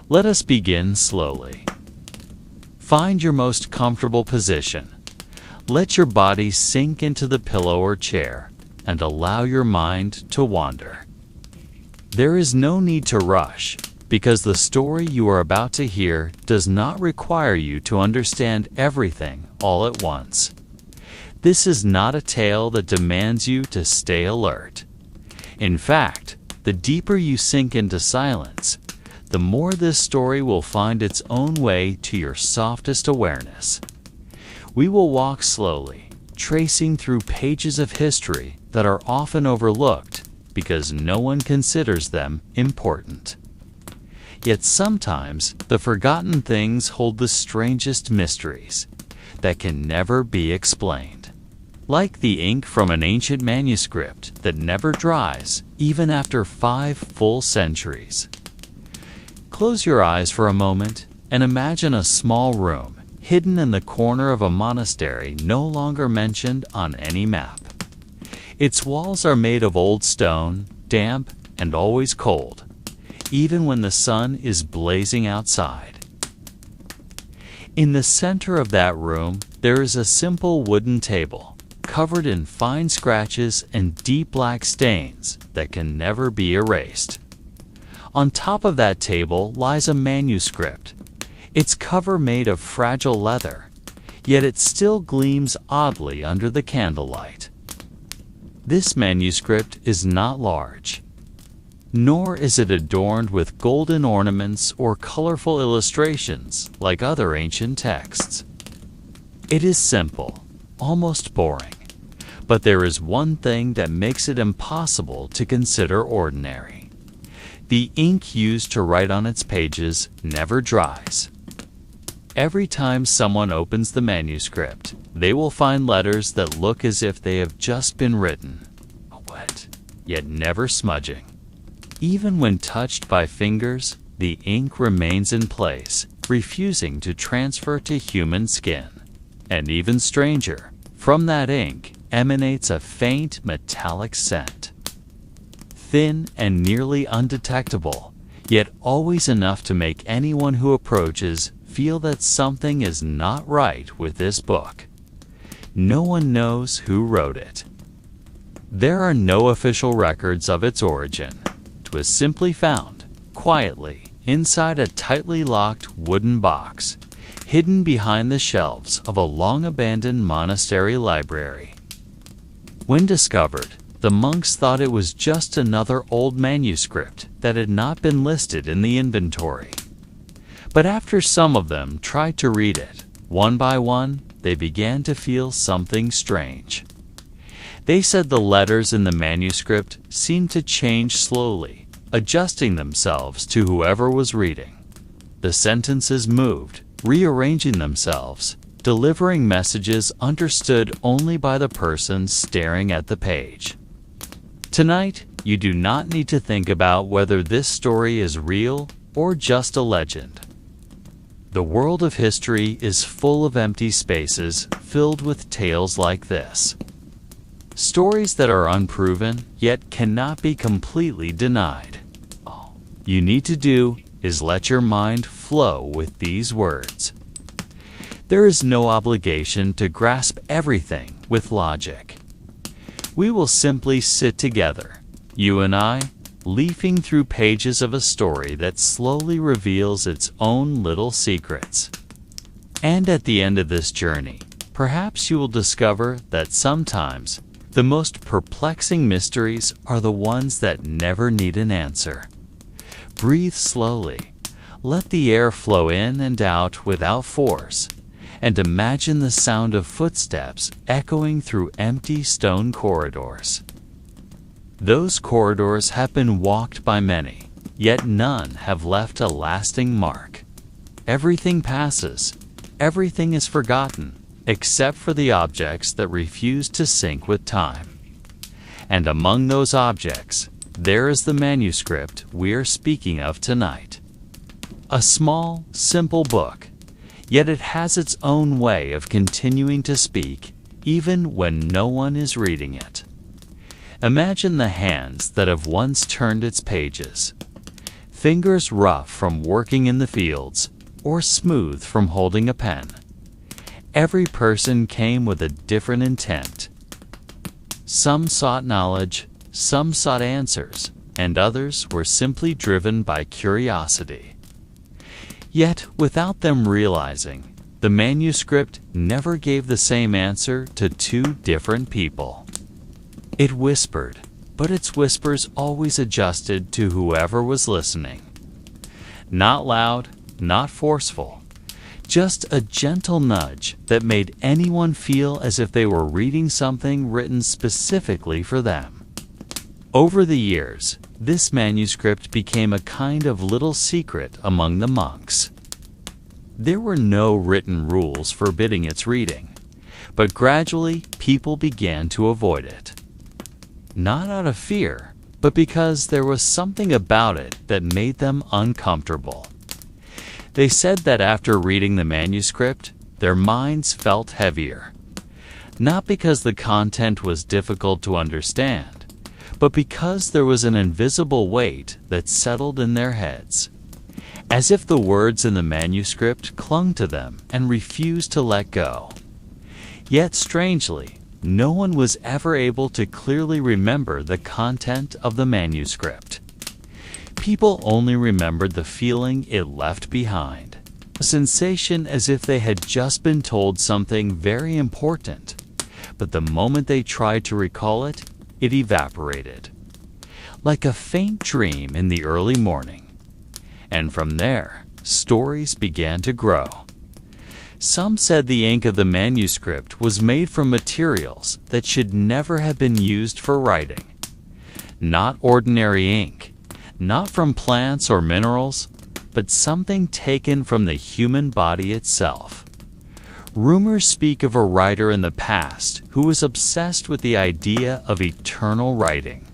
Let us begin slowly. Find your most comfortable position. Let your body sink into the pillow or chair and allow your mind to wander. There is no need to rush, because the story you are about to hear does not require you to understand everything all at once. This is not a tale that demands you to stay alert. In fact, the deeper you sink into silence, the more this story will find its own way to your softest awareness. We will walk slowly, tracing through pages of history that are often overlooked because no one considers them important. Yet sometimes the forgotten things hold the strangest mysteries that can never be explained. Like the ink from an ancient manuscript that never dries even after 5 full centuries. Close your eyes for a moment and imagine a small room hidden in the corner of a monastery no longer mentioned on any map. Its walls are made of old stone, damp and always cold, even when the sun is blazing outside. In the center of that room, there is a simple wooden table, covered in fine scratches and deep black stains that can never be erased. On top of that table lies a manuscript, its cover made of fragile leather, yet it still gleams oddly under the candlelight. This manuscript is not large, nor is it adorned with golden ornaments or colorful illustrations like other ancient texts. It is simple, almost boring, but there is one thing that makes it impossible to consider ordinary. The ink used to write on its pages never dries. Every time someone opens the manuscript, they will find letters that look as if they have just been written, wet, yet never smudging. Even when touched by fingers, the ink remains in place, refusing to transfer to human skin. And even stranger, from that ink emanates a faint metallic scent. Thin and nearly undetectable, yet always enough to make anyone who approaches feel that something is not right with this book. No one knows who wrote it. There are no official records of its origin. It was simply found, quietly, inside a tightly locked wooden box, hidden behind the shelves of a long-abandoned monastery library. When discovered, the monks thought it was just another old manuscript that had not been listed in the inventory. But after some of them tried to read it, one by one, they began to feel something strange. They said the letters in the manuscript seemed to change slowly, adjusting themselves to whoever was reading. The sentences moved, rearranging themselves, delivering messages understood only by the person staring at the page. Tonight, you do not need to think about whether this story is real or just a legend. The world of history is full of empty spaces filled with tales like this. Stories that are unproven yet cannot be completely denied. All you need to do is let your mind flow with these words. There is no obligation to grasp everything with logic. We will simply sit together, you and I, leafing through pages of a story that slowly reveals its own little secrets. And at the end of this journey, perhaps you will discover that sometimes the most perplexing mysteries are the ones that never need an answer. Breathe slowly, let the air flow in and out without force, and imagine the sound of footsteps echoing through empty stone corridors. Those corridors have been walked by many, yet none have left a lasting mark. Everything passes, everything is forgotten, except for the objects that refuse to sync with time. And among those objects, there is the manuscript we are speaking of tonight. A small, simple book, yet it has its own way of continuing to speak, even when no one is reading it. Imagine the hands that have once turned its pages. fingers rough from working in the fields, or smooth from holding a pen. Every person came with a different intent. Some sought knowledge, some sought answers, and others were simply driven by curiosity. Yet, without them realizing, the manuscript never gave the same answer to two different people. It whispered, but its whispers always adjusted to whoever was listening. Not loud, not forceful, just a gentle nudge that made anyone feel as if they were reading something written specifically for them. Over the years, this manuscript became a kind of little secret among the monks. There were no written rules forbidding its reading, but gradually people began to avoid it. Not out of fear, but because there was something about it that made them uncomfortable. They said that after reading the manuscript, their minds felt heavier. Not because the content was difficult to understand, but because there was an invisible weight that settled in their heads. As if the words in the manuscript clung to them and refused to let go. Yet strangely, no one was ever able to clearly remember the content of the manuscript. People only remembered the feeling it left behind, a sensation as if they had just been told something very important, but the moment they tried to recall it, it evaporated, like a faint dream in the early morning. And from there, stories began to grow. Some said the ink of the manuscript was made from materials that should never have been used for writing. Not ordinary ink, not from plants or minerals, but something taken from the human body itself. Rumors speak of a writer in the past who was obsessed with the idea of eternal writing.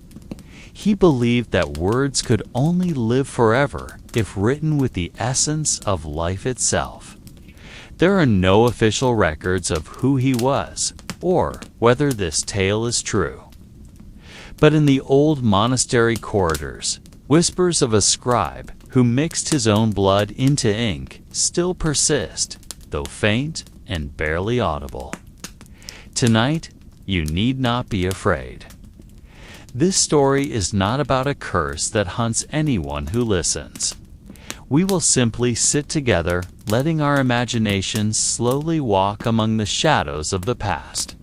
He believed that words could only live forever if written with the essence of life itself. There are no official records of who he was, or whether this tale is true. But in the old monastery corridors, whispers of a scribe who mixed his own blood into ink still persist, though faint and barely audible. Tonight, you need not be afraid. This story is not about a curse that hunts anyone who listens. We will simply sit together, letting our imaginations slowly walk among the shadows of the past.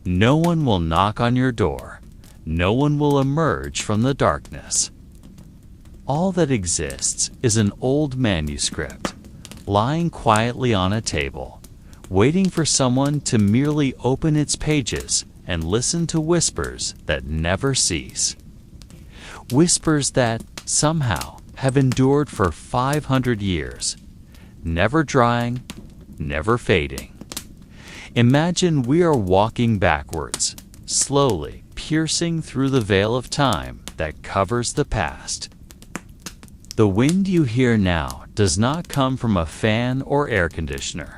No one will knock on your door. No one will emerge from the darkness. All that exists is an old manuscript, lying quietly on a table, waiting for someone to merely open its pages and listen to whispers that never cease. Whispers that, somehow, have endured for 500 years, never drying, never fading. Imagine we are walking backwards, slowly piercing through the veil of time that covers the past. The wind you hear now does not come from a fan or air conditioner,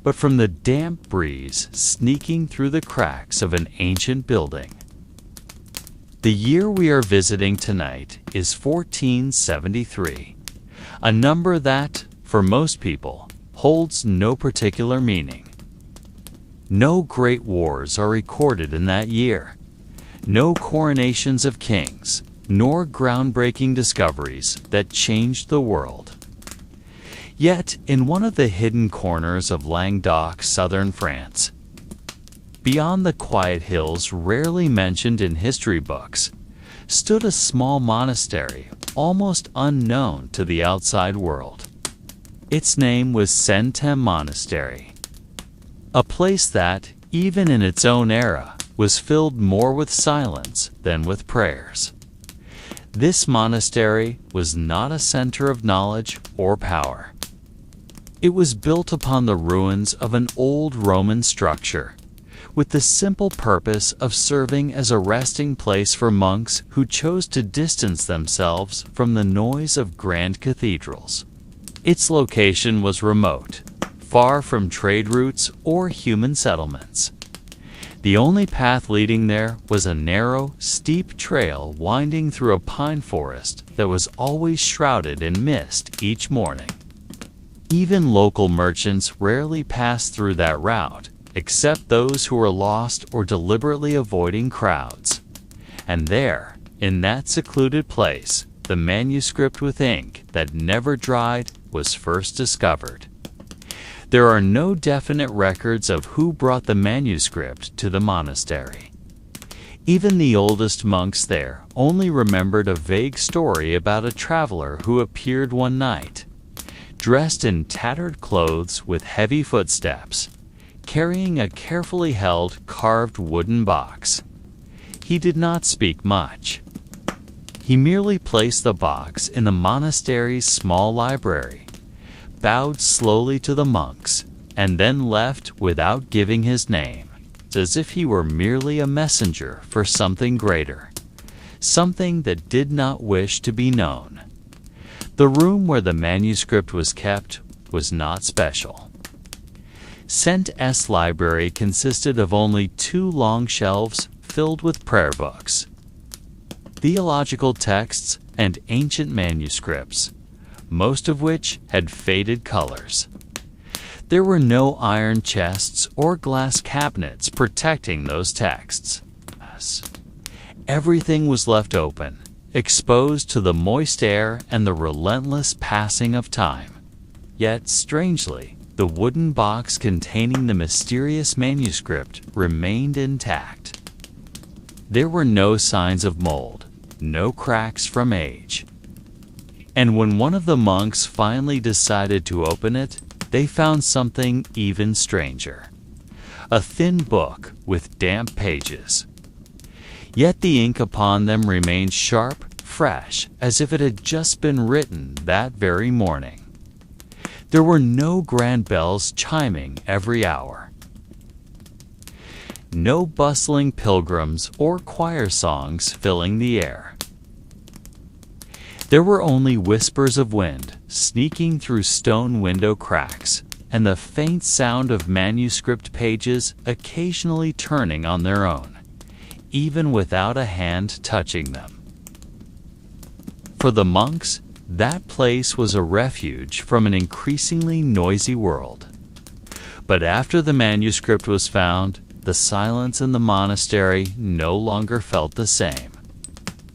but from the damp breeze sneaking through the cracks of an ancient building. The year we are visiting tonight is 1473, a number that, for most people, holds no particular meaning. No great wars are recorded in that year, no coronations of kings, nor groundbreaking discoveries that changed the world. Yet, in one of the hidden corners of Languedoc, southern France, beyond the quiet hills rarely mentioned in history books, stood a small monastery almost unknown to the outside world. Its name was Saint-Thème Monastery, a place that, even in its own era, was filled more with silence than with prayers. This monastery was not a center of knowledge or power. It was built upon the ruins of an old Roman structure, with the simple purpose of serving as a resting place for monks who chose to distance themselves from the noise of grand cathedrals. Its location was remote, far from trade routes or human settlements. The only path leading there was a narrow, steep trail winding through a pine forest that was always shrouded in mist each morning. Even local merchants rarely passed through that route, except those who were lost or deliberately avoiding crowds. And there, in that secluded place, the manuscript with ink that never dried was first discovered. There are no definite records of who brought the manuscript to the monastery. Even the oldest monks there only remembered a vague story about a traveler who appeared one night, dressed in tattered clothes with heavy footsteps, carrying a carefully held carved wooden box. He did not speak much. He merely placed the box in the monastery's small library, bowed slowly to the monks, and then left without giving his name, as if he were merely a messenger for something greater, something that did not wish to be known. The room where the manuscript was kept was not special. St. S. library consisted of only 2 long shelves filled with prayer books, theological texts, and ancient manuscripts, most of which had faded colors. There were no iron chests or glass cabinets protecting those texts. Everything was left open, exposed to the moist air and the relentless passing of time. Yet, strangely, the wooden box containing the mysterious manuscript remained intact. There were no signs of mold, no cracks from age. And when one of the monks finally decided to open it, they found something even stranger. A thin book with damp pages. Yet the ink upon them remained sharp, fresh, as if it had just been written that very morning. There were no grand bells chiming every hour. No bustling pilgrims or choir songs filling the air. There were only whispers of wind sneaking through stone window cracks, and the faint sound of manuscript pages occasionally turning on their own, even without a hand touching them. For the monks, that place was a refuge from an increasingly noisy world. But after the manuscript was found, the silence in the monastery no longer felt the same.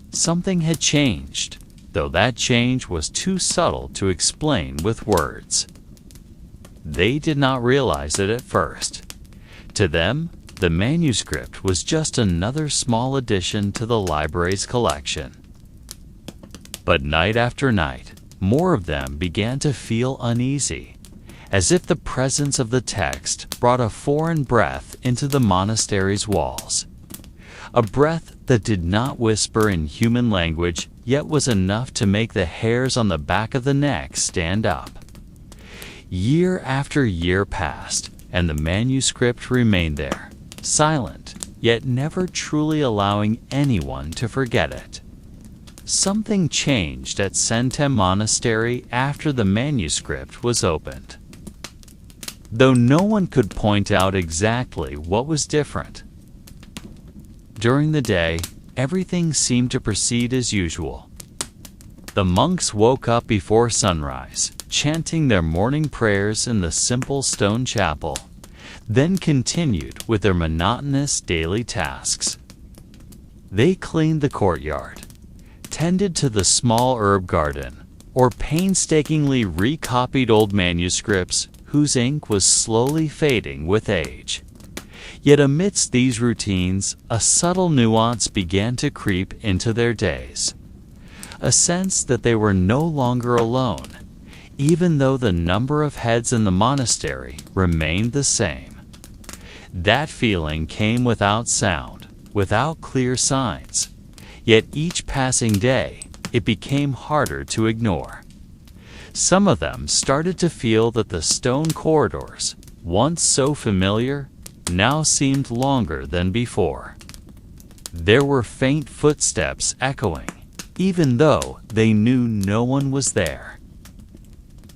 Something had changed, though that change was too subtle to explain with words. They did not realize it at first. To them, the manuscript was just another small addition to the library's collection. But night after night, more of them began to feel uneasy, as if the presence of the text brought a foreign breath into the monastery's walls. A breath that did not whisper in human language, yet was enough to make the hairs on the back of the neck stand up. Year after year passed, and the manuscript remained there, silent, yet never truly allowing anyone to forget it. Something changed at Sentem Monastery after the manuscript was opened. Though no one could point out exactly what was different. During the day, everything seemed to proceed as usual. The monks woke up before sunrise, chanting their morning prayers in the simple stone chapel, then continued with their monotonous daily tasks. They cleaned the courtyard, tended to the small herb garden, or painstakingly recopied old manuscripts whose ink was slowly fading with age. Yet amidst these routines, a subtle nuance began to creep into their days. A sense that they were no longer alone, even though the number of heads in the monastery remained the same. That feeling came without sound, without clear signs. Yet each passing day, it became harder to ignore. Some of them started to feel that the stone corridors, once so familiar, now seemed longer than before. There were faint footsteps echoing, even though they knew no one was there.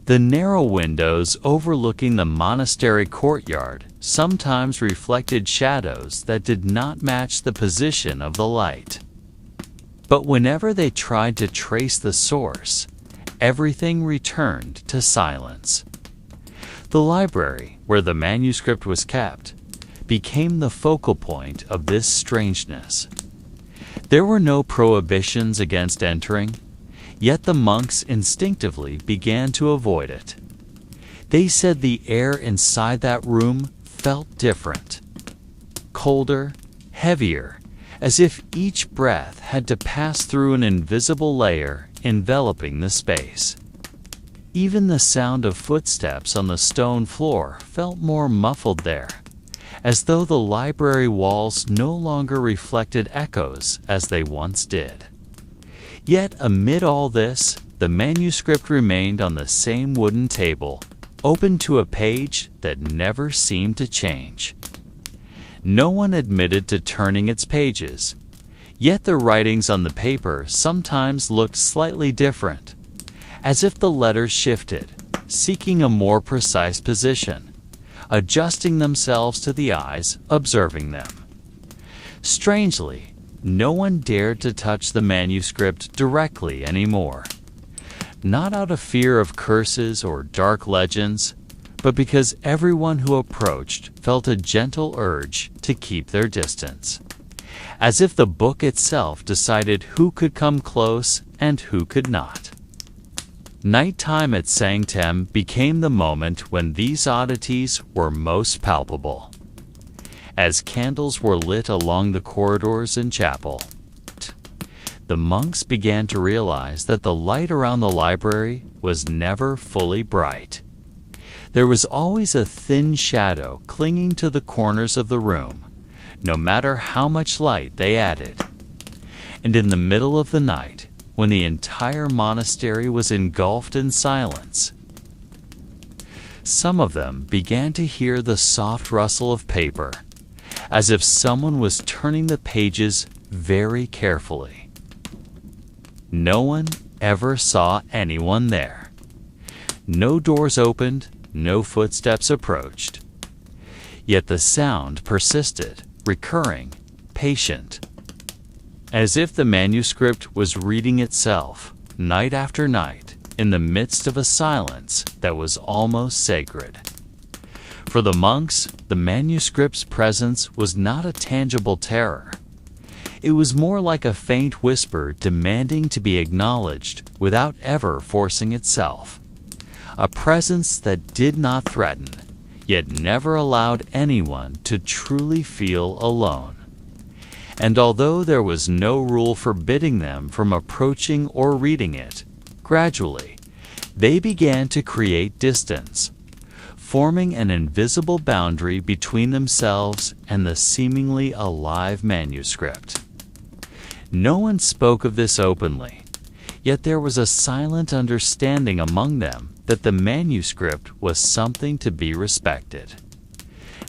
The narrow windows overlooking the monastery courtyard sometimes reflected shadows that did not match the position of the light. But whenever they tried to trace the source, everything returned to silence. The library, where the manuscript was kept, became the focal point of this strangeness. There were no prohibitions against entering, yet the monks instinctively began to avoid it. They said the air inside that room felt different, colder, heavier, as if each breath had to pass through an invisible layer enveloping the space. Even the sound of footsteps on the stone floor felt more muffled there, as though the library walls no longer reflected echoes as they once did. Yet amid all this, the manuscript remained on the same wooden table, open to a page that never seemed to change. No one admitted to turning its pages, yet the writings on the paper sometimes looked slightly different, as if the letters shifted, seeking a more precise position, adjusting themselves to the eyes observing them. Strangely, no one dared to touch the manuscript directly anymore, not out of fear of curses or dark legends, but because everyone who approached felt a gentle urge to keep their distance, as if the book itself decided who could come close and who could not. Nighttime at Sanctum became the moment when these oddities were most palpable. As candles were lit along the corridors and chapel, the monks began to realize that the light around the library was never fully bright. There was always a thin shadow clinging to the corners of the room, no matter how much light they added. And in the middle of the night, when the entire monastery was engulfed in silence, some of them began to hear the soft rustle of paper, as if someone was turning the pages very carefully. No one ever saw anyone there. No doors opened, no footsteps approached. Yet the sound persisted, recurring, patient, as if the manuscript was reading itself, night after night, in the midst of a silence that was almost sacred. For the monks, the manuscript's presence was not a tangible terror. It was more like a faint whisper demanding to be acknowledged without ever forcing itself. A presence that did not threaten, yet never allowed anyone to truly feel alone. And although there was no rule forbidding them from approaching or reading it, gradually, they began to create distance, forming an invisible boundary between themselves and the seemingly alive manuscript. No one spoke of this openly, yet there was a silent understanding among them that the manuscript was something to be respected,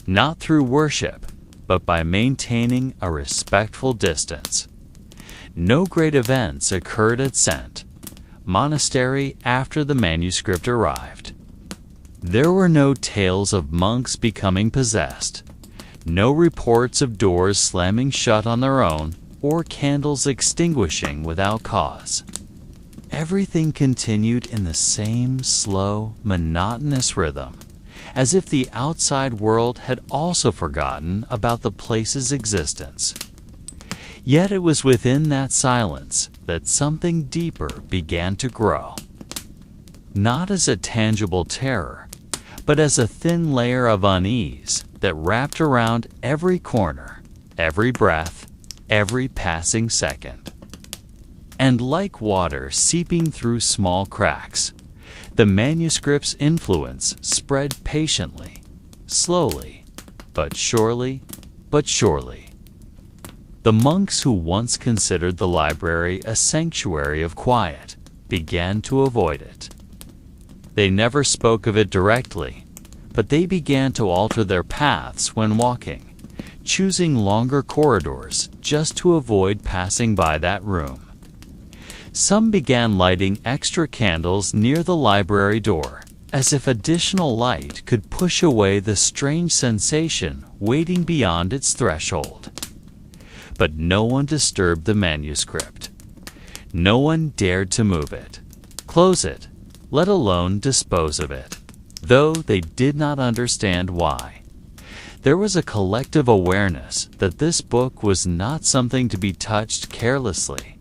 not through worship, but by maintaining a respectful distance. No great events occurred at St. Monastery after the manuscript arrived. There were no tales of monks becoming possessed, no reports of doors slamming shut on their own, or candles extinguishing without cause. Everything continued in the same slow, monotonous rhythm, as if the outside world had also forgotten about the place's existence. Yet it was within that silence that something deeper began to grow. Not as a tangible terror, but as a thin layer of unease that wrapped around every corner, every breath, every passing second. And like water seeping through small cracks, the manuscript's influence spread patiently, slowly, but surely, but surely. The monks who once considered the library a sanctuary of quiet began to avoid it. They never spoke of it directly, but they began to alter their paths when walking, choosing longer corridors just to avoid passing by that room. Some began lighting extra candles near the library door, as if additional light could push away the strange sensation waiting beyond its threshold. But no one disturbed the manuscript. No one dared to move it, close it, let alone dispose of it, though they did not understand why. There was a collective awareness that this book was not something to be touched carelessly.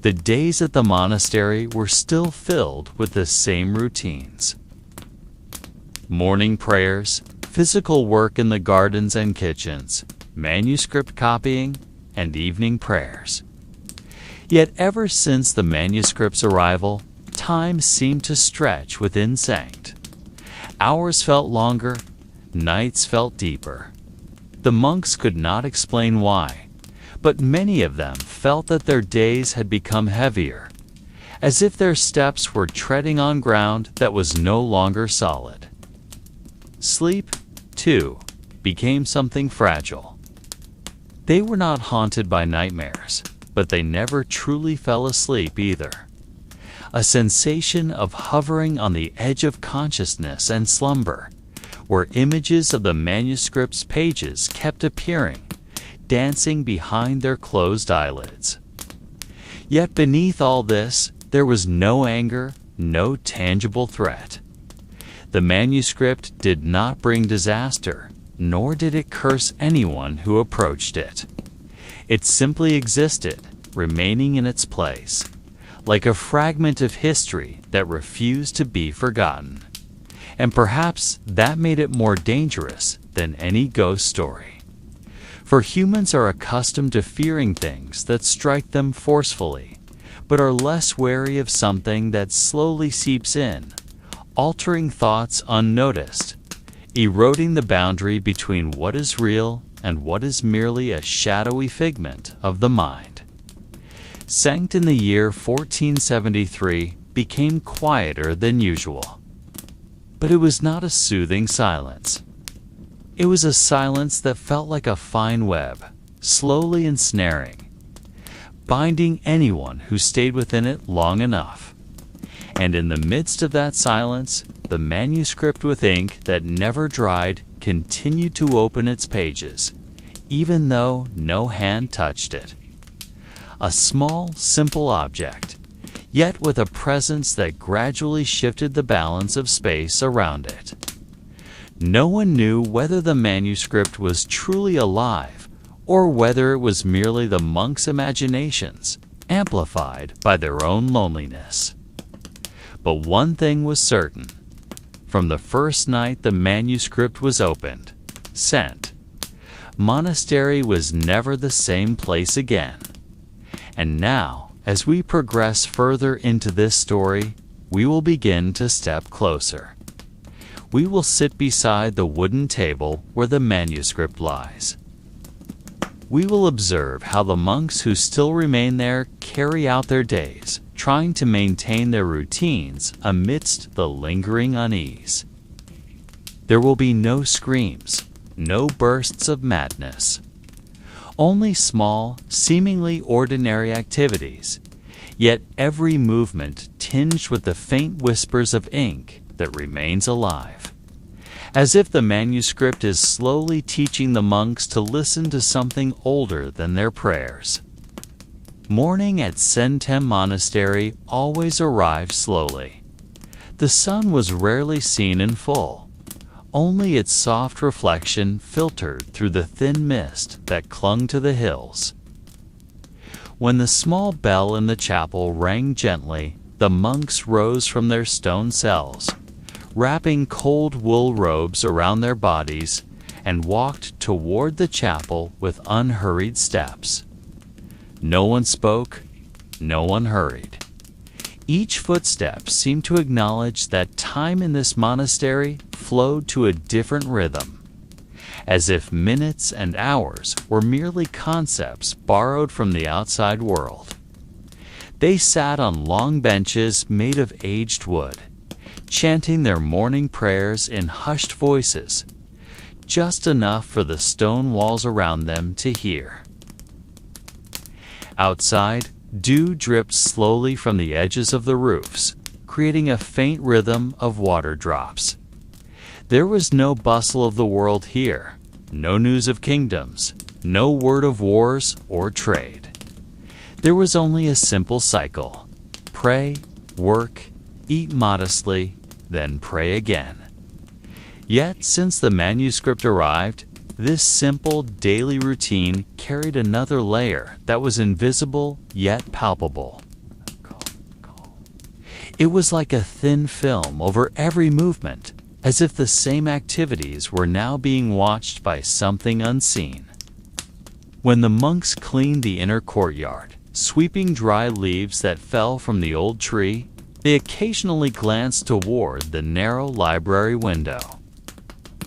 The days at the monastery were still filled with the same routines. Morning prayers, physical work in the gardens and kitchens, manuscript copying, and evening prayers. Yet ever since the manuscript's arrival, time seemed to stretch within Sanct. Hours felt longer, nights felt deeper. The monks could not explain why, but many of them felt that their days had become heavier, as if their steps were treading on ground that was no longer solid. Sleep, too, became something fragile. They were not haunted by nightmares, but they never truly fell asleep either. A sensation of hovering on the edge of consciousness and slumber, where images of the manuscript's pages kept appearing, dancing behind their closed eyelids. Yet beneath all this, there was no anger, no tangible threat. The manuscript did not bring disaster, nor did it curse anyone who approached it. It simply existed, remaining in its place, like a fragment of history that refused to be forgotten. And perhaps that made it more dangerous than any ghost story. For humans are accustomed to fearing things that strike them forcefully, but are less wary of something that slowly seeps in, altering thoughts unnoticed, eroding the boundary between what is real and what is merely a shadowy figment of the mind. Sanct in the year 1473 became quieter than usual. But it was not a soothing silence. It was a silence that felt like a fine web, slowly ensnaring, binding anyone who stayed within it long enough. And in the midst of that silence, the manuscript with ink that never dried continued to open its pages, even though no hand touched it. A small, simple object, yet with a presence that gradually shifted the balance of space around it. No one knew whether the manuscript was truly alive or whether it was merely the monks' imaginations, amplified by their own loneliness. But one thing was certain. From the first night the manuscript was opened, sent, monastery was never the same place again. And now, as we progress further into this story, we will begin to step closer. We will sit beside the wooden table where the manuscript lies. We will observe how the monks who still remain there carry out their days, trying to maintain their routines amidst the lingering unease. There will be no screams, no bursts of madness. Only small, seemingly ordinary activities, yet every movement tinged with the faint whispers of ink that remains alive. As if the manuscript is slowly teaching the monks to listen to something older than their prayers. Morning at Sentem Monastery always arrived slowly. The sun was rarely seen in full. Only its soft reflection filtered through the thin mist that clung to the hills. When the small bell in the chapel rang gently, the monks rose from their stone cells, wrapping cold wool robes around their bodies, and walked toward the chapel with unhurried steps. No one spoke, no one hurried. Each footstep seemed to acknowledge that time in this monastery flowed to a different rhythm, as if minutes and hours were merely concepts borrowed from the outside world. They sat on long benches made of aged wood, chanting their morning prayers in hushed voices, just enough for the stone walls around them to hear. Outside, dew dripped slowly from the edges of the roofs, creating a faint rhythm of water drops. There was no bustle of the world here, no news of kingdoms, no word of wars or trade. There was only a simple cycle: pray, work, eat modestly, then pray again. Yet, since the manuscript arrived, this simple daily routine carried another layer that was invisible yet palpable. It was like a thin film over every movement, as if the same activities were now being watched by something unseen. When the monks cleaned the inner courtyard, sweeping dry leaves that fell from the old tree, they occasionally glanced toward the narrow library window.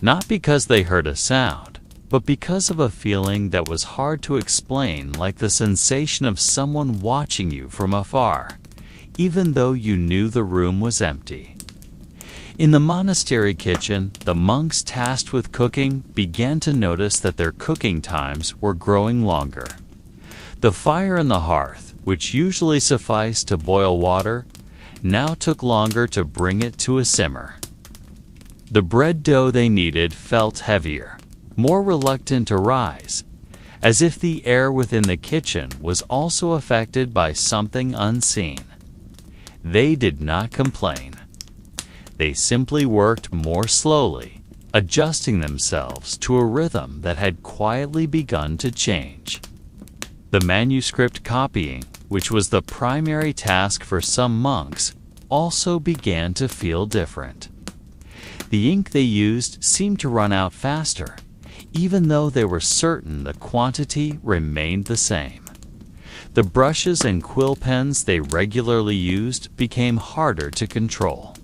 Not because they heard a sound, but because of a feeling that was hard to explain, like the sensation of someone watching you from afar, even though you knew the room was empty. In the monastery kitchen, the monks tasked with cooking began to notice that their cooking times were growing longer. The fire in the hearth, which usually sufficed to boil water, now took longer to bring it to a simmer. The bread dough they kneaded felt heavier, more reluctant to rise, as if the air within the kitchen was also affected by something unseen. They did not complain. They simply worked more slowly, adjusting themselves to a rhythm that had quietly begun to change. The manuscript copying, which was the primary task for some monks, also began to feel different. The ink they used seemed to run out faster, even though they were certain the quantity remained the same. The brushes and quill pens they regularly used became harder to control,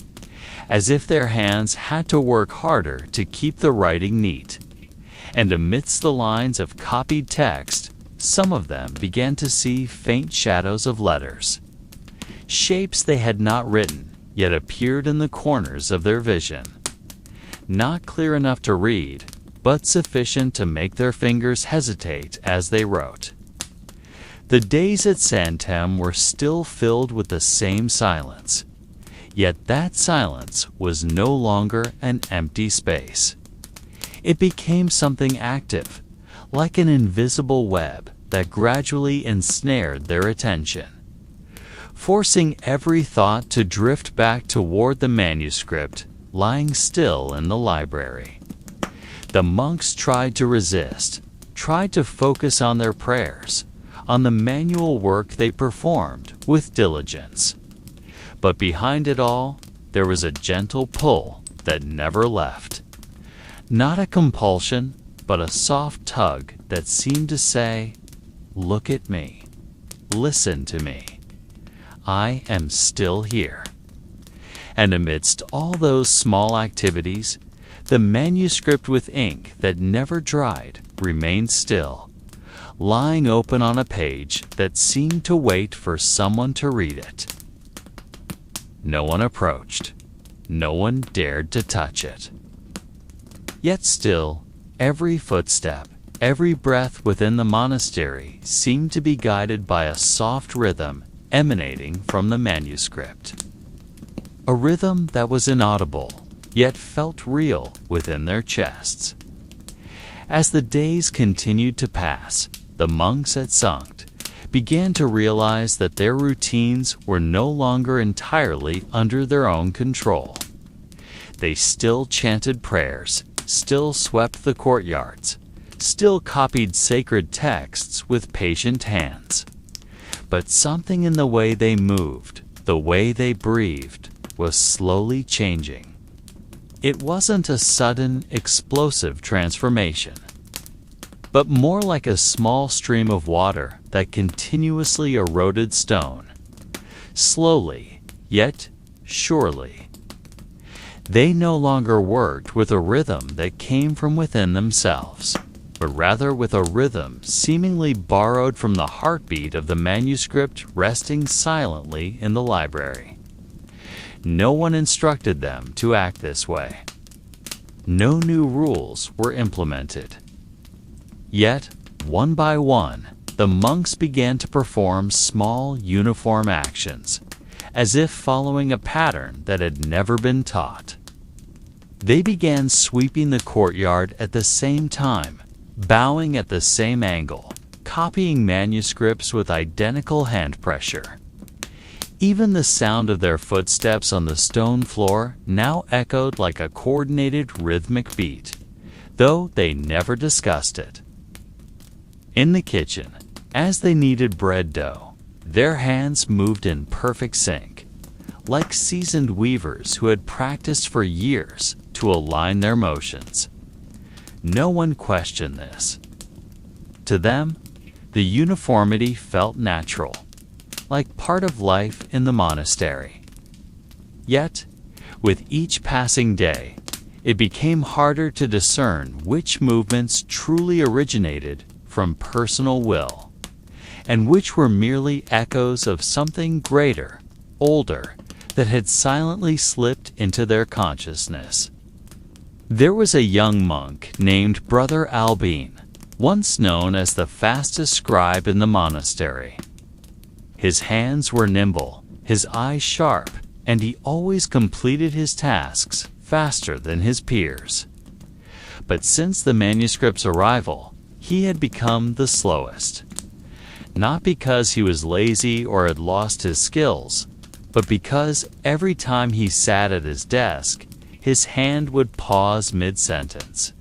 as if their hands had to work harder to keep the writing neat. And amidst the lines of copied text, some of them began to see faint shadows of letters. Shapes they had not written, yet appeared in the corners of their vision. Not clear enough to read, but sufficient to make their fingers hesitate as they wrote. The days at Santem were still filled with the same silence, yet that silence was no longer an empty space. It became something active, like an invisible web that gradually ensnared their attention, forcing every thought to drift back toward the manuscript lying still in the library. The monks tried to resist, tried to focus on their prayers, on the manual work they performed with diligence. But behind it all, there was a gentle pull that never left. Not a compulsion, but a soft tug that seemed to say, "Look at me. Listen to me. I am still here." And amidst all those small activities, the manuscript with ink that never dried remained still, lying open on a page that seemed to wait for someone to read it. No one approached. No one dared to touch it. Yet still, every footstep, every breath within the monastery seemed to be guided by a soft rhythm emanating from the manuscript. A rhythm that was inaudible, yet felt real within their chests. As the days continued to pass, the monks at Sankt began to realize that their routines were no longer entirely under their own control. They still chanted prayers, still swept the courtyards, still copied sacred texts with patient hands. But something in the way they moved, the way they breathed, was slowly changing. It wasn't a sudden, explosive transformation, but more like a small stream of water that continuously eroded stone. Slowly, yet surely. They no longer worked with a rhythm that came from within themselves, but rather with a rhythm seemingly borrowed from the heartbeat of the manuscript resting silently in the library. No one instructed them to act this way. No new rules were implemented. Yet, one by one, the monks began to perform small, uniform actions, as if following a pattern that had never been taught. They began sweeping the courtyard at the same time, bowing at the same angle, copying manuscripts with identical hand pressure. Even the sound of their footsteps on the stone floor now echoed like a coordinated rhythmic beat, though they never discussed it. In the kitchen, as they kneaded bread dough, their hands moved in perfect sync, like seasoned weavers who had practiced for years to align their motions. No one questioned this. To them, the uniformity felt natural, like part of life in the monastery. Yet, with each passing day, it became harder to discern which movements truly originated from personal will, and which were merely echoes of something greater, older, that had silently slipped into their consciousness. There was a young monk named Brother Albin, once known as the fastest scribe in the monastery. His hands were nimble, his eyes sharp, and he always completed his tasks faster than his peers. But since the manuscript's arrival, he had become the slowest. Not because he was lazy or had lost his skills, but because every time he sat at his desk, his hand would pause mid-sentence.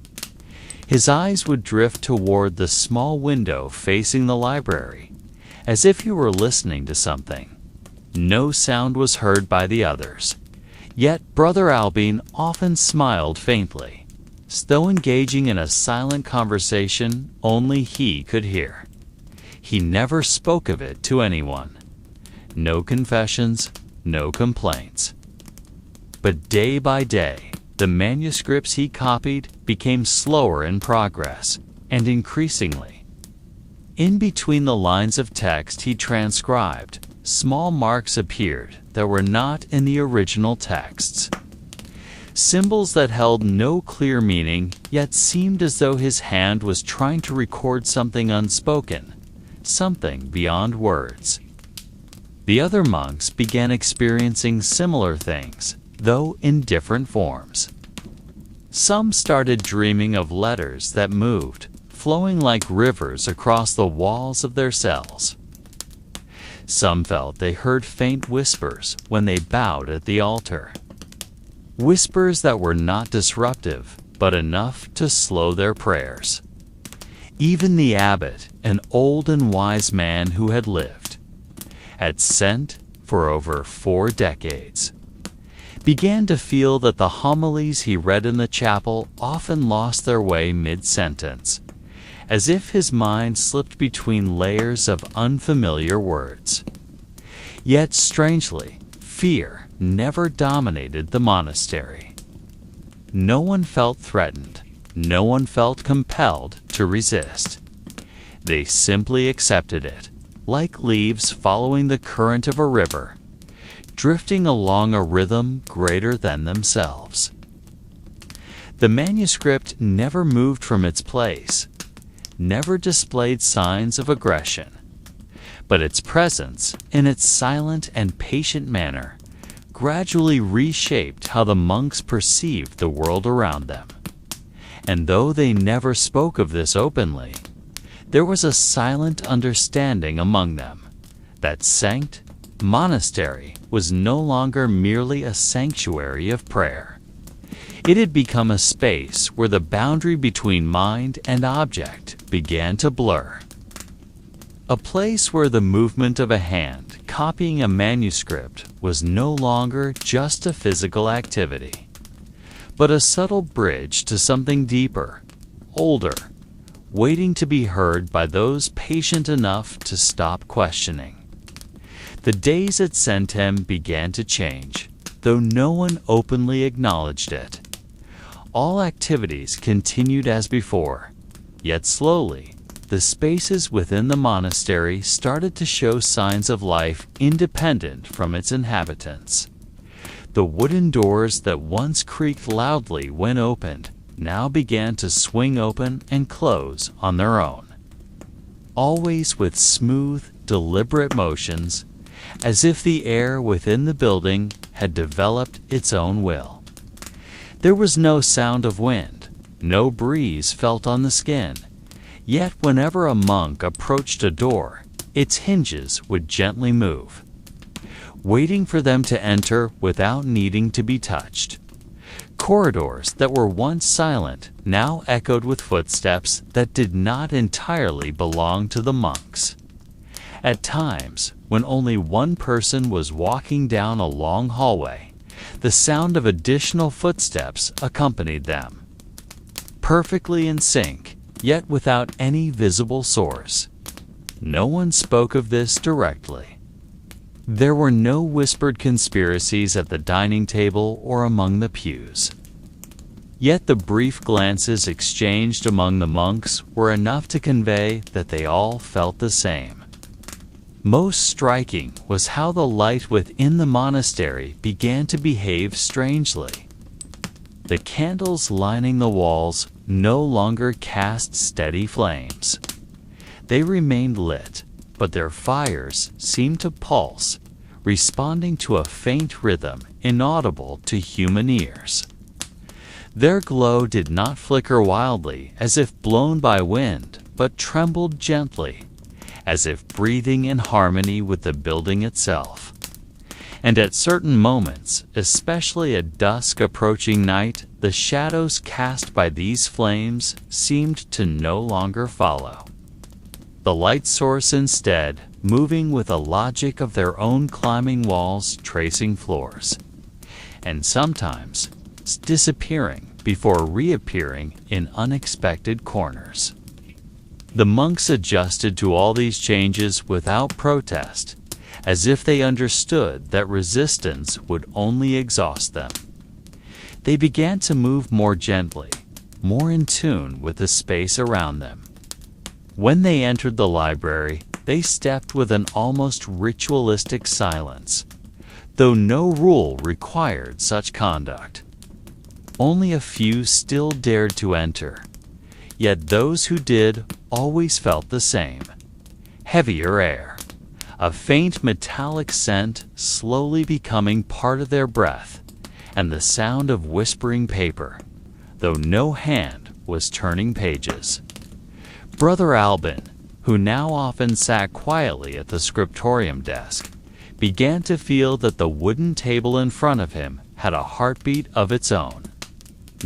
His eyes would drift toward the small window facing the library, as if he were listening to something. No sound was heard by the others, yet Brother Albin often smiled faintly, as though engaging in a silent conversation only he could hear. He never spoke of it to anyone. No confessions, no complaints. But day by day, the manuscripts he copied became slower in progress, and increasingly. In between the lines of text he transcribed, small marks appeared that were not in the original texts. Symbols that held no clear meaning, yet seemed as though his hand was trying to record something unspoken, something beyond words. The other monks began experiencing similar things, though in different forms. Some started dreaming of letters that moved, flowing like rivers across the walls of their cells. Some felt they heard faint whispers when they bowed at the altar. Whispers that were not disruptive, but enough to slow their prayers. Even the abbot, an old and wise man who had sent for over 4 decades, began to feel that the homilies he read in the chapel often lost their way mid-sentence, as if his mind slipped between layers of unfamiliar words. Yet strangely, fear never dominated the monastery. No one felt threatened, no one felt compelled to resist. They simply accepted it, like leaves following the current of a river, drifting along a rhythm greater than themselves. The manuscript never moved from its place, never displayed signs of aggression, but its presence, in its silent and patient manner, gradually reshaped how the monks perceived the world around them. And though they never spoke of this openly, there was a silent understanding among them that monastery was no longer merely a sanctuary of prayer. It had become a space where the boundary between mind and object began to blur. A place where the movement of a hand copying a manuscript was no longer just a physical activity, but a subtle bridge to something deeper, older, waiting to be heard by those patient enough to stop questioning. The days at Sentem began to change, though no one openly acknowledged it. All activities continued as before, yet slowly, the spaces within the monastery started to show signs of life independent from its inhabitants. The wooden doors that once creaked loudly when opened now began to swing open and close on their own, always with smooth, deliberate motions, as if the air within the building had developed its own will. There was no sound of wind, no breeze felt on the skin, yet whenever a monk approached a door, its hinges would gently move, waiting for them to enter without needing to be touched. Corridors that were once silent now echoed with footsteps that did not entirely belong to the monks. At times, when only one person was walking down a long hallway, the sound of additional footsteps accompanied them, perfectly in sync, yet without any visible source. No one spoke of this directly. There were no whispered conspiracies at the dining table or among the pews. Yet the brief glances exchanged among the monks were enough to convey that they all felt the same. Most striking was how the light within the monastery began to behave strangely. The candles lining the walls no longer cast steady flames. They remained lit, but their fires seemed to pulse, responding to a faint rhythm inaudible to human ears. Their glow did not flicker wildly as if blown by wind, but trembled gently, as if breathing in harmony with the building itself. And at certain moments, especially at dusk approaching night, the shadows cast by these flames seemed to no longer follow. The light source instead, moving with a logic of their own, climbing walls, tracing floors, and sometimes disappearing before reappearing in unexpected corners. The monks adjusted to all these changes without protest, as if they understood that resistance would only exhaust them. They began to move more gently, more in tune with the space around them. When they entered the library, they stepped with an almost ritualistic silence, though no rule required such conduct. Only a few still dared to enter, yet those who did always felt the same: heavier air, a faint metallic scent slowly becoming part of their breath, and the sound of whispering paper, though no hand was turning pages. Brother Albin, who now often sat quietly at the scriptorium desk, began to feel that the wooden table in front of him had a heartbeat of its own.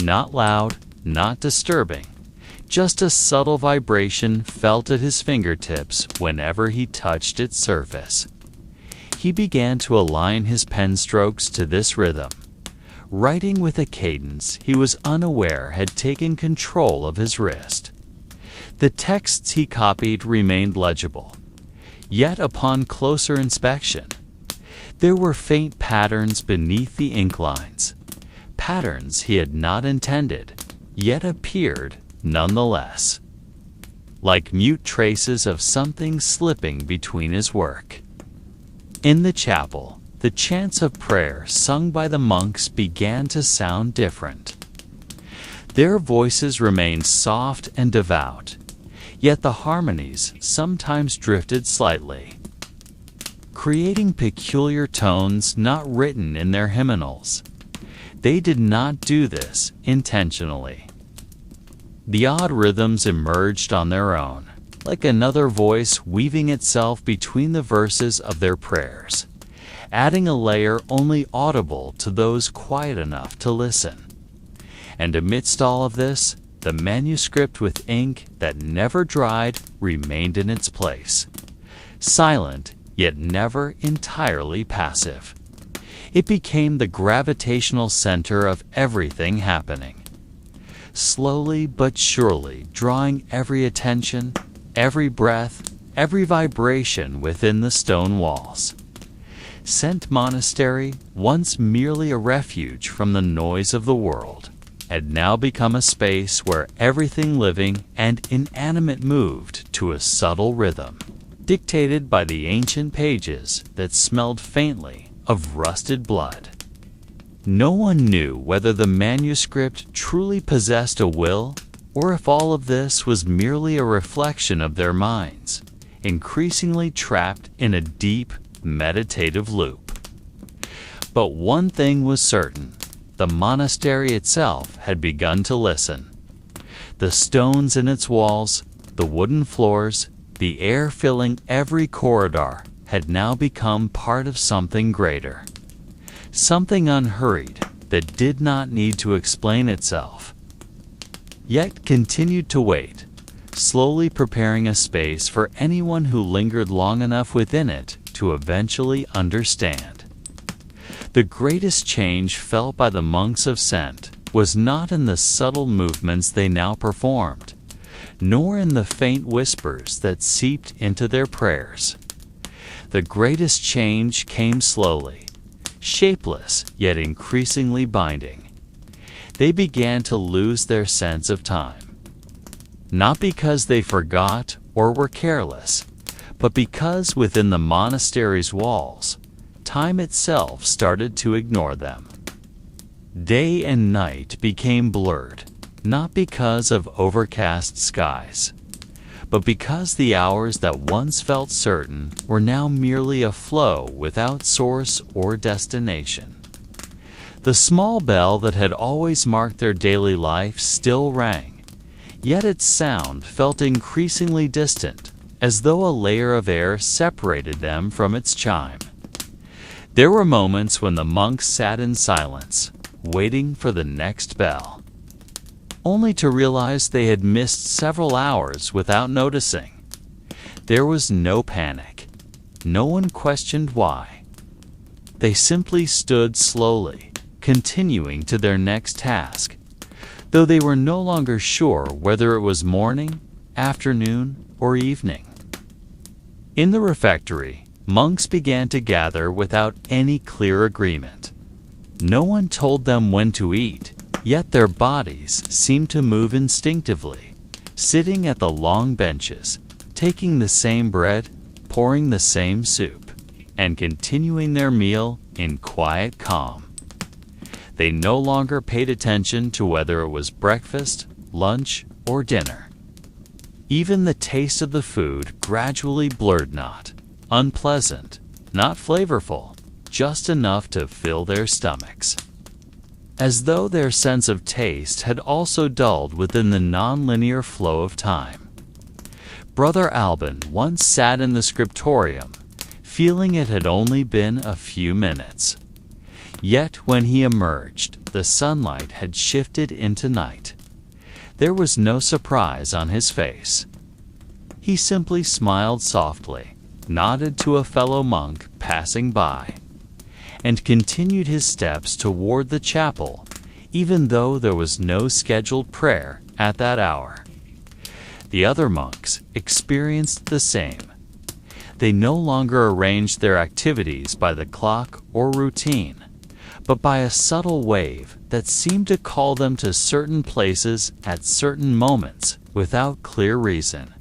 Not loud, not disturbing, just a subtle vibration felt at his fingertips whenever he touched its surface. He began to align his pen strokes to this rhythm, writing with a cadence he was unaware had taken control of his wrist. The texts he copied remained legible, yet upon closer inspection, there were faint patterns beneath the ink lines, patterns he had not intended, yet appeared nonetheless, like mute traces of something slipping between his work. In the chapel, the chants of prayer sung by the monks began to sound different. Their voices remained soft and devout, yet the harmonies sometimes drifted slightly, creating peculiar tones not written in their hymnals. They did not do this intentionally. The odd rhythms emerged on their own, like another voice weaving itself between the verses of their prayers, adding a layer only audible to those quiet enough to listen. And amidst all of this, the manuscript with ink that never dried remained in its place, silent yet never entirely passive. It became the gravitational center of everything happening, slowly but surely drawing every attention, every breath, every vibration within the stone walls. St. Monastery, once merely a refuge from the noise of the world, had now become a space where everything living and inanimate moved to a subtle rhythm, dictated by the ancient pages that smelled faintly of rusted blood. No one knew whether the manuscript truly possessed a will, or if all of this was merely a reflection of their minds, increasingly trapped in a deep, meditative loop. But one thing was certain: the monastery itself had begun to listen. The stones in its walls, the wooden floors, the air filling every corridor had now become part of something greater. Something unhurried that did not need to explain itself, yet continued to wait, slowly preparing a space for anyone who lingered long enough within it to eventually understand. The greatest change felt by the monks of Scent was not in the subtle movements they now performed, nor in the faint whispers that seeped into their prayers. The greatest change came slowly, shapeless yet increasingly binding. They began to lose their sense of time. Not because they forgot or were careless, but because within the monastery's walls, time itself started to ignore them. Day and night became blurred, not because of overcast skies, but because the hours that once felt certain were now merely a flow without source or destination. The small bell that had always marked their daily life still rang, yet its sound felt increasingly distant, as though a layer of air separated them from its chime. There were moments when the monks sat in silence, waiting for the next bell, only to realize they had missed several hours without noticing. There was no panic. No one questioned why. They simply stood slowly, continuing to their next task, though they were no longer sure whether it was morning, afternoon, or evening. In the refectory, monks began to gather without any clear agreement. No one told them when to eat, yet their bodies seemed to move instinctively, sitting at the long benches, taking the same bread, pouring the same soup, and continuing their meal in quiet calm. They no longer paid attention to whether it was breakfast, lunch, or dinner. Even the taste of the food gradually blurred, not unpleasant, not flavorful, just enough to fill their stomachs. As though their sense of taste had also dulled within the non-linear flow of time. Brother Alban once sat in the scriptorium, feeling it had only been a few minutes. Yet when he emerged, the sunlight had shifted into night. There was no surprise on his face. He simply smiled softly, nodded to a fellow monk passing by, and continued his steps toward the chapel, even though there was no scheduled prayer at that hour. The other monks experienced the same. They no longer arranged their activities by the clock or routine, but by a subtle wave that seemed to call them to certain places at certain moments without clear reason.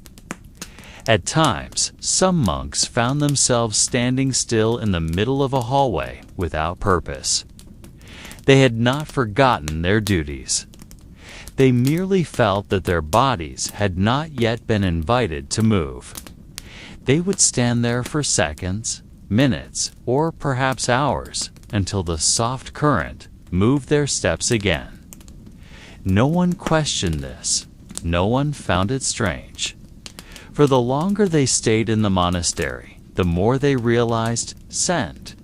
At times, some monks found themselves standing still in the middle of a hallway without purpose. They had not forgotten their duties. They merely felt that their bodies had not yet been invited to move. They would stand there for seconds, minutes, or perhaps hours, until the soft current moved their steps again. No one questioned this. No one found it strange. For the longer they stayed in the monastery, the more they realized Scent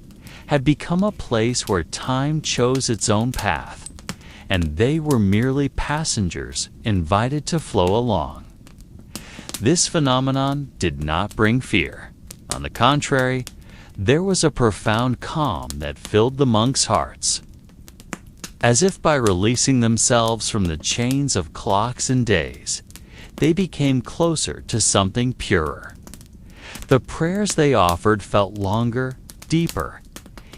had become a place where time chose its own path, and they were merely passengers invited to flow along. This phenomenon did not bring fear. On the contrary, there was a profound calm that filled the monks' hearts. As if by releasing themselves from the chains of clocks and days, they became closer to something purer. The prayers they offered felt longer, deeper,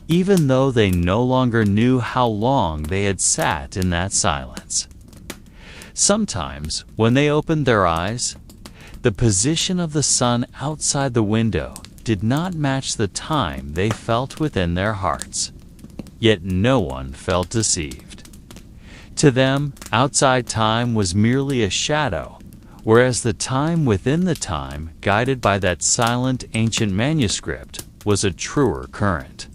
even though they no longer knew how long they had sat in that silence. Sometimes, when they opened their eyes, the position of the sun outside the window did not match the time they felt within their hearts. Yet no one felt deceived. To them, outside time was merely a shadow, whereas the time within the time, guided by that silent ancient manuscript, was a truer current.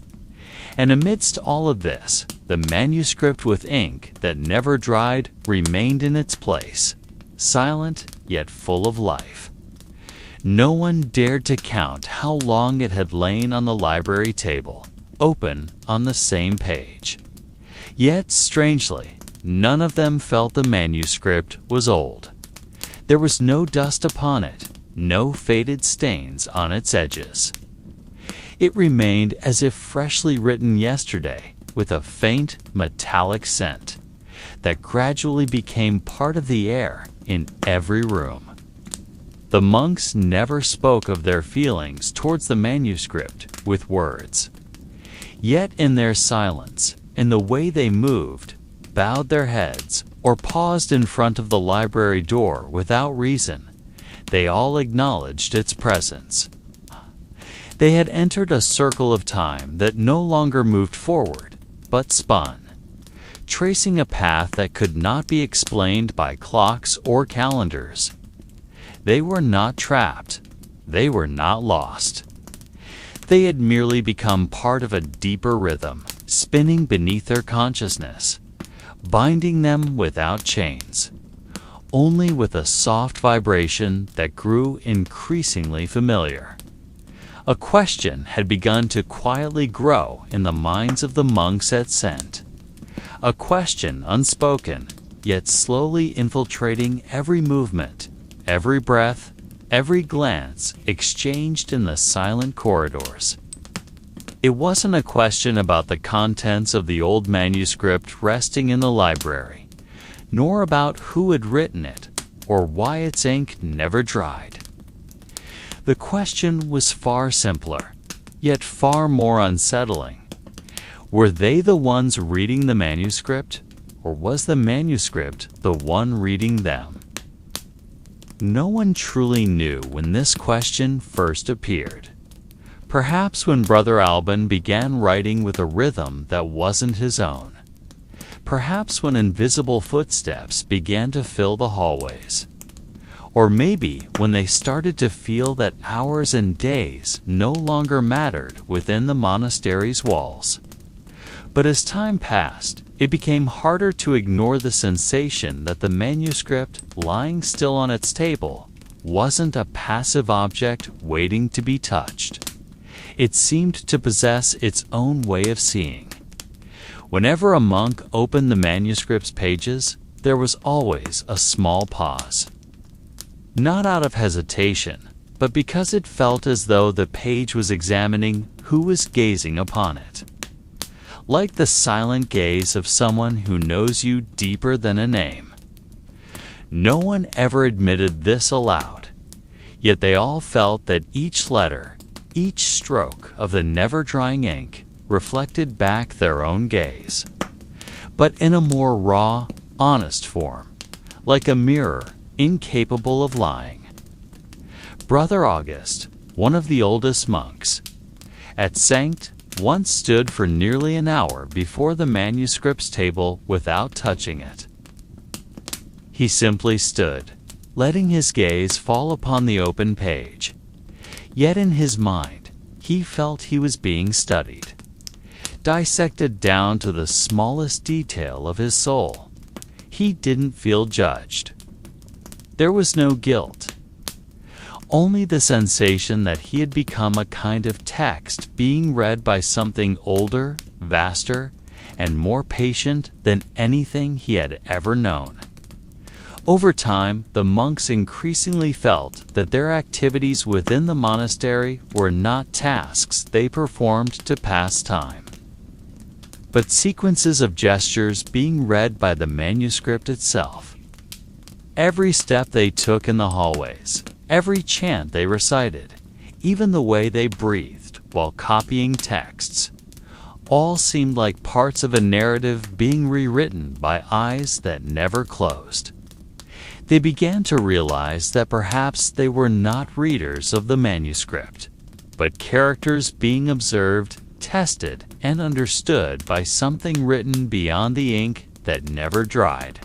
And amidst all of this, the manuscript with ink that never dried remained in its place, silent yet full of life. No one dared to count how long it had lain on the library table, open on the same page. Yet, strangely, none of them felt the manuscript was old. There was no dust upon it, no faded stains on its edges. It remained as if freshly written yesterday, with a faint metallic scent that gradually became part of the air in every room. The monks never spoke of their feelings towards the manuscript with words. Yet in their silence, in the way they moved, bowed their heads, or paused in front of the library door without reason, they all acknowledged its presence. They had entered a circle of time that no longer moved forward, but spun, tracing a path that could not be explained by clocks or calendars. They were not trapped. They were not lost. They had merely become part of a deeper rhythm, spinning beneath their consciousness, binding them without chains, only with a soft vibration that grew increasingly familiar. A question had begun to quietly grow in the minds of the monks at Sent, a question unspoken, yet slowly infiltrating every movement, every breath, every glance exchanged in the silent corridors. It wasn't a question about the contents of the old manuscript resting in the library, nor about who had written it, or why its ink never dried. The question was far simpler, yet far more unsettling. Were they the ones reading the manuscript, or was the manuscript the one reading them? No one truly knew when this question first appeared. Perhaps when Brother Alban began writing with a rhythm that wasn't his own. Perhaps when invisible footsteps began to fill the hallways. Or maybe when they started to feel that hours and days no longer mattered within the monastery's walls. But as time passed, it became harder to ignore the sensation that the manuscript, lying still on its table, wasn't a passive object waiting to be touched. It seemed to possess its own way of seeing. Whenever a monk opened the manuscript's pages, there was always a small pause. Not out of hesitation, but because it felt as though the page was examining who was gazing upon it. Like the silent gaze of someone who knows you deeper than a name. No one ever admitted this aloud, yet they all felt that each letter, each stroke of the never-drying ink reflected back their own gaze, but in a more raw, honest form, like a mirror incapable of lying. Brother August, one of the oldest monks, at Sanct, once stood for nearly an hour before the manuscript's table without touching it. He simply stood, letting his gaze fall upon the open page. Yet in his mind, he felt he was being studied, dissected down to the smallest detail of his soul. He didn't feel judged. There was no guilt. Only the sensation that he had become a kind of text being read by something older, vaster, and more patient than anything he had ever known. Over time, the monks increasingly felt that their activities within the monastery were not tasks they performed to pass time, but sequences of gestures being read by the manuscript itself. Every step they took in the hallways, every chant they recited, even the way they breathed while copying texts, all seemed like parts of a narrative being rewritten by eyes that never closed. They began to realize that perhaps they were not readers of the manuscript, but characters being observed, tested, and understood by something written beyond the ink that never dried.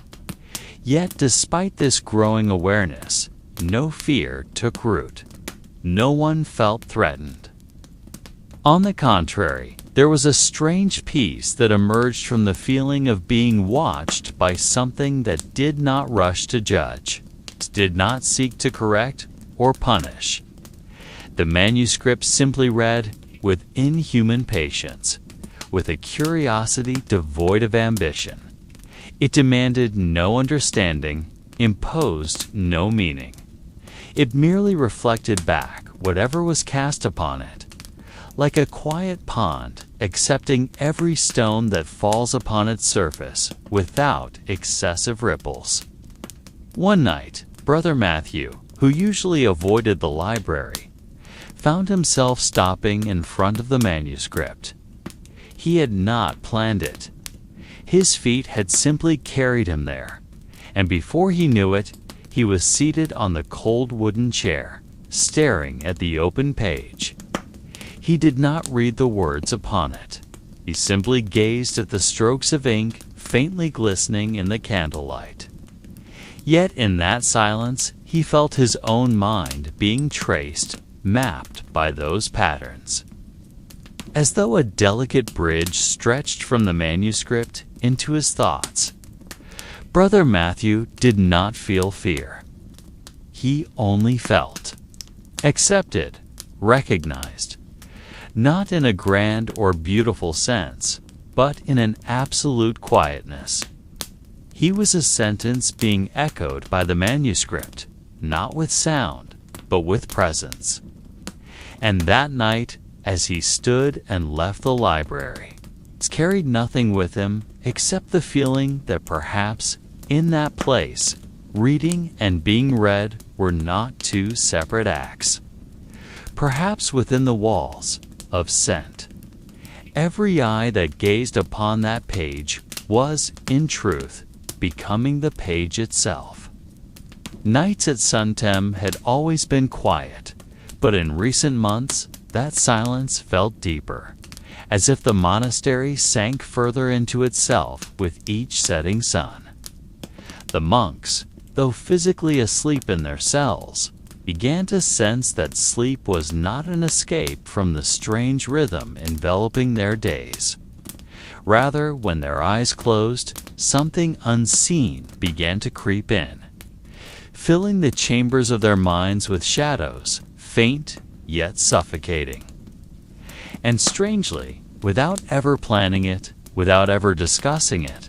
Yet despite this growing awareness, no fear took root. No one felt threatened. On the contrary, there was a strange peace that emerged from the feeling of being watched by something that did not rush to judge, did not seek to correct or punish. The manuscript simply read with inhuman patience, with a curiosity devoid of ambition. It demanded no understanding, imposed no meaning. It merely reflected back whatever was cast upon it, like a quiet pond accepting every stone that falls upon its surface without excessive ripples. One night, Brother Matthew, who usually avoided the library, found himself stopping in front of the manuscript. He had not planned it. His feet had simply carried him there, and before he knew it, he was seated on the cold wooden chair, staring at the open page. He did not read the words upon it. He simply gazed at the strokes of ink faintly glistening in the candlelight. Yet in that silence, he felt his own mind being traced, mapped by those patterns. As though a delicate bridge stretched from the manuscript into his thoughts, Brother Matthew did not feel fear. He only felt, accepted, recognized, not in a grand or beautiful sense, but in an absolute quietness. He was a sentence being echoed by the manuscript, not with sound, but with presence. And that night, as he stood and left the library, he carried nothing with him except the feeling that perhaps in that place, reading and being read were not two separate acts. Perhaps within the walls of scent, every eye that gazed upon that page was, in truth, becoming the page itself. Nights at Suntem had always been quiet, but in recent months that silence felt deeper, as if the monastery sank further into itself with each setting sun. The monks, though physically asleep in their cells, began to sense that sleep was not an escape from the strange rhythm enveloping their days. Rather, when their eyes closed, something unseen began to creep in, filling the chambers of their minds with shadows, faint yet suffocating. And strangely, without ever planning it, without ever discussing it,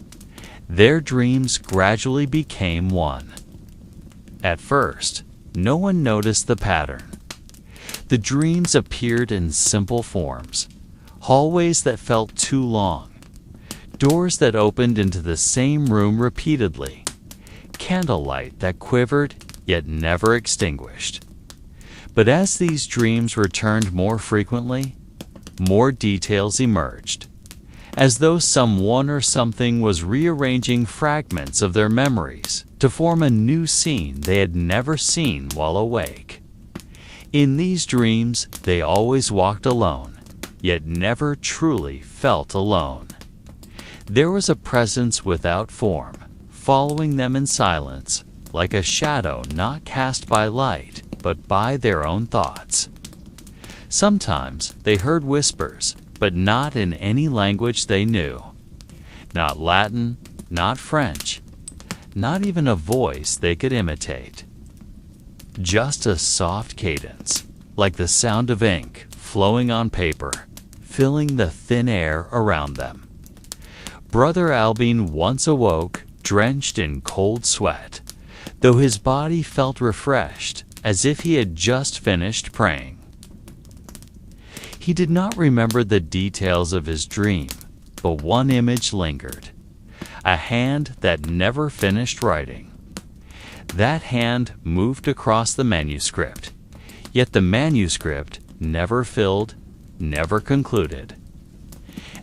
their dreams gradually became one. At first, no one noticed the pattern. The dreams appeared in simple forms, hallways that felt too long, doors that opened into the same room repeatedly, candlelight that quivered yet never extinguished. But as these dreams returned more frequently, more details emerged, as though someone or something was rearranging fragments of their memories to form a new scene they had never seen while awake. In these dreams, they always walked alone, yet never truly felt alone. There was a presence without form, following them in silence, like a shadow not cast by light, but by their own thoughts. Sometimes they heard whispers, but not in any language they knew. Not Latin, not French, not even a voice they could imitate. Just a soft cadence, like the sound of ink flowing on paper, filling the thin air around them. Brother Albin once awoke, drenched in cold sweat, though his body felt refreshed, as if he had just finished praying. He did not remember the details of his dream, but one image lingered, a hand that never finished writing. That hand moved across the manuscript, yet the manuscript never filled, never concluded.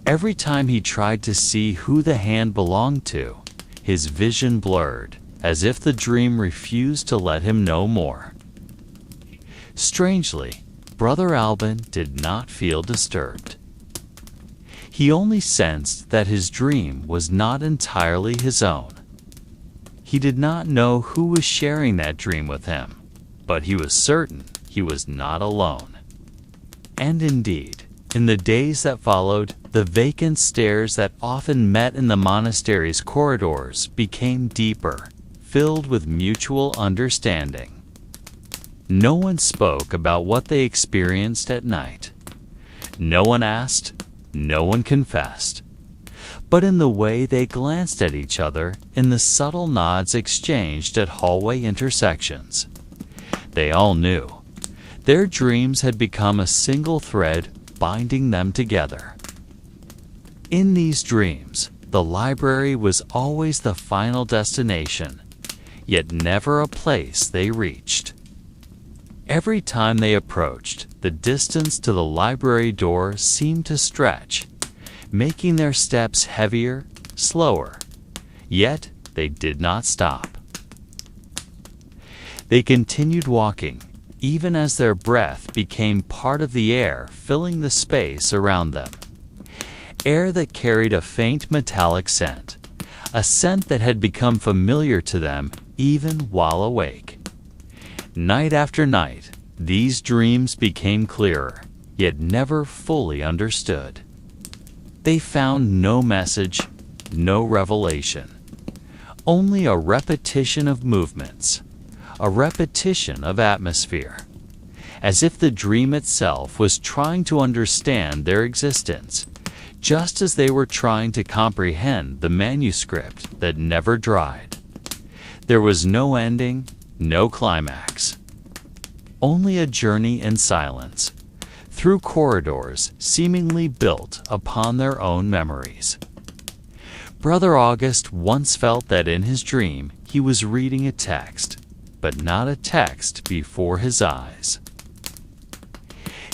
Every time he tried to see who the hand belonged to, his vision blurred, as if the dream refused to let him know more. Strangely, Brother Albin did not feel disturbed. He only sensed that his dream was not entirely his own. He did not know who was sharing that dream with him, but he was certain he was not alone. And indeed, In the days that followed, the vacant stares that often met in the monastery's corridors became deeper, filled with mutual understanding. No one spoke about what they experienced at night. No one asked, no one confessed. But in the way they glanced at each other, in the subtle nods exchanged at hallway intersections, they all knew. Their dreams had become a single thread binding them together. In these dreams, the library was always the final destination, yet never a place they reached. Every time they approached, the distance to the library door seemed to stretch, making their steps heavier, slower. Yet they did not stop. They continued walking, even as their breath became part of the air filling the space around them. Air that carried a faint metallic scent, a scent that had become familiar to them even while awake. Night after night, these dreams became clearer, yet never fully understood. They found no message, no revelation, only a repetition of movements, a repetition of atmosphere, as if the dream itself was trying to understand their existence, just as they were trying to comprehend the manuscript that never dried. There was no ending, no climax, only a journey in silence, through corridors seemingly built upon their own memories. Brother August once felt that in his dream he was reading a text, but not a text before his eyes.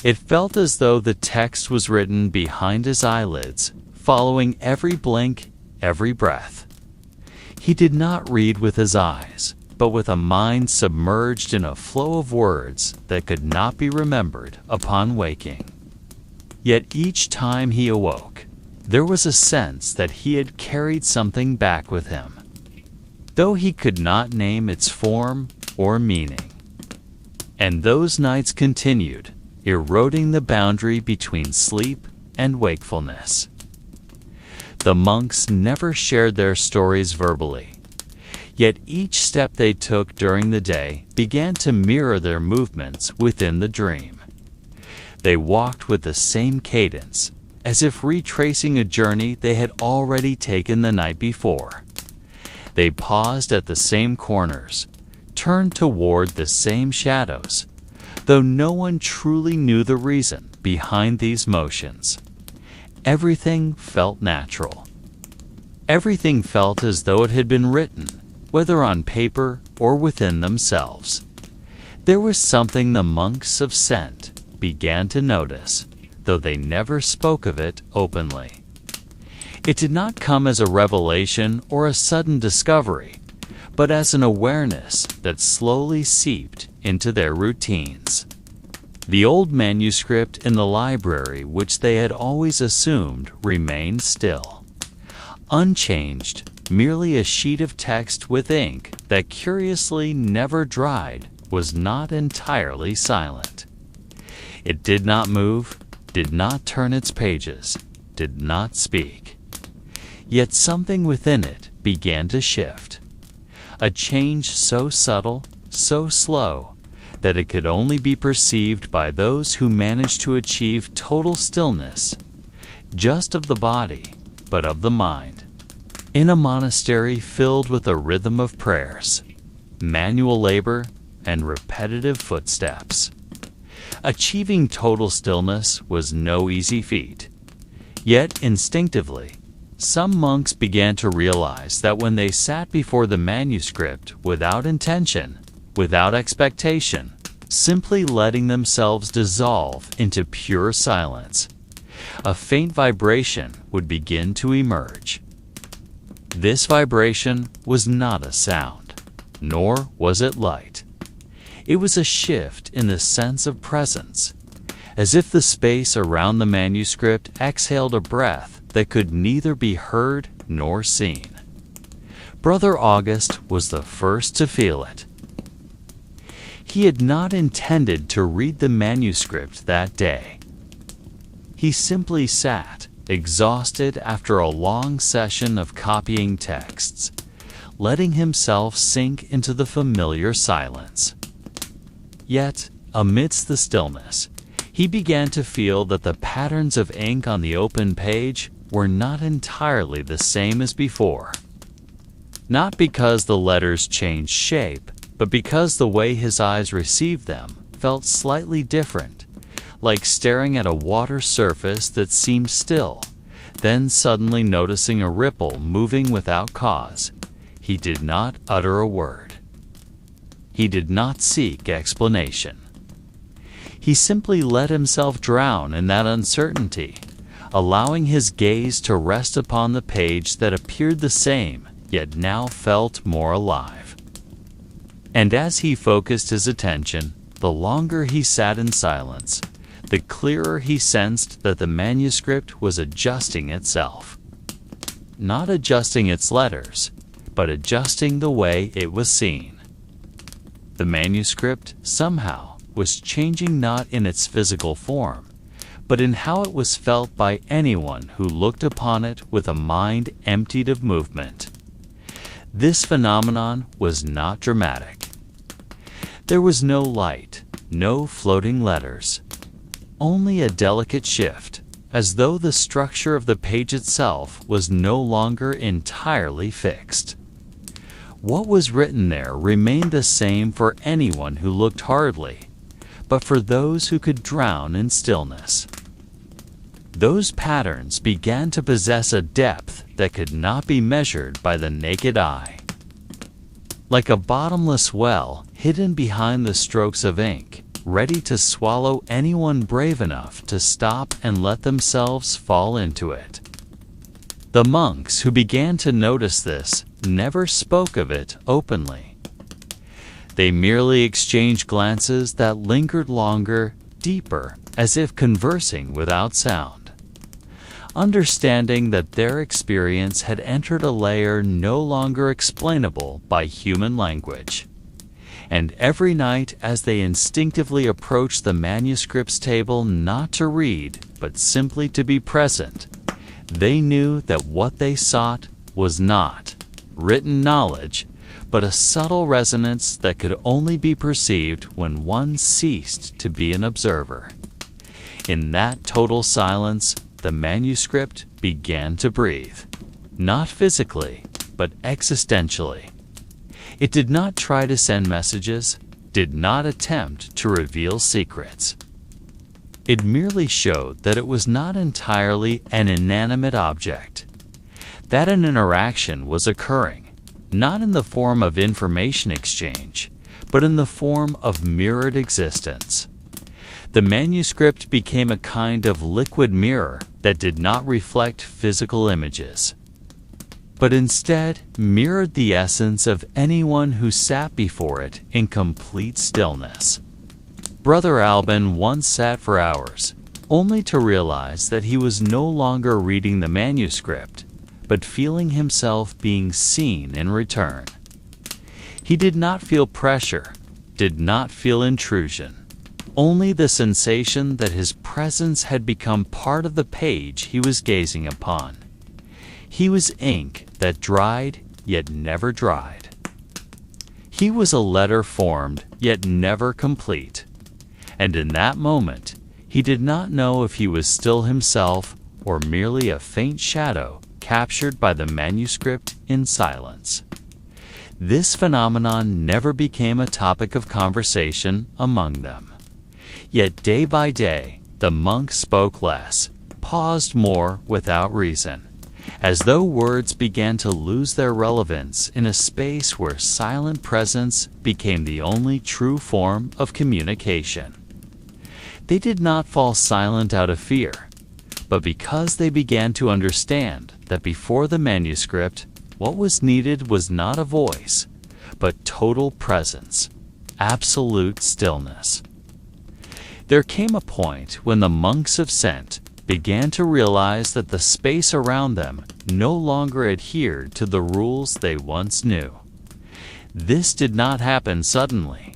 It felt as though the text was written behind his eyelids, following every blink, every breath. He did not read with his eyes, but with a mind submerged in a flow of words that could not be remembered upon waking. Yet each time he awoke, there was a sense that he had carried something back with him, though he could not name its form or meaning. And those nights continued, eroding the boundary between sleep and wakefulness. The monks never shared their stories verbally, yet each step they took during the day began to mirror their movements within the dream. They walked with the same cadence, as if retracing a journey they had already taken the night before. They paused at the same corners, turned toward the same shadows, though no one truly knew the reason behind these motions. Everything felt natural. Everything felt as though it had been written, whether on paper or within themselves. There was something the monks of scent began to notice, though they never spoke of it openly. It did not come as a revelation or a sudden discovery, but as an awareness that slowly seeped into their routines. The old manuscript in the library, which they had always assumed remained still, unchanged, merely a sheet of text with ink that curiously never dried, was not entirely silent. It did not move, did not turn its pages, did not speak. Yet something within it began to shift, a change so subtle, so slow, that it could only be perceived by those who managed to achieve total stillness, just of the body, but of the mind. In a monastery filled with a rhythm of prayers, manual labor, and repetitive footsteps, achieving total stillness was no easy feat. Yet instinctively, some monks began to realize that when they sat before the manuscript without intention, without expectation, simply letting themselves dissolve into pure silence, a faint vibration would begin to emerge. This vibration was not a sound, nor was it light. It was a shift in the sense of presence, as if the space around the manuscript exhaled a breath that could neither be heard nor seen. Brother August was the first to feel it. He had not intended to read the manuscript that day. He simply sat, exhausted after a long session of copying texts, letting himself sink into the familiar silence. Yet, amidst the stillness, he began to feel that the patterns of ink on the open page were not entirely the same as before. Not because the letters changed shape, but because the way his eyes received them felt slightly different, like staring at a water surface that seemed still, then suddenly noticing a ripple moving without cause. He did not utter a word. He did not seek explanation. He simply let himself drown in that uncertainty, allowing his gaze to rest upon the page that appeared the same, yet now felt more alive. And as he focused his attention, the longer he sat in silence, the clearer he sensed that the manuscript was adjusting itself. Not adjusting its letters, but adjusting the way it was seen. The manuscript, somehow, was changing not in its physical form, but in how it was felt by anyone who looked upon it with a mind emptied of movement. This phenomenon was not dramatic. There was no light, no floating letters, only a delicate shift, as though the structure of the page itself was no longer entirely fixed. What was written there remained the same for anyone who looked hardly, but for those who could drown in stillness. Those patterns began to possess a depth that could not be measured by the naked eye. Like a bottomless well hidden behind the strokes of ink, ready to swallow anyone brave enough to stop and let themselves fall into it. The monks who began to notice this never spoke of it openly. They merely exchanged glances that lingered longer, deeper, as if conversing without sound, understanding that their experience had entered a layer no longer explainable by human language. And every night, as they instinctively approached the manuscript's table not to read, but simply to be present, they knew that what they sought was not written knowledge, but a subtle resonance that could only be perceived when one ceased to be an observer. In that total silence, the manuscript began to breathe, not physically, but existentially. It did not try to send messages, did not attempt to reveal secrets. It merely showed that it was not entirely an inanimate object, that an interaction was occurring, not in the form of information exchange, but in the form of mirrored existence. The manuscript became a kind of liquid mirror that did not reflect physical images, but instead mirrored the essence of anyone who sat before it in complete stillness. Brother Alban once sat for hours, only to realize that he was no longer reading the manuscript, but feeling himself being seen in return. He did not feel pressure, did not feel intrusion, only the sensation that his presence had become part of the page he was gazing upon. He was ink that dried, yet never dried. He was a letter formed, yet never complete. And in that moment, he did not know if he was still himself or merely a faint shadow captured by the manuscript in silence. This phenomenon never became a topic of conversation among them. Yet day by day, the monk spoke less, paused more without reason, as though words began to lose their relevance in a space where silent presence became the only true form of communication. They did not fall silent out of fear, but because they began to understand that before the manuscript, what was needed was not a voice, but total presence, absolute stillness. There came a point when the monks of Scent began to realize that the space around them no longer adhered to the rules they once knew. This did not happen suddenly.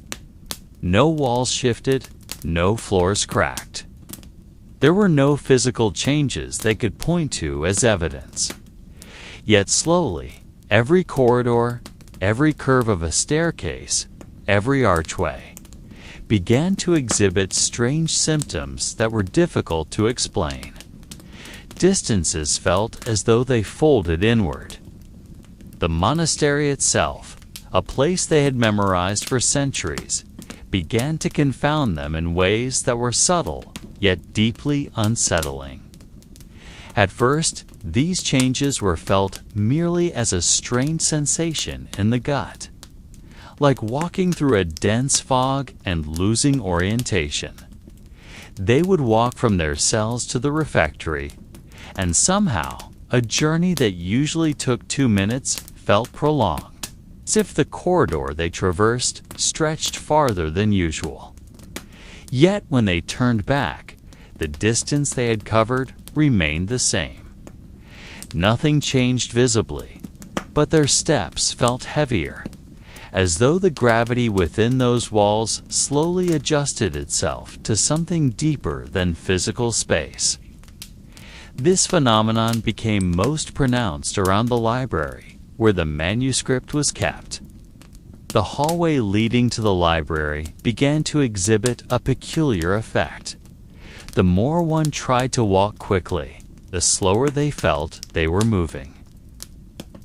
No walls shifted, no floors cracked. There were no physical changes they could point to as evidence. Yet slowly, every corridor, every curve of a staircase, every archway, began to exhibit strange symptoms that were difficult to explain. Distances felt as though they folded inward. The monastery itself, a place they had memorized for centuries, began to confound them in ways that were subtle yet deeply unsettling. At first, these changes were felt merely as a strange sensation in the gut, like walking through a dense fog and losing orientation. They would walk from their cells to the refectory, and somehow, a journey that usually took 2 minutes felt prolonged, as if the corridor they traversed stretched farther than usual. Yet when they turned back, the distance they had covered remained the same. Nothing changed visibly, but their steps felt heavier, as though the gravity within those walls slowly adjusted itself to something deeper than physical space. This phenomenon became most pronounced around the library, where the manuscript was kept. The hallway leading to the library began to exhibit a peculiar effect. The more one tried to walk quickly, the slower they felt they were moving.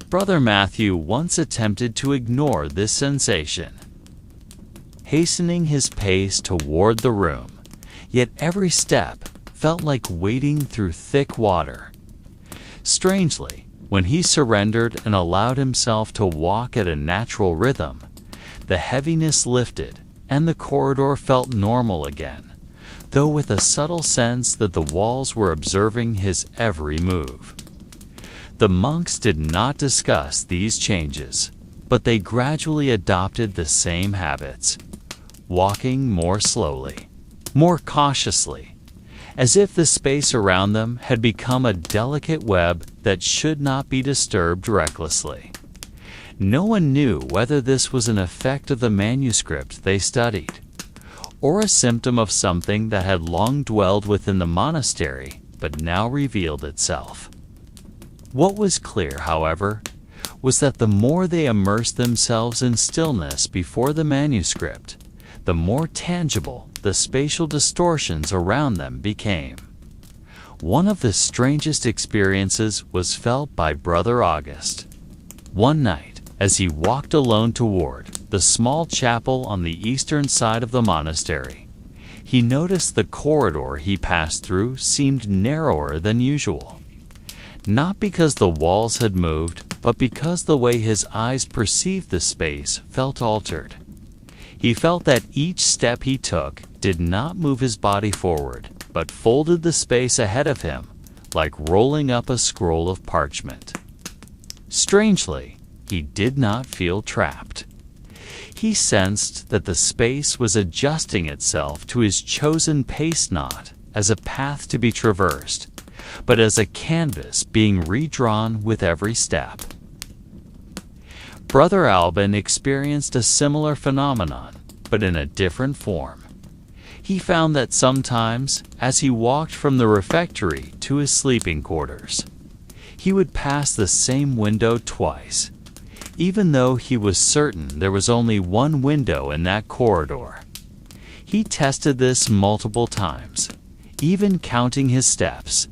Brother Matthew once attempted to ignore this sensation, hastening his pace toward the room, yet every step felt like wading through thick water. Strangely, when he surrendered and allowed himself to walk at a natural rhythm, the heaviness lifted and the corridor felt normal again, though with a subtle sense that the walls were observing his every move. The monks did not discuss these changes, but they gradually adopted the same habits, walking more slowly, more cautiously, as if the space around them had become a delicate web that should not be disturbed recklessly. No one knew whether this was an effect of the manuscript they studied, or a symptom of something that had long dwelled within the monastery but now revealed itself. What was clear, however, was that the more they immersed themselves in stillness before the manuscript, the more tangible the spatial distortions around them became. One of the strangest experiences was felt by Brother August. One night, as he walked alone toward the small chapel on the eastern side of the monastery, he noticed the corridor he passed through seemed narrower than usual. Not because the walls had moved, but because the way his eyes perceived the space felt altered. He felt that each step he took did not move his body forward, but folded the space ahead of him, like rolling up a scroll of parchment. Strangely, he did not feel trapped. He sensed that the space was adjusting itself to his chosen pace, not as a path to be traversed, but as a canvas being redrawn with every step. Brother Alban experienced a similar phenomenon, but in a different form. He found that sometimes, as he walked from the refectory to his sleeping quarters, he would pass the same window twice, even though he was certain there was only one window in that corridor. He tested this multiple times, even counting his steps,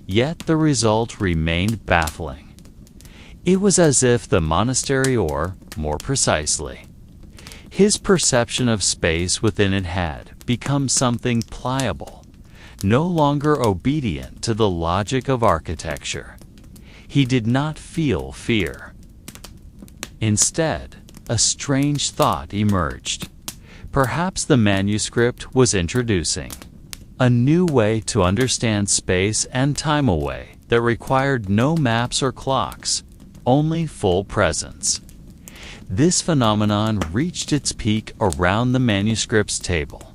yet the result remained baffling. It was as if the monastery, or, more precisely, his perception of space within it had become something pliable, no longer obedient to the logic of architecture. He did not feel fear. Instead, a strange thought emerged. Perhaps the manuscript was introducing a new way to understand space and time, a way that required no maps or clocks, only full presence. This phenomenon reached its peak around the manuscript's table.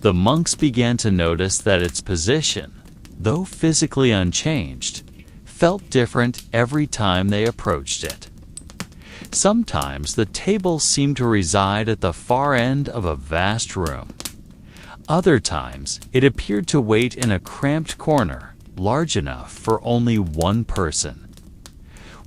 The monks began to notice that its position, though physically unchanged, felt different every time they approached it. Sometimes the table seemed to reside at the far end of a vast room. Other times, it appeared to wait in a cramped corner, large enough for only one person.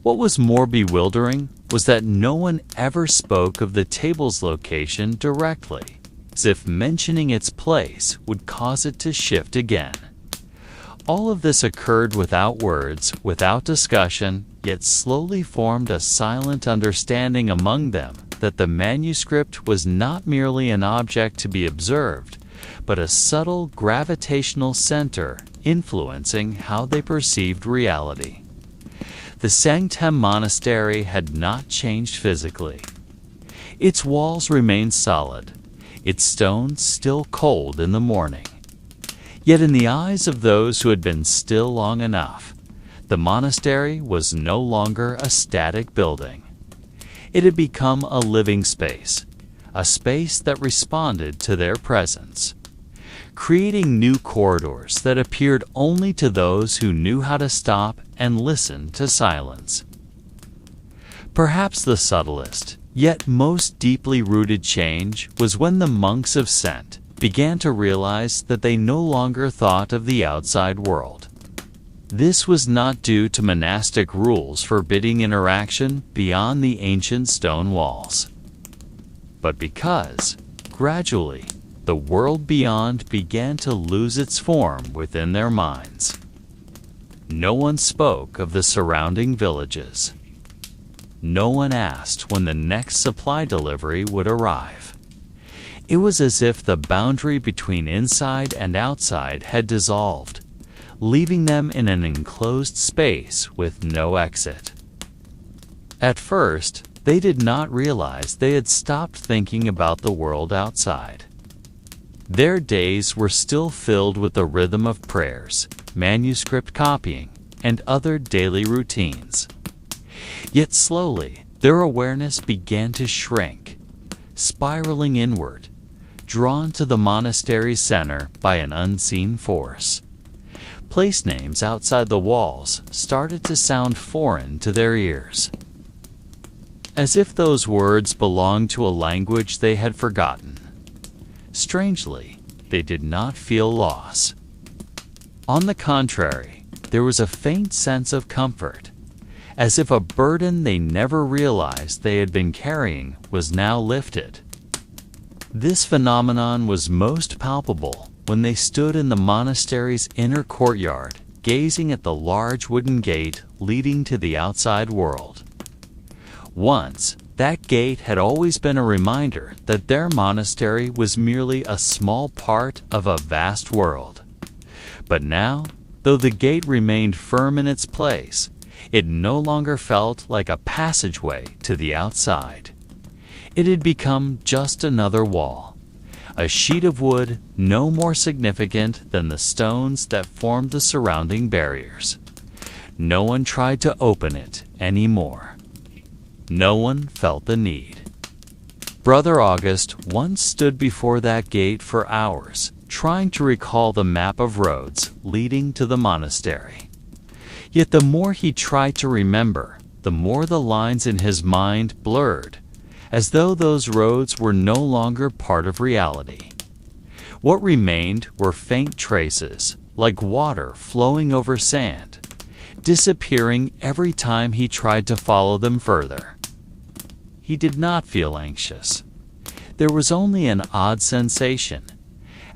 What was more bewildering was that no one ever spoke of the table's location directly, as if mentioning its place would cause it to shift again. All of this occurred without words, without discussion, yet slowly formed a silent understanding among them that the manuscript was not merely an object to be observed, but a subtle gravitational center influencing how they perceived reality. The Sanctum Monastery had not changed physically. Its walls remained solid, its stones still cold in the morning. Yet in the eyes of those who had been still long enough, the monastery was no longer a static building. It had become a living space, a space that responded to their presence, creating new corridors that appeared only to those who knew how to stop and listen to silence. Perhaps the subtlest, yet most deeply rooted change was when the monks of Sent began to realize that they no longer thought of the outside world. This was not due to monastic rules forbidding interaction beyond the ancient stone walls, but because, gradually, the world beyond began to lose its form within their minds. No one spoke of the surrounding villages. No one asked when the next supply delivery would arrive. It was as if the boundary between inside and outside had dissolved, leaving them in an enclosed space with no exit. At first, they did not realize they had stopped thinking about the world outside. Their days were still filled with the rhythm of prayers, manuscript copying, and other daily routines. Yet slowly, their awareness began to shrink, spiraling inward, drawn to the monastery's center by an unseen force. Place names outside the walls started to sound foreign to their ears, as if those words belonged to a language they had forgotten. Strangely, they did not feel loss. On the contrary, there was a faint sense of comfort, as if a burden they never realized they had been carrying was now lifted. This phenomenon was most palpable when they stood in the monastery's inner courtyard, gazing at the large wooden gate leading to the outside world. Once, that gate had always been a reminder that their monastery was merely a small part of a vast world. But now, though the gate remained firm in its place, it no longer felt like a passageway to the outside. It had become just another wall, a sheet of wood no more significant than the stones that formed the surrounding barriers. No one tried to open it anymore. No one felt the need. Brother August once stood before that gate for hours, trying to recall the map of roads leading to the monastery. Yet the more he tried to remember, the more the lines in his mind blurred, as though those roads were no longer part of reality. What remained were faint traces, like water flowing over sand, disappearing every time he tried to follow them further. He did not feel anxious. There was only an odd sensation,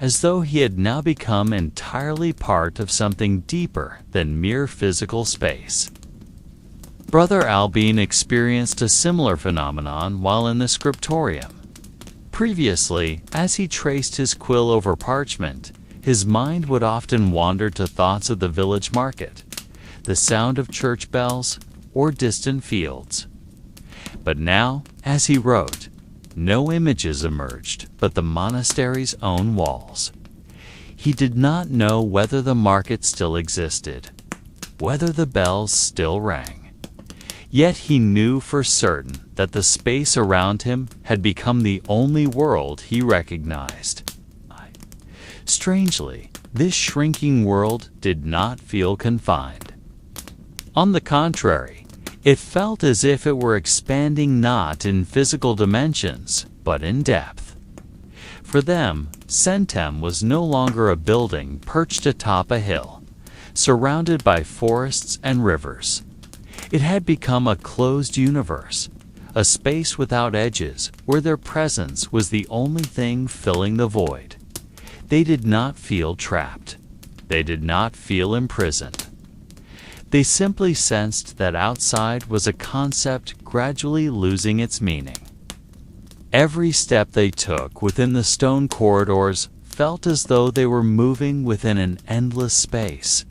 as though he had now become entirely part of something deeper than mere physical space. Brother Albine experienced a similar phenomenon while in the scriptorium. Previously, as he traced his quill over parchment, his mind would often wander to thoughts of the village market, the sound of church bells, or distant fields. But now, as he wrote, no images emerged but the monastery's own walls. He did not know whether the market still existed, whether the bells still rang. Yet he knew for certain that the space around him had become the only world he recognized. Strangely, this shrinking world did not feel confined. On the contrary, it felt as if it were expanding not in physical dimensions, but in depth. For them, Sentem was no longer a building perched atop a hill, surrounded by forests and rivers. It had become a closed universe, a space without edges where their presence was the only thing filling the void. They did not feel trapped. They did not feel imprisoned. They simply sensed that outside was a concept gradually losing its meaning. Every step they took within the stone corridors felt as though they were moving within an endless space,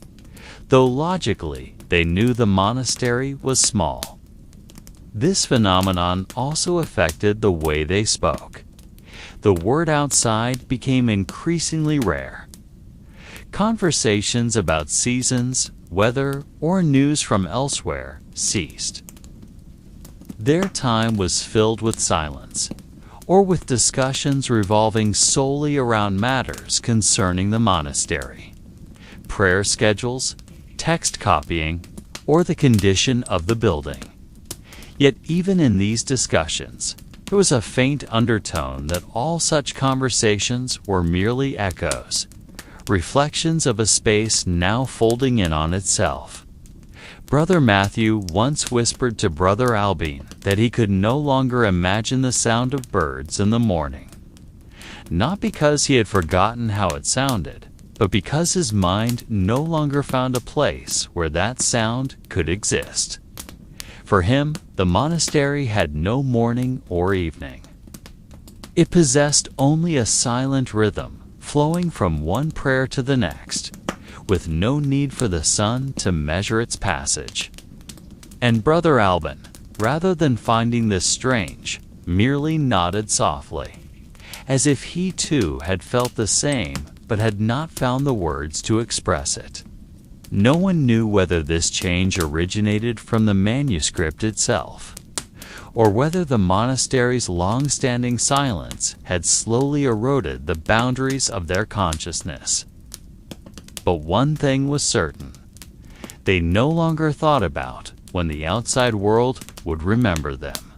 though logically they knew the monastery was small. This phenomenon also affected the way they spoke. The word outside became increasingly rare. Conversations about seasons, weather, or news from elsewhere ceased. Their time was filled with silence, or with discussions revolving solely around matters concerning the monastery, prayer schedules, text copying, or the condition of the building. Yet even in these discussions, there was a faint undertone that all such conversations were merely echoes, reflections of a space now folding in on itself. Brother Matthew once whispered to Brother Albine that he could no longer imagine the sound of birds in the morning. Not because he had forgotten how it sounded, but because his mind no longer found a place where that sound could exist. For him, the monastery had no morning or evening. It possessed only a silent rhythm, flowing from one prayer to the next, with no need for the sun to measure its passage. And Brother Albin, rather than finding this strange, merely nodded softly, as if he too had felt the same but had not found the words to express it. No one knew whether this change originated from the manuscript itself, or whether the monastery's long-standing silence had slowly eroded the boundaries of their consciousness. But one thing was certain. They no longer thought about when the outside world would remember them.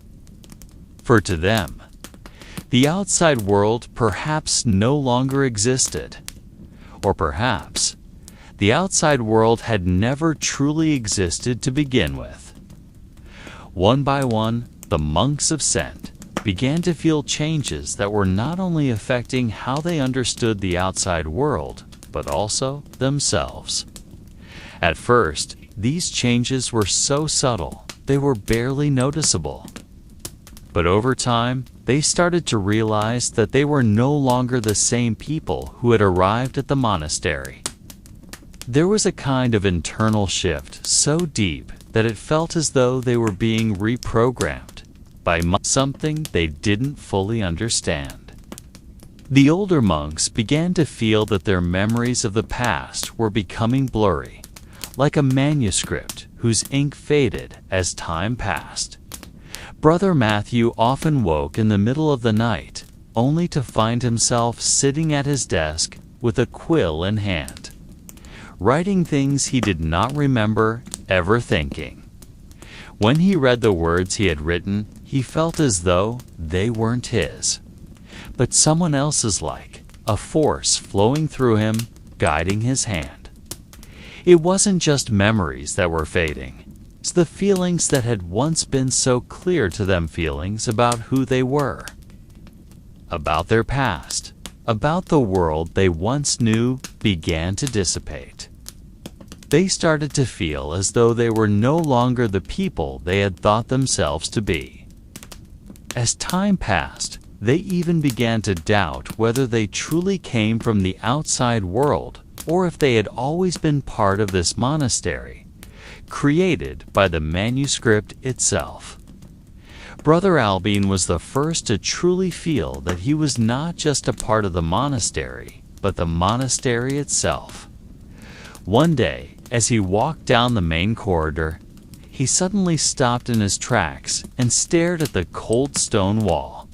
For to them, the outside world perhaps no longer existed. Or perhaps, the outside world had never truly existed to begin with. One by one, the monks of Sent began to feel changes that were not only affecting how they understood the outside world, but also themselves. At first, these changes were so subtle, they were barely noticeable. But over time, they started to realize that they were no longer the same people who had arrived at the monastery. There was a kind of internal shift so deep that it felt as though they were being reprogrammed by something they didn't fully understand. The older monks began to feel that their memories of the past were becoming blurry, like a manuscript whose ink faded as time passed. Brother Matthew often woke in the middle of the night, only to find himself sitting at his desk with a quill in hand, writing things he did not remember ever thinking. When he read the words he had written, he felt as though they weren't his, but someone else's, like a force flowing through him, guiding his hand. It wasn't just memories that were fading. It's the feelings that had once been so clear to them, feelings about who they were, about their past, about the world they once knew, began to dissipate. They started to feel as though they were no longer the people they had thought themselves to be. As time passed, they even began to doubt whether they truly came from the outside world or if they had always been part of this monastery, created by the manuscript itself. Brother Albine was the first to truly feel that he was not just a part of the monastery, but the monastery itself. One day, as he walked down the main corridor, he suddenly stopped in his tracks and stared at the cold stone wall.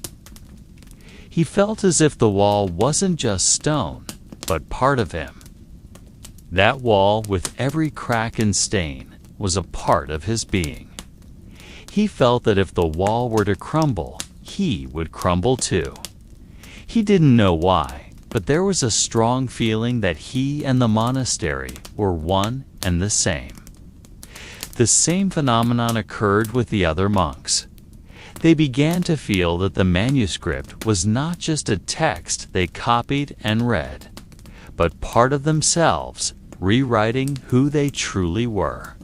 He felt as if the wall wasn't just stone, but part of him. That wall, with every crack and stain, was a part of his being. He felt that if the wall were to crumble, he would crumble too. He didn't know why, but there was a strong feeling that he and the monastery were one and the same. The same phenomenon occurred with the other monks. They began to feel that the manuscript was not just a text they copied and read, but part of themselves, rewriting who they truly were.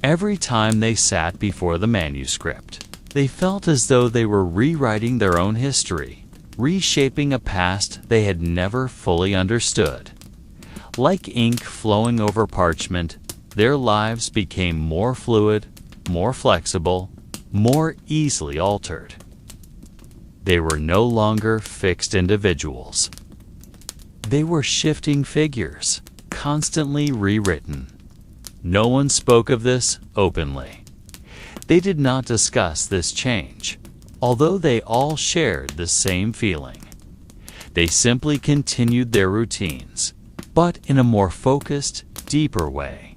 Every time they sat before the manuscript, they felt as though they were rewriting their own history, reshaping a past they had never fully understood. Like ink flowing over parchment, their lives became more fluid, more flexible, more easily altered. They were no longer fixed individuals. They were shifting figures, constantly rewritten. No one spoke of this openly. They did not discuss this change, although they all shared the same feeling. They simply continued their routines, but in a more focused, deeper way,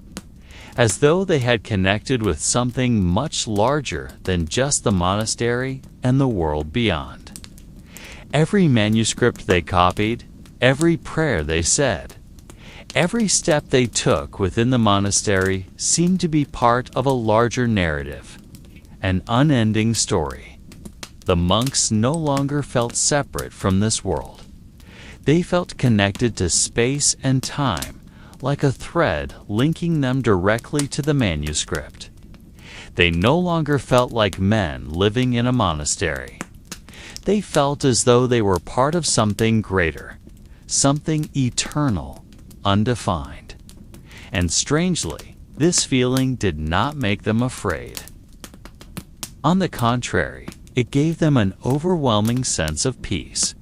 as though they had connected with something much larger than just the monastery and the world beyond. Every manuscript they copied, every prayer they said, every step they took within the monastery seemed to be part of a larger narrative, an unending story. The monks no longer felt separate from this world. They felt connected to space and time, like a thread linking them directly to the manuscript. They no longer felt like men living in a monastery. They felt as though they were part of something greater, something eternal, undefined. And strangely, this feeling did not make them afraid. On the contrary, it gave them an overwhelming sense of peace.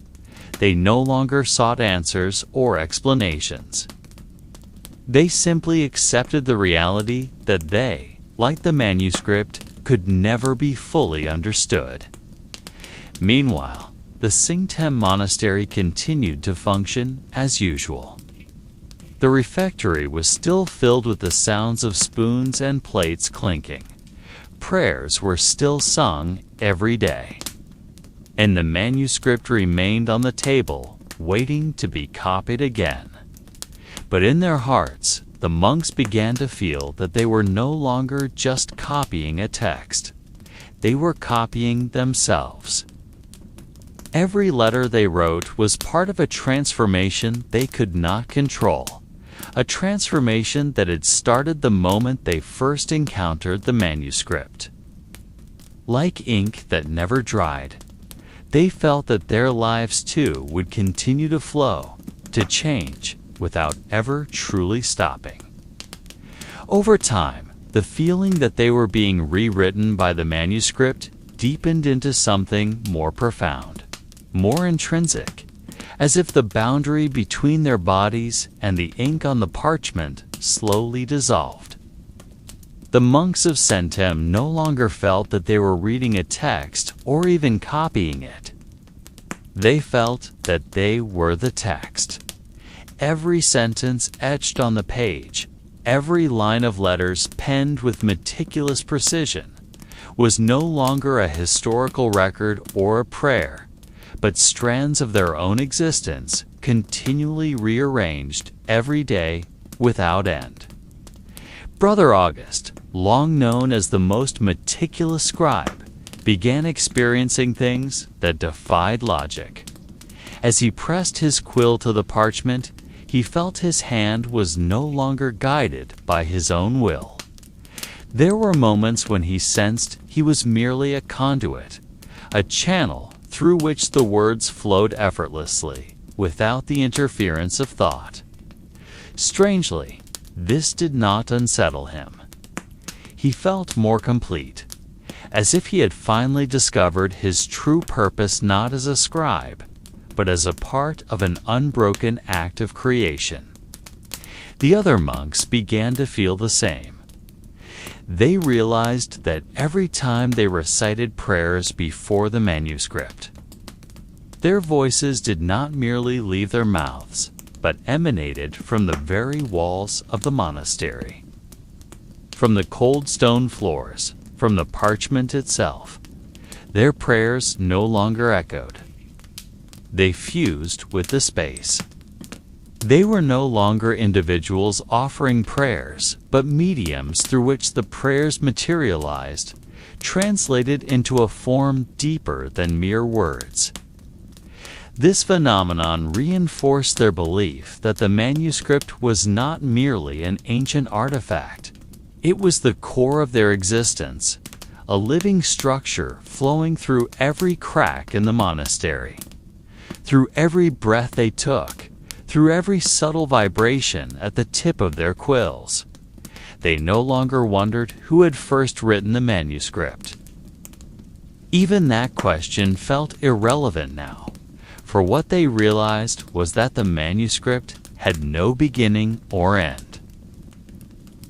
They no longer sought answers or explanations. They simply accepted the reality that they, like the manuscript, could never be fully understood. Meanwhile, the Singtem monastery continued to function as usual. The refectory was still filled with the sounds of spoons and plates clinking. Prayers were still sung every day, and the manuscript remained on the table, waiting to be copied again. But in their hearts, the monks began to feel that they were no longer just copying a text. They were copying themselves. Every letter they wrote was part of a transformation they could not control, a transformation that had started the moment they first encountered the manuscript. Like ink that never dried, they felt that their lives too would continue to flow, to change, without ever truly stopping. Over time, the feeling that they were being rewritten by the manuscript deepened into something more profound, more intrinsic, as if the boundary between their bodies and the ink on the parchment slowly dissolved. The monks of Singtem no longer felt that they were reading a text or even copying it. They felt that they were the text. Every sentence etched on the page, every line of letters penned with meticulous precision, was no longer a historical record or a prayer, but strands of their own existence, continually rearranged every day without end. Brother August, long known as the most meticulous scribe, began experiencing things that defied logic. As he pressed his quill to the parchment, he felt his hand was no longer guided by his own will. There were moments when he sensed he was merely a conduit, a channel through which the words flowed effortlessly, without the interference of thought. Strangely, this did not unsettle him. He felt more complete, as if he had finally discovered his true purpose not as a scribe, but as a part of an unbroken act of creation. The other monks began to feel the same. They realized that every time they recited prayers before the manuscript, their voices did not merely leave their mouths, but emanated from the very walls of the monastery. From the cold stone floors, from the parchment itself, their prayers no longer echoed. they fused with the space. They were no longer individuals offering prayers, but mediums through which the prayers materialized, translated into a form deeper than mere words. This phenomenon reinforced their belief that the manuscript was not merely an ancient artifact. It was the core of their existence, a living structure flowing through every crack in the monastery, through every breath they took, through every subtle vibration at the tip of their quills. They no longer wondered who had first written the manuscript. Even that question felt irrelevant now, for what they realized was that the manuscript had no beginning or end.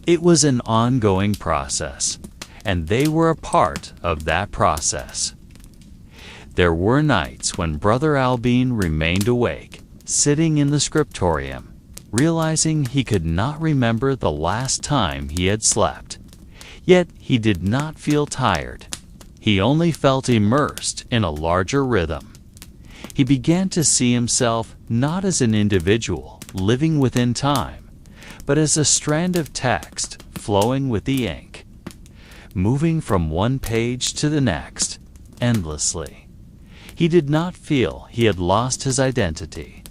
It was an ongoing process, and they were a part of that process. There were nights when Brother Albin remained awake, sitting in the scriptorium, realizing he could not remember the last time he had slept. Yet he did not feel tired. He only felt immersed in a larger rhythm. He began to see himself not as an individual living within time, but as a strand of text flowing with the ink, moving from one page to the next, endlessly. He did not feel he had lost his identity.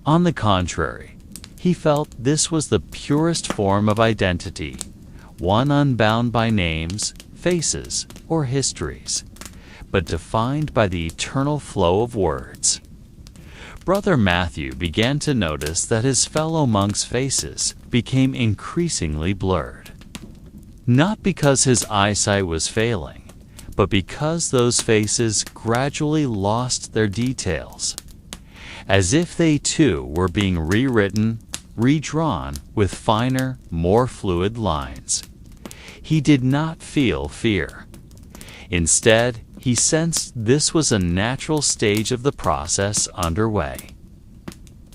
On the contrary, he felt this was the purest form of identity, one unbound by names, faces, or histories, but defined by the eternal flow of words. Brother Matthew began to notice that his fellow monks' faces became increasingly blurred. Not because his eyesight was failing, but because those faces gradually lost their details, as if they too were being rewritten, redrawn with finer, more fluid lines. He did not feel fear. Instead, he sensed this was a natural stage of the process underway.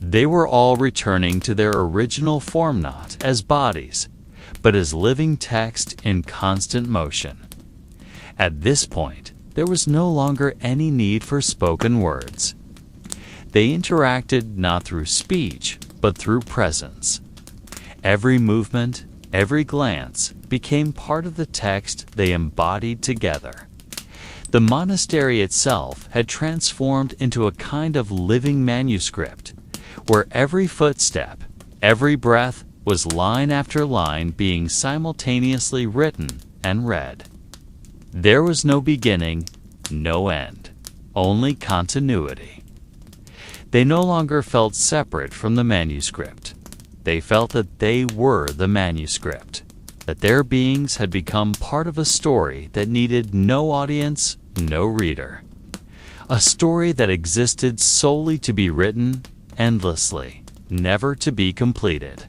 They were all returning to their original form, not as bodies, but as living text in constant motion. At this point, there was no longer any need for spoken words. They interacted not through speech, but through presence. Every movement, every glance became part of the text they embodied together. The monastery itself had transformed into a kind of living manuscript, where every footstep, every breath was line after line being simultaneously written and read. There was no beginning, no end, only continuity. They no longer felt separate from the manuscript. They felt that they were the manuscript, that their beings had become part of a story that needed no audience, no reader. A story that existed solely to be written endlessly, never to be completed.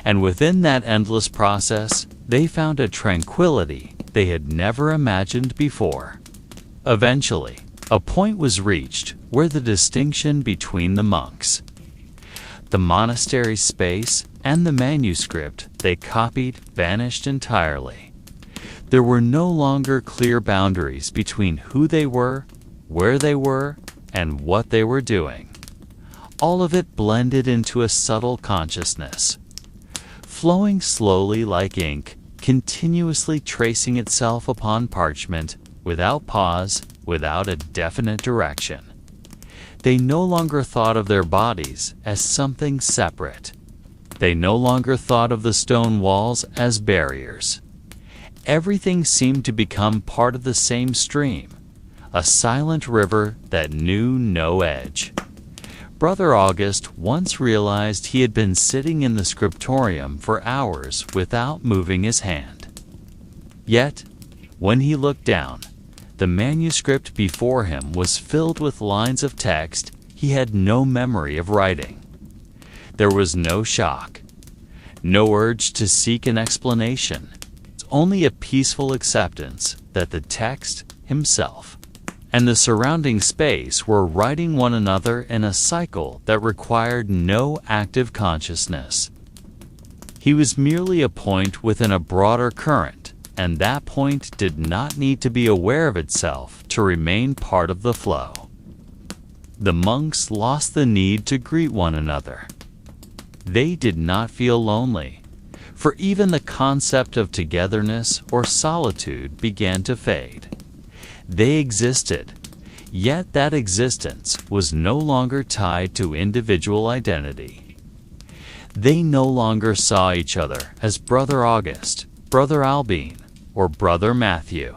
And within that endless process, they found a tranquility they had never imagined before. Eventually, a point was reached where the distinction between the monks, the monastery space, and the manuscript they copied vanished entirely. There were no longer clear boundaries between who they were, where they were, and what they were doing. All of it blended into a subtle consciousness, flowing slowly like ink, continuously tracing itself upon parchment, without pause, without a definite direction. They no longer thought of their bodies as something separate. They no longer thought of the stone walls as barriers. Everything seemed to become part of the same stream, a silent river that knew no edge. Brother August once realized he had been sitting in the scriptorium for hours without moving his hand. Yet, when he looked down, the manuscript before him was filled with lines of text he had no memory of writing. There was no shock, no urge to seek an explanation, only a peaceful acceptance that the text himself and the surrounding space were writing one another in a cycle that required no active consciousness. He was merely a point within a broader current, and that point did not need to be aware of itself to remain part of the flow. the monks lost the need to greet one another. They did not feel lonely, for even the concept of togetherness or solitude began to fade. They existed, yet that existence was no longer tied to individual identity. They no longer saw each other as Brother August, Brother Albin, or Brother Matthew.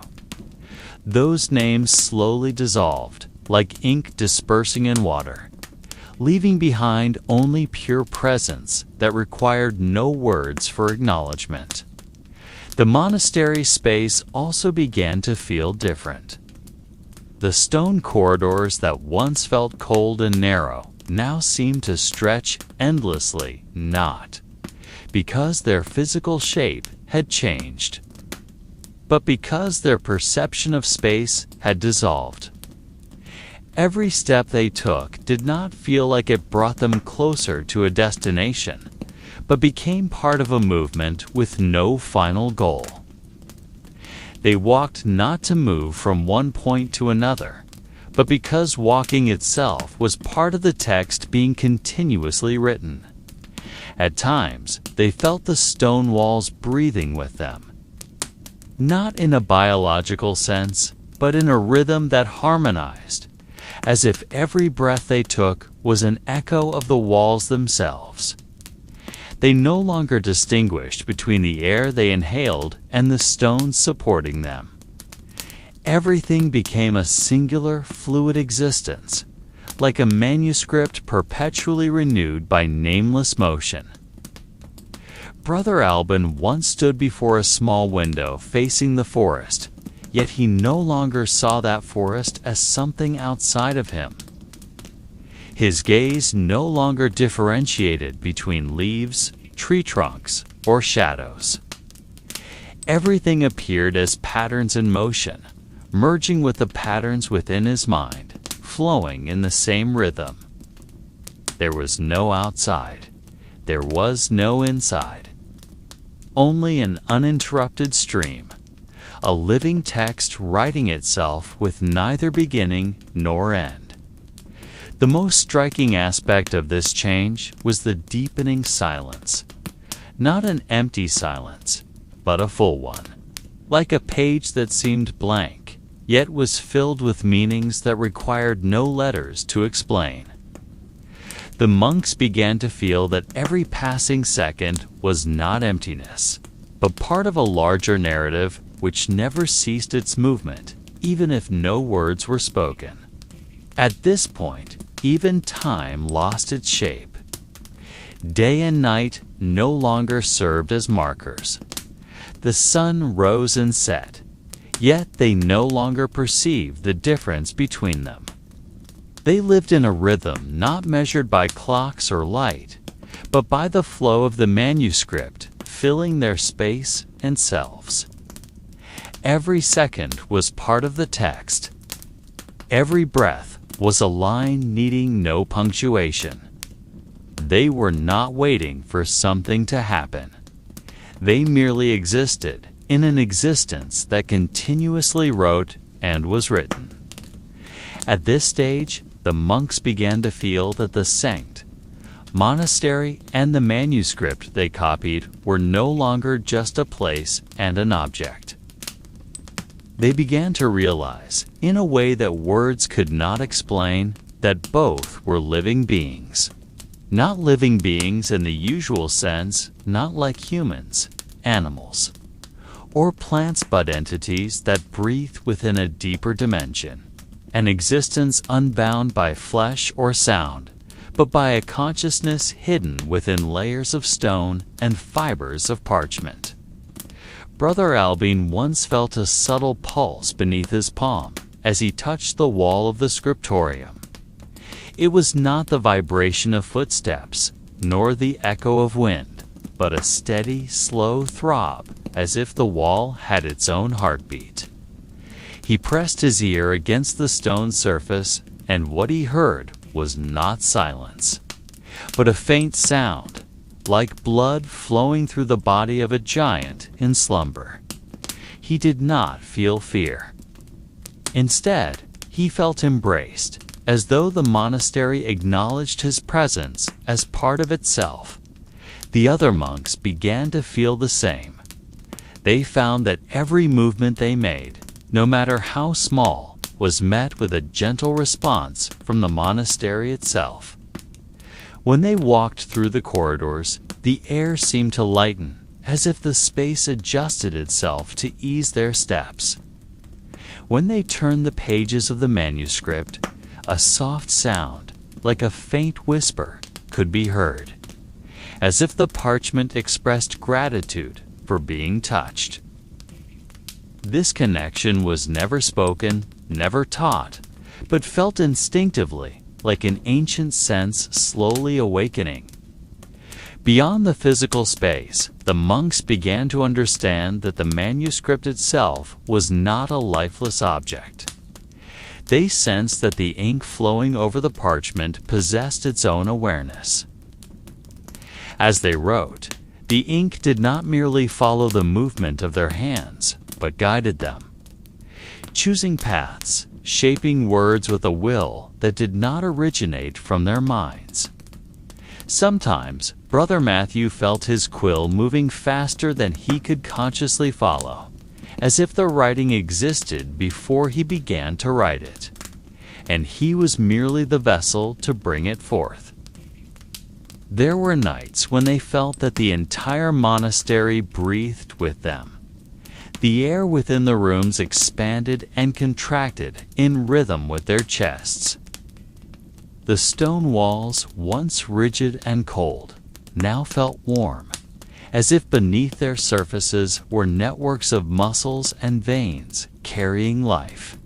Those names slowly dissolved, like ink dispersing in water, leaving behind only pure presence that required no words for acknowledgement. The monastery space also began to feel different. The stone corridors that once felt cold and narrow now seemed to stretch endlessly, not because their physical shape had changed, but because their perception of space had dissolved. Every step they took did not feel like it brought them closer to a destination, but became part of a movement with no final goal. They walked not to move from one point to another, but because walking itself was part of the text being continuously written. At times, they felt the stone walls breathing with them. Not in a biological sense, but in a rhythm that harmonized, as if every breath they took was an echo of the walls themselves. They no longer distinguished between the air they inhaled and the stones supporting them. Everything became a singular, fluid existence, like a manuscript perpetually renewed by nameless motion. Brother Albin once stood before a small window facing the forest, yet he no longer saw that forest as something outside of him. His gaze no longer differentiated between leaves, tree trunks, or shadows. Everything appeared as patterns in motion, merging with the patterns within his mind, flowing in the same rhythm. There was no outside. There was no inside. Only an uninterrupted stream, a living text writing itself with neither beginning nor end. The most striking aspect of this change was the deepening silence. Not an empty silence, but a full one, like a page that seemed blank, yet was filled with meanings that required no letters to explain. The monks began to feel that every passing second was not emptiness, but part of a larger narrative which never ceased its movement, even if no words were spoken. At this point, even time lost its shape. Day and night no longer served as markers. The sun rose and set, yet they no longer perceived the difference between them. They lived in a rhythm not measured by clocks or light, but by the flow of the manuscript filling their space and selves. Every second was part of the text. Every breath was a line needing no punctuation. They were not waiting for something to happen. They merely existed in an existence that continuously wrote and was written. At this stage, the monks began to feel that the sect, monastery, and the manuscript they copied were no longer just a place and an object. They began to realize, in a way that words could not explain, that both were living beings. Not living beings in the usual sense, not like humans, animals, or plants, but entities that breathe within a deeper dimension. An existence unbound by flesh or sound, but by a consciousness hidden within layers of stone and fibers of parchment. Brother Albin once felt a subtle pulse beneath his palm as he touched the wall of the scriptorium. It was not the vibration of footsteps, nor the echo of wind, but a steady, slow throb, as if the wall had its own heartbeat. He pressed his ear against the stone surface, and what he heard was not silence, but a faint sound, like blood flowing through the body of a giant in slumber. He did not feel fear. Instead, he felt embraced, as though the monastery acknowledged his presence as part of itself. The other monks began to feel the same. They found that every movement they made, no matter how small, was met with a gentle response from the monastery itself. When they walked through the corridors, the air seemed to lighten, as if the space adjusted itself to ease their steps. When they turned the pages of the manuscript, a soft sound, like a faint whisper, could be heard, as if the parchment expressed gratitude for being touched. This connection was never spoken, never taught, but felt instinctively, like an ancient sense slowly awakening. Beyond the physical space, the monks began to understand that the manuscript itself was not a lifeless object. They sensed that the ink flowing over the parchment possessed its own awareness. As they wrote, the ink did not merely follow the movement of their hands, but guided them, choosing paths, shaping words with a will that did not originate from their minds. Sometimes, Brother Matthew felt his quill moving faster than he could consciously follow, as if the writing existed before he began to write it, and he was merely the vessel to bring it forth. There were nights when they felt that the entire monastery breathed with them. The air within the rooms expanded and contracted in rhythm with their chests. The stone walls, once rigid and cold, now felt warm, as if beneath their surfaces were networks of muscles and veins carrying life.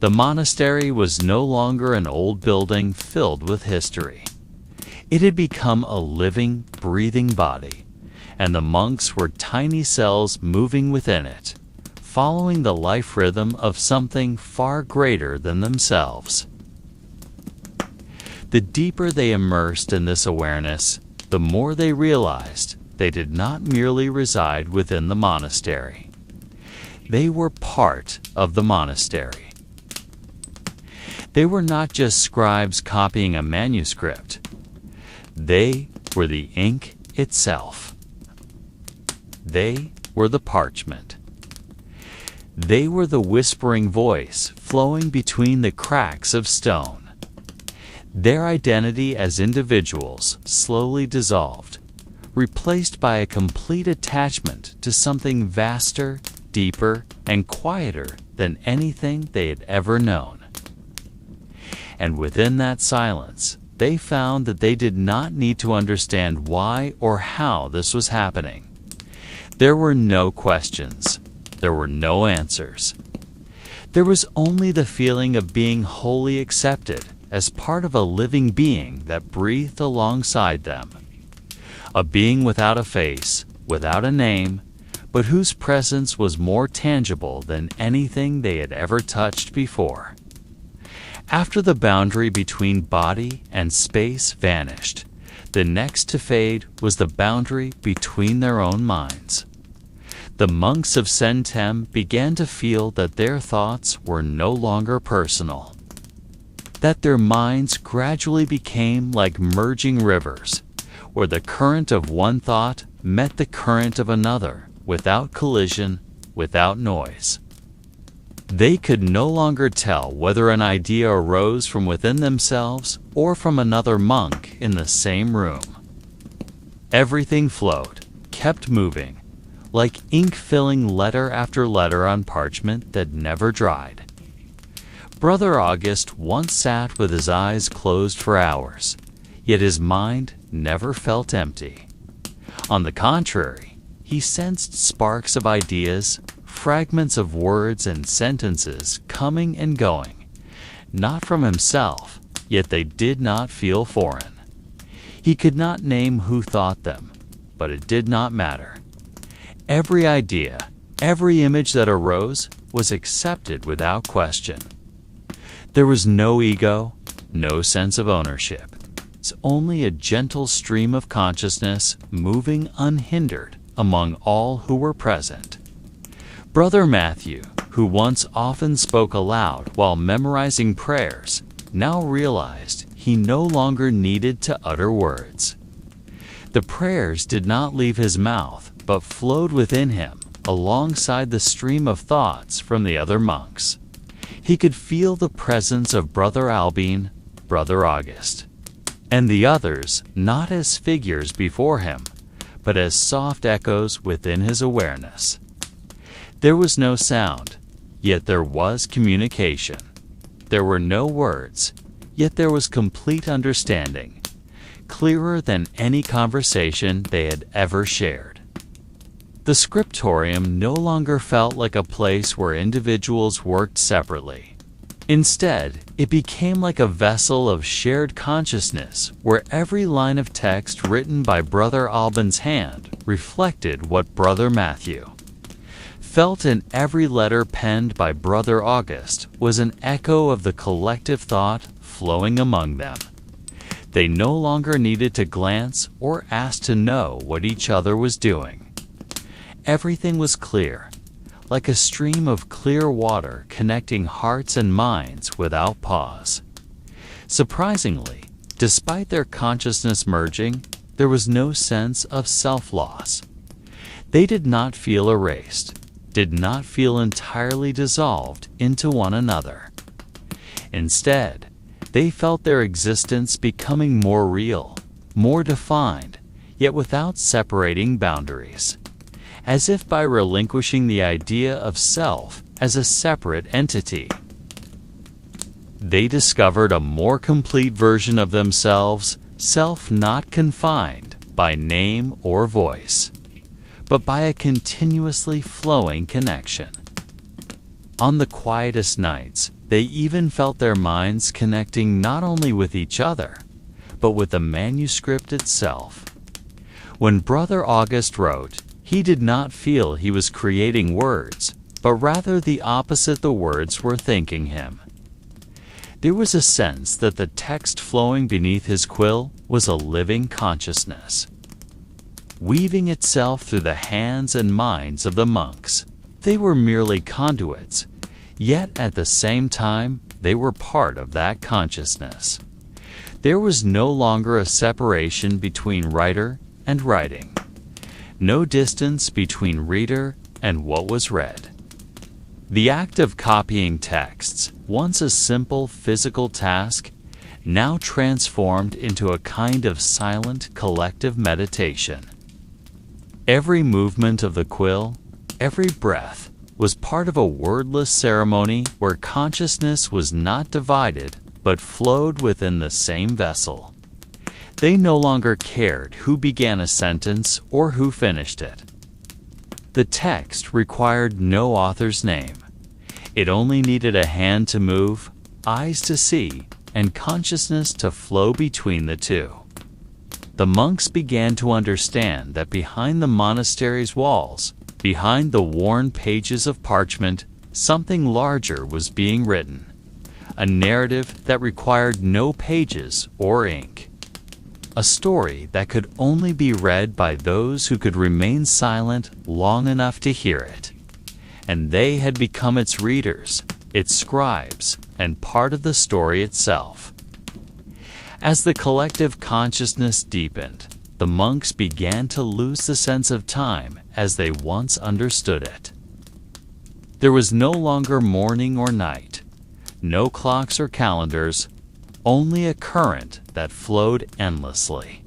The monastery was no longer an old building filled with history. It had become a living, breathing body, and the monks were tiny cells moving within it, following the life rhythm of something far greater than themselves. The deeper they immersed in this awareness, the more they realized they did not merely reside within the monastery. They were part of the monastery. They were not just scribes copying a manuscript. They were the ink itself. They were the parchment. They were the whispering voice flowing between the cracks of stone. Their identity as individuals slowly dissolved, replaced by a complete attachment to something vaster, deeper, and quieter than anything they had ever known. And within that silence, they found that they did not need to understand why or how this was happening. There were no questions. There were no answers. There was only the feeling of being wholly accepted as part of a living being that breathed alongside them. A being without a face, without a name, but whose presence was more tangible than anything they had ever touched before. After the boundary between body and space vanished, the next to fade was the boundary between their own minds. The monks of Sentem began to feel that their thoughts were no longer personal, that their minds gradually became like merging rivers, where the current of one thought met the current of another, without collision, without noise. They could no longer tell whether an idea arose from within themselves or from another monk in the same room. Everything flowed, kept moving, like ink filling letter after letter on parchment that never dried. Brother August once sat with his eyes closed for hours, yet his mind never felt empty. On the contrary, he sensed sparks of ideas, fragments of words and sentences coming and going, not from himself, yet they did not feel foreign. He could not name who thought them, but it did not matter. Every idea, every image that arose was accepted without question. There was no ego, no sense of ownership. It's only a gentle stream of consciousness moving unhindered among all who were present. Brother Matthew, who once often spoke aloud while memorizing prayers, now realized he no longer needed to utter words. The prayers did not leave his mouth, but flowed within him, alongside the stream of thoughts from the other monks. He could feel the presence of Brother Albin, Brother August, and the others not as figures before him, but as soft echoes within his awareness. There was no sound, yet there was communication. There were no words, yet there was complete understanding, clearer than any conversation they had ever shared. The scriptorium no longer felt like a place where individuals worked separately. Instead, it became like a vessel of shared consciousness where every line of text written by Brother Albin's hand reflected what Brother Matthew felt, and every letter penned by Brother August was an echo of the collective thought flowing among them. They no longer needed to glance or ask to know what each other was doing. Everything was clear, like a stream of clear water connecting hearts and minds without pause. Surprisingly, despite their consciousness merging, there was no sense of self-loss. They did not feel erased, did not feel entirely dissolved into one another. Instead, they felt their existence becoming more real, more defined, yet without separating boundaries, as if by relinquishing the idea of self as a separate entity. They discovered a more complete version of themselves, self not confined by name or voice, but by a continuously flowing connection. On the quietest nights, they even felt their minds connecting not only with each other, but with the manuscript itself. When Brother August wrote, he did not feel he was creating words, but rather the opposite the words were thinking him. There was a sense that the text flowing beneath his quill was a living consciousness, weaving itself through the hands and minds of the monks. They were merely conduits, yet at the same time they were part of that consciousness. There was no longer a separation between writer and writing, no distance between reader and what was read. The act of copying texts, once a simple physical task, now transformed into a kind of silent collective meditation. Every movement of the quill, every breath, was part of a wordless ceremony where consciousness was not divided but flowed within the same vessel. They no longer cared who began a sentence or who finished it. The text required no author's name. It only needed a hand to move, eyes to see, and consciousness to flow between the two. The monks began to understand that behind the monastery's walls, behind the worn pages of parchment, something larger was being written, a narrative that required no pages or ink. A story that could only be read by those who could remain silent long enough to hear it. And they had become its readers, its scribes, and part of the story itself. As the collective consciousness deepened, the monks began to lose the sense of time as they once understood it. There was no longer morning or night, no clocks or calendars, only a current that flowed endlessly.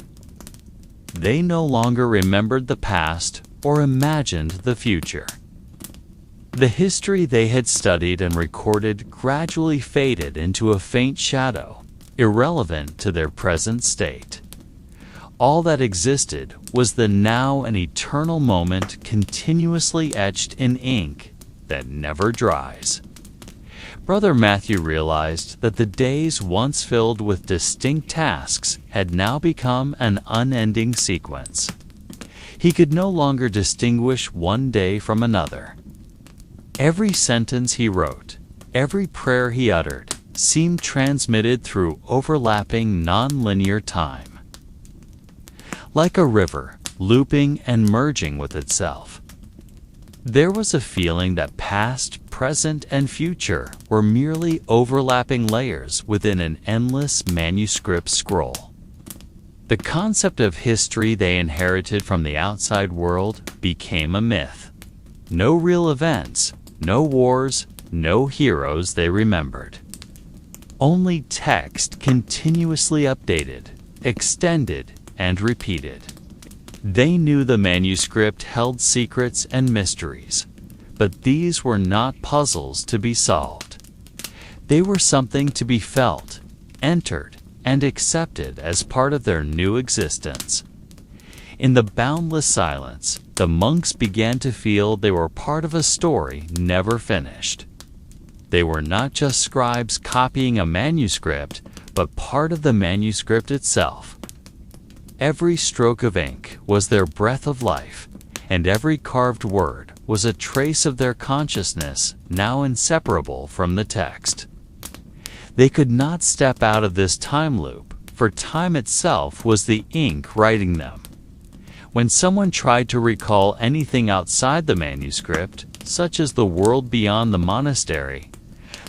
They no longer remembered the past or imagined the future. The history they had studied and recorded gradually faded into a faint shadow, irrelevant to their present state. All that existed was the now and eternal moment continuously etched in ink that never dries. Brother Matthew realized that the days once filled with distinct tasks had now become an unending sequence. He could no longer distinguish one day from another. Every sentence he wrote, every prayer he uttered, seemed transmitted through overlapping non-linear time. Like a river, looping and merging with itself. There was a feeling that past, present and future were merely overlapping layers within an endless manuscript scroll. The concept of history they inherited from the outside world became a myth. No real events, no wars, no heroes they remembered. Only text continuously updated, extended, and repeated. They knew the manuscript held secrets and mysteries, but these were not puzzles to be solved. They were something to be felt, entered, and accepted as part of their new existence. In the boundless silence, the monks began to feel they were part of a story never finished. They were not just scribes copying a manuscript, but part of the manuscript itself. Every stroke of ink was their breath of life, and every carved word was a trace of their consciousness, now inseparable from the text. They could not step out of this time loop, for time itself was the ink writing them. When someone tried to recall anything outside the manuscript, such as the world beyond the monastery,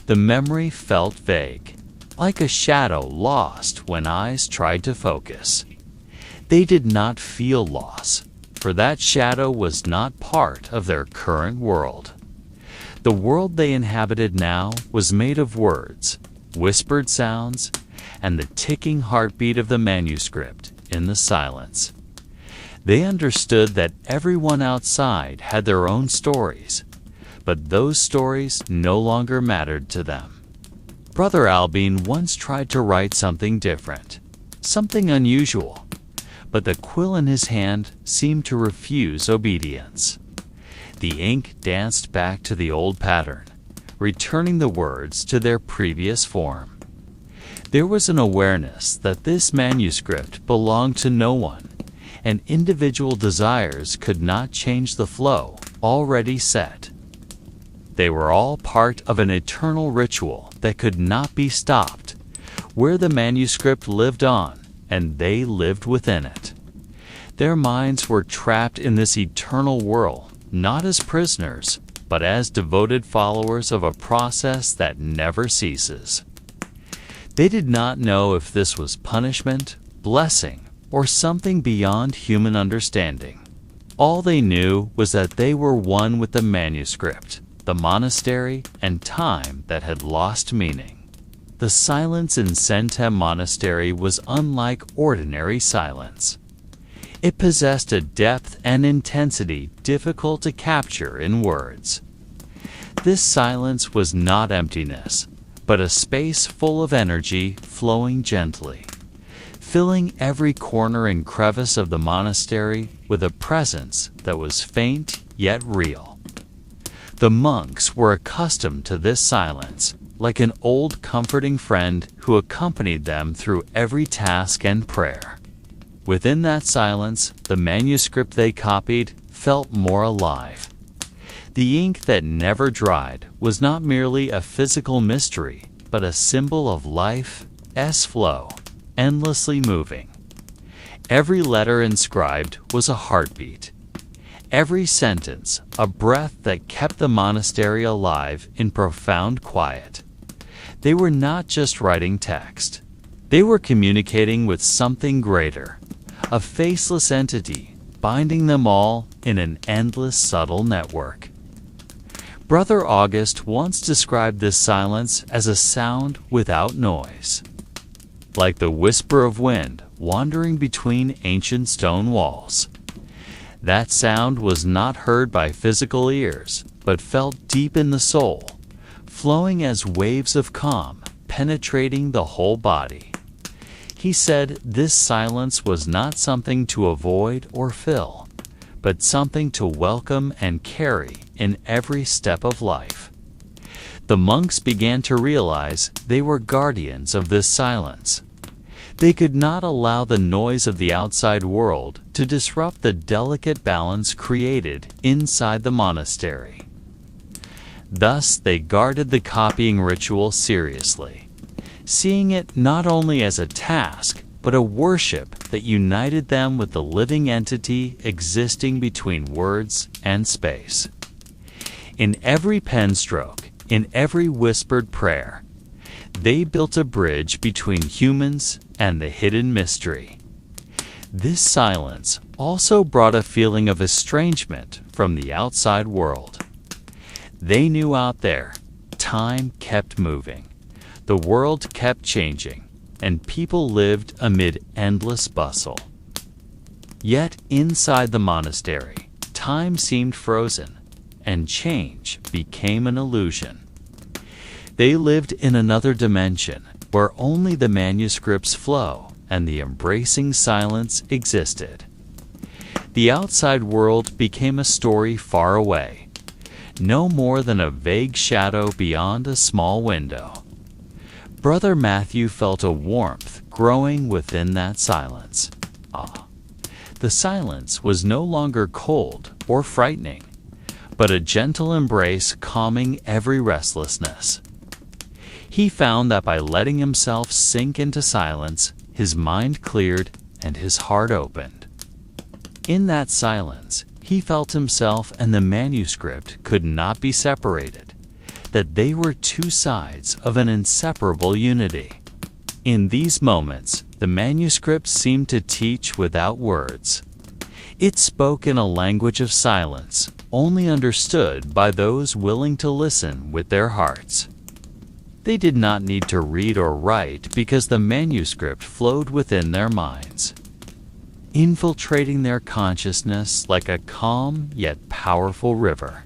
the memory felt vague, like a shadow lost when eyes tried to focus. They did not feel loss, for that shadow was not part of their current world. The world they inhabited now was made of words, whispered sounds, and the ticking heartbeat of the manuscript in the silence. They understood that everyone outside had their own stories, but those stories no longer mattered to them. Brother Albin once tried to write something different, something unusual, but the quill in his hand seemed to refuse obedience. The ink danced back to the old pattern, returning the words to their previous form. There was an awareness that this manuscript belonged to no one, and individual desires could not change the flow already set. They were all part of an eternal ritual that could not be stopped, where the manuscript lived on, and they lived within it. Their minds were trapped in this eternal whirl, not as prisoners, but as devoted followers of a process that never ceases. They did not know if this was punishment, blessing, or something beyond human understanding. All they knew was that they were one with the manuscript, the monastery, and time that had lost meaning. The silence in Sentem Monastery was unlike ordinary silence. It possessed a depth and intensity difficult to capture in words. This silence was not emptiness, but a space full of energy flowing gently, filling every corner and crevice of the monastery with a presence that was faint yet real. The monks were accustomed to this silence, like an old comforting friend who accompanied them through every task and prayer. Within that silence, the manuscript they copied felt more alive. The ink that never dried was not merely a physical mystery, but a symbol of life's flow, endlessly moving. Every letter inscribed was a heartbeat. Every sentence, a breath that kept the monastery alive in profound quiet. They were not just writing text. They were communicating with something greater, a faceless entity binding them all in an endless subtle network. Brother August once described this silence as a sound without noise, like the whisper of wind wandering between ancient stone walls. That sound was not heard by physical ears, but felt deep in the soul, flowing as waves of calm, penetrating the whole body. He said this silence was not something to avoid or fill, but something to welcome and carry in every step of life. The monks began to realize they were guardians of this silence. They could not allow the noise of the outside world to disrupt the delicate balance created inside the monastery. Thus, they guarded the copying ritual seriously, seeing it not only as a task, but a worship that united them with the living entity existing between words and space. In every pen stroke, in every whispered prayer. They built a bridge between humans and the hidden mystery. This silence also brought a feeling of estrangement from the outside world. They knew out there, time kept moving, the world kept changing, and people lived amid endless bustle. Yet inside the monastery, time seemed frozen, and change became an illusion. They lived in another dimension where only the manuscript's flow and the embracing silence existed. The outside world became a story far away, no more than a vague shadow beyond a small window. Brother Matthew felt a warmth growing within that silence. The silence was no longer cold or frightening, but a gentle embrace calming every restlessness. He found that by letting himself sink into silence, his mind cleared and his heart opened. In that silence, he felt himself and the manuscript could not be separated, that they were two sides of an inseparable unity. In these moments, the manuscript seemed to teach without words. It spoke in a language of silence, only understood by those willing to listen with their hearts. They did not need to read or write because the manuscript flowed within their minds, infiltrating their consciousness like a calm yet powerful river.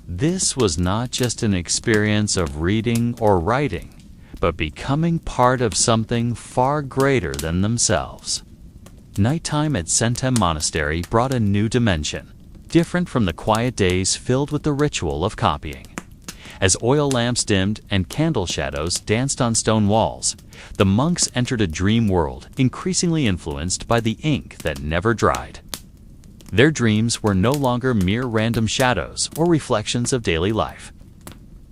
This was not just an experience of reading or writing, but becoming part of something far greater than themselves. Nighttime at Sentem Monastery brought a new dimension, different from the quiet days filled with the ritual of copying. As oil lamps dimmed and candle shadows danced on stone walls, the monks entered a dream world increasingly influenced by the ink that never dried. Their dreams were no longer mere random shadows or reflections of daily life.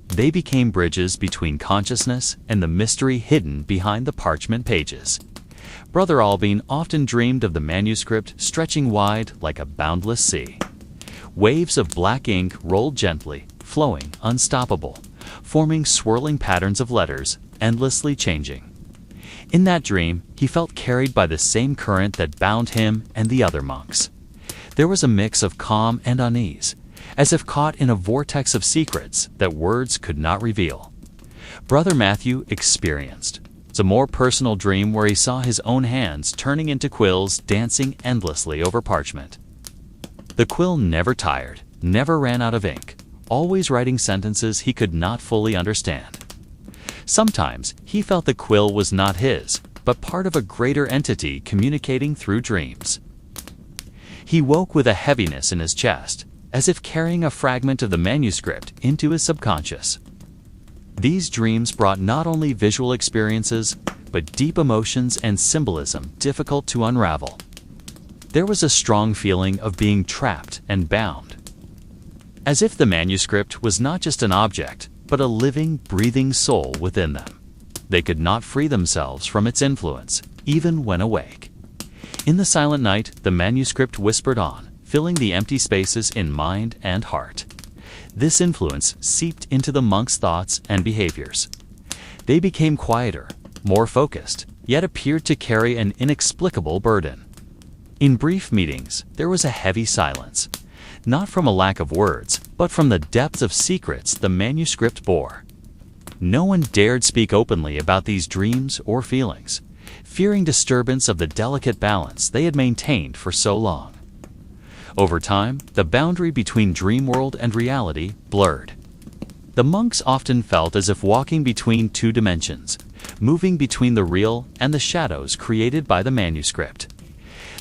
They became bridges between consciousness and the mystery hidden behind the parchment pages. Brother Albin often dreamed of the manuscript stretching wide like a boundless sea. Waves of black ink rolled gently, flowing unstoppable, forming swirling patterns of letters, endlessly changing. In that dream, he felt carried by the same current that bound him and the other monks. There was a mix of calm and unease, as if caught in a vortex of secrets that words could not reveal. Brother Matthew experienced a more personal dream where he saw his own hands turning into quills dancing endlessly over parchment. The quill never tired, never ran out of ink, always writing sentences he could not fully understand. Sometimes he felt the quill was not his, but part of a greater entity communicating through dreams. He woke with a heaviness in his chest, as if carrying a fragment of the manuscript into his subconscious. These dreams brought not only visual experiences, but deep emotions and symbolism difficult to unravel. There was a strong feeling of being trapped and bound, as if the manuscript was not just an object, but a living, breathing soul within them. They could not free themselves from its influence, even when awake. In the silent night, the manuscript whispered on, filling the empty spaces in mind and heart. This influence seeped into the monks' thoughts and behaviors. They became quieter, more focused, yet appeared to carry an inexplicable burden. In brief meetings, there was a heavy silence, not from a lack of words, but from the depths of secrets the manuscript bore. No one dared speak openly about these dreams or feelings, fearing disturbance of the delicate balance they had maintained for so long. Over time, the boundary between dream world and reality blurred. The monks often felt as if walking between two dimensions, moving between the real and the shadows created by the manuscript.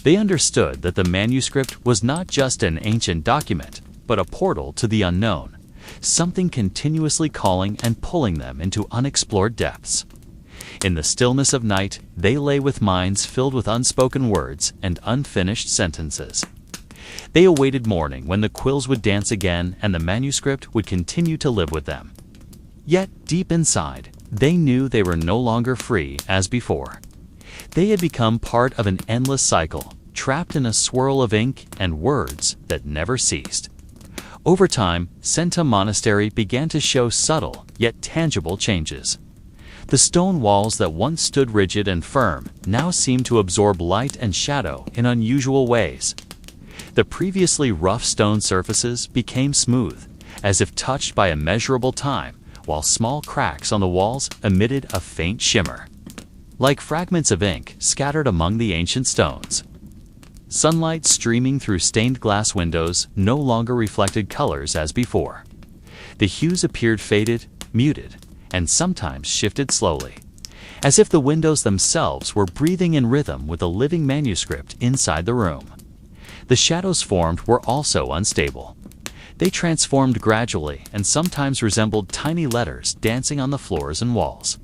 They understood that the manuscript was not just an ancient document, but a portal to the unknown, something continuously calling and pulling them into unexplored depths. In the stillness of night, they lay with minds filled with unspoken words and unfinished sentences. They awaited morning when the quills would dance again and the manuscript would continue to live with them. Yet, deep inside, they knew they were no longer free as before. They had become part of an endless cycle, trapped in a swirl of ink and words that never ceased. Over time, Senta Monastery began to show subtle, yet tangible changes. The stone walls that once stood rigid and firm now seemed to absorb light and shadow in unusual ways. The previously rough stone surfaces became smooth, as if touched by immeasurable time, while small cracks on the walls emitted a faint shimmer, like fragments of ink scattered among the ancient stones. Sunlight streaming through stained glass windows no longer reflected colors as before. The hues appeared faded, muted, and sometimes shifted slowly, as if the windows themselves were breathing in rhythm with a living manuscript inside the room. The shadows formed were also unstable. They transformed gradually and sometimes resembled tiny letters dancing on the floors and walls.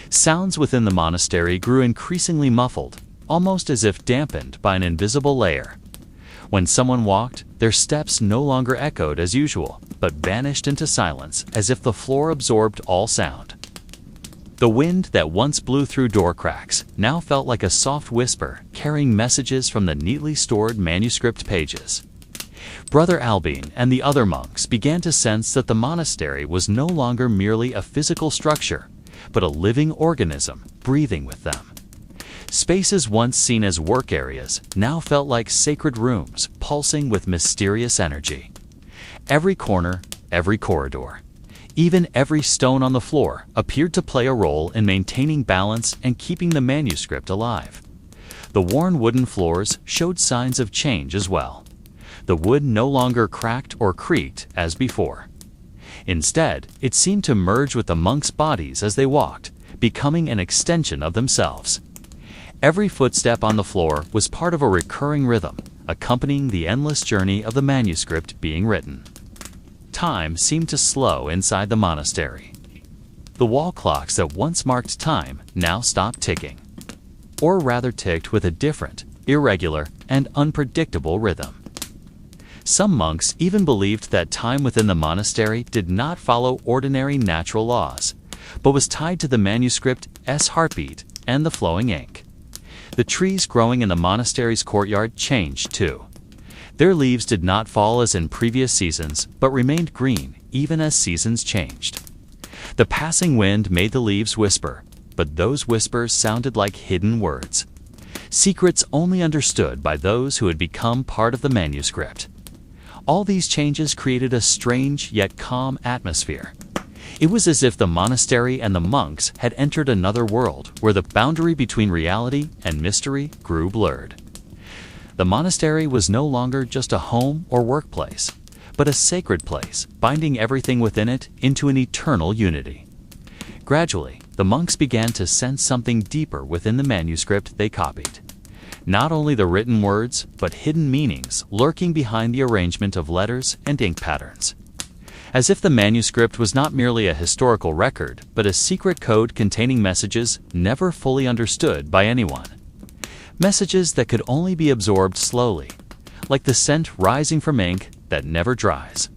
Sounds within the monastery grew increasingly muffled, almost as if dampened by an invisible layer. When someone walked, their steps no longer echoed as usual, but vanished into silence as if the floor absorbed all sound. The wind that once blew through door cracks now felt like a soft whisper carrying messages from the neatly stored manuscript pages. Brother Albine and the other monks began to sense that the monastery was no longer merely a physical structure, but a living organism breathing with them. Spaces once seen as work areas now felt like sacred rooms pulsing with mysterious energy. Every corner, every corridor, even every stone on the floor appeared to play a role in maintaining balance and keeping the manuscript alive. The worn wooden floors showed signs of change as well. The wood no longer cracked or creaked as before. Instead, it seemed to merge with the monks' bodies as they walked, becoming an extension of themselves. Every footstep on the floor was part of a recurring rhythm, accompanying the endless journey of the manuscript being written. Time seemed to slow inside the monastery. The wall clocks that once marked time now stopped ticking, or rather ticked with a different, irregular, and unpredictable rhythm. Some monks even believed that time within the monastery did not follow ordinary natural laws, but was tied to the manuscript's heartbeat and the flowing ink. The trees growing in the monastery's courtyard changed too. Their leaves did not fall as in previous seasons, but remained green even as seasons changed. The passing wind made the leaves whisper, but those whispers sounded like hidden words, secrets only understood by those who had become part of the manuscript. All these changes created a strange yet calm atmosphere. It was as if the monastery and the monks had entered another world where the boundary between reality and mystery grew blurred. The monastery was no longer just a home or workplace, but a sacred place, binding everything within it into an eternal unity. Gradually, the monks began to sense something deeper within the manuscript they copied. Not only the written words, but hidden meanings lurking behind the arrangement of letters and ink patterns. As if the manuscript was not merely a historical record, but a secret code containing messages never fully understood by anyone. Messages that could only be absorbed slowly, like the scent rising from ink that never dries.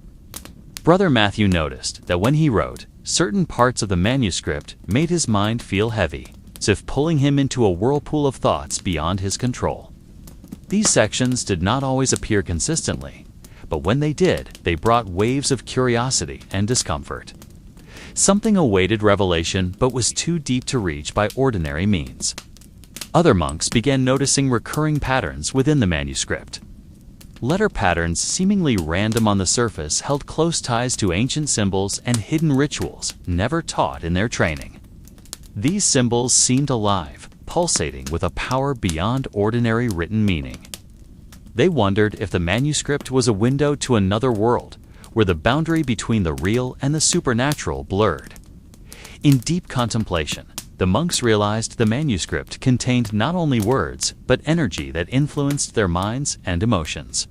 Brother Matthew noticed that when he wrote, certain parts of the manuscript made his mind feel heavy, as if pulling him into a whirlpool of thoughts beyond his control. These sections did not always appear consistently, but when they did, they brought waves of curiosity and discomfort. Something awaited revelation but was too deep to reach by ordinary means. Other monks began noticing recurring patterns within the manuscript. Letter patterns seemingly random on the surface held close ties to ancient symbols and hidden rituals never taught in their training. These symbols seemed alive, pulsating with a power beyond ordinary written meaning. They wondered if the manuscript was a window to another world, where the boundary between the real and the supernatural blurred. In deep contemplation, the monks realized the manuscript contained not only words, but energy that influenced their minds and emotions.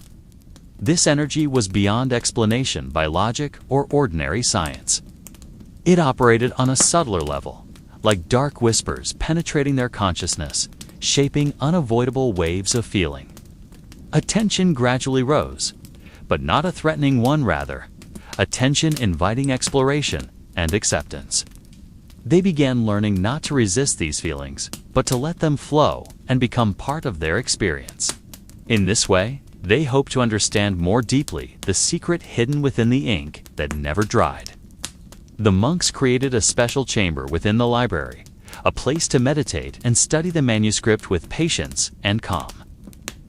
This energy was beyond explanation by logic or ordinary science. It operated on a subtler level, like dark whispers penetrating their consciousness, shaping unavoidable waves of feeling. A tension gradually rose, but not a threatening one rather, a tension inviting exploration and acceptance. They began learning not to resist these feelings, but to let them flow and become part of their experience. In this way, They hoped to understand more deeply the secret hidden within the ink that never dried. The monks created a special chamber within the library, a place to meditate and study the manuscript with patience and calm.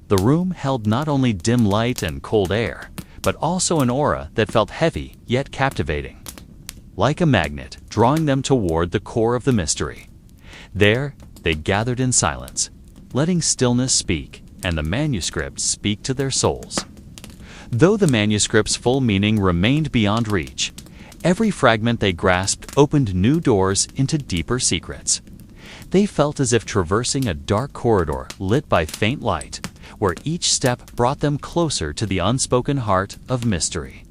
The room held not only dim light and cold air, but also an aura that felt heavy yet captivating, like a magnet drawing them toward the core of the mystery. There, they gathered in silence, letting stillness speak and the manuscript speak to their souls. Though the manuscript's full meaning remained beyond reach, every fragment they grasped opened new doors into deeper secrets. They felt as if traversing a dark corridor lit by faint light, where each step brought them closer to the unspoken heart of mystery.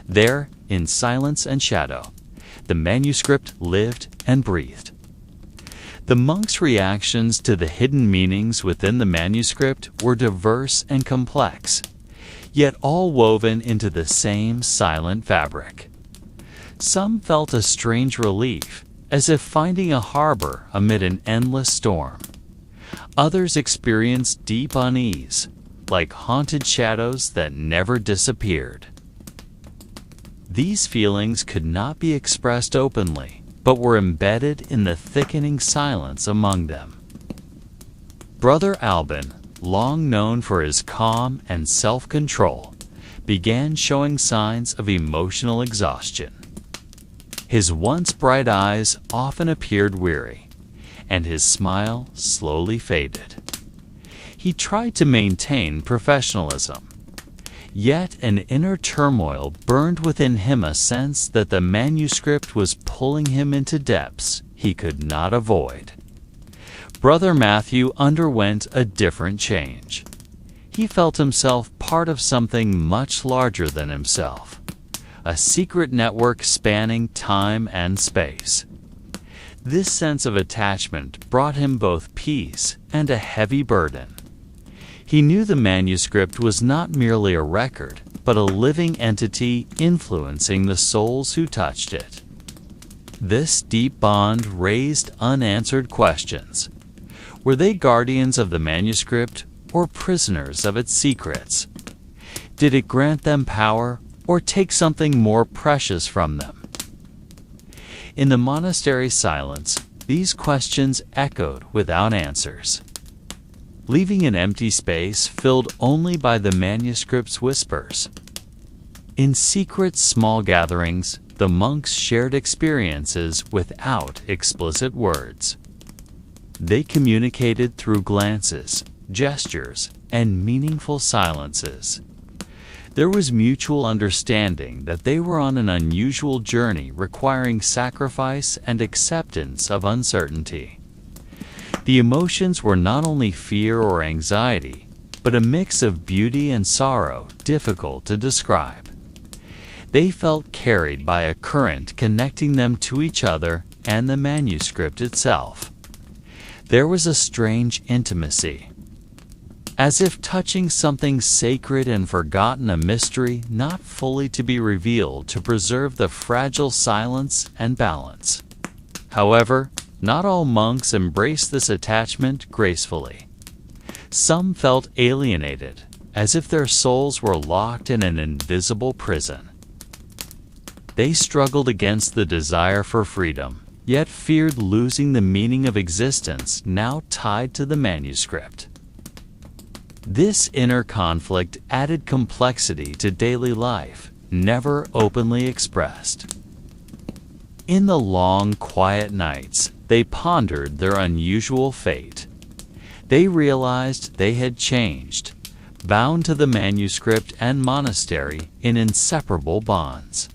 There, in silence and shadow, the manuscript lived and breathed. The monks' reactions to the hidden meanings within the manuscript were diverse and complex, yet all woven into the same silent fabric. Some felt a strange relief, as if finding a harbor amid an endless storm. Others experienced deep unease, like haunted shadows that never disappeared. These feelings could not be expressed openly, but were embedded in the thickening silence among them. Brother Albin, long known for his calm and self-control, began showing signs of emotional exhaustion. His once bright eyes often appeared weary, and his smile slowly faded. He tried to maintain professionalism, yet an inner turmoil burned within him, a sense that the manuscript was pulling him into depths he could not avoid. Brother Matthew underwent a different change. He felt himself part of something much larger than himself, a secret network spanning time and space. This sense of attachment brought him both peace and a heavy burden. He knew the manuscript was not merely a record, but a living entity influencing the souls who touched it. This deep bond raised unanswered questions. Were they guardians of the manuscript or prisoners of its secrets? Did it grant them power or take something more precious from them? In the monastery silence, these questions echoed without answers, leaving an empty space filled only by the manuscript's whispers. In secret small gatherings, the monks shared experiences without explicit words. They communicated through glances, gestures, and meaningful silences. There was mutual understanding that they were on an unusual journey requiring sacrifice and acceptance of uncertainty. The emotions were not only fear or anxiety, but a mix of beauty and sorrow difficult to describe. They felt carried by a current connecting them to each other and the manuscript itself. There was a strange intimacy, as if touching something sacred and forgotten, a mystery not fully to be revealed to preserve the fragile silence and balance. However, not all monks embraced this attachment gracefully. Some felt alienated, as if their souls were locked in an invisible prison. They struggled against the desire for freedom, yet feared losing the meaning of existence now tied to the manuscript. This inner conflict added complexity to daily life, never openly expressed. In the long, quiet nights, they pondered their unusual fate. They realized they had changed, bound to the manuscript and monastery in inseparable bonds.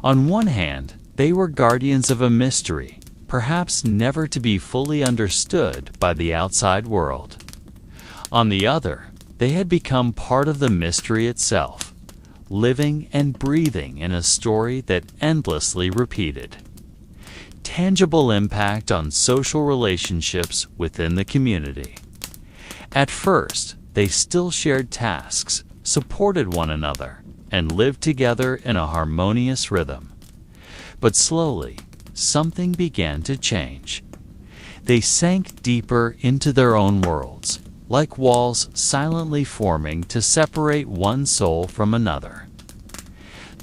On one hand, they were guardians of a mystery, perhaps never to be fully understood by the outside world. On the other, they had become part of the mystery itself, living and breathing in a story that endlessly repeated. Tangible impact on social relationships within the community. At first, they still shared tasks, supported one another, and lived together in a harmonious rhythm. But slowly, something began to change. They sank deeper into their own worlds, like walls silently forming to separate one soul from another.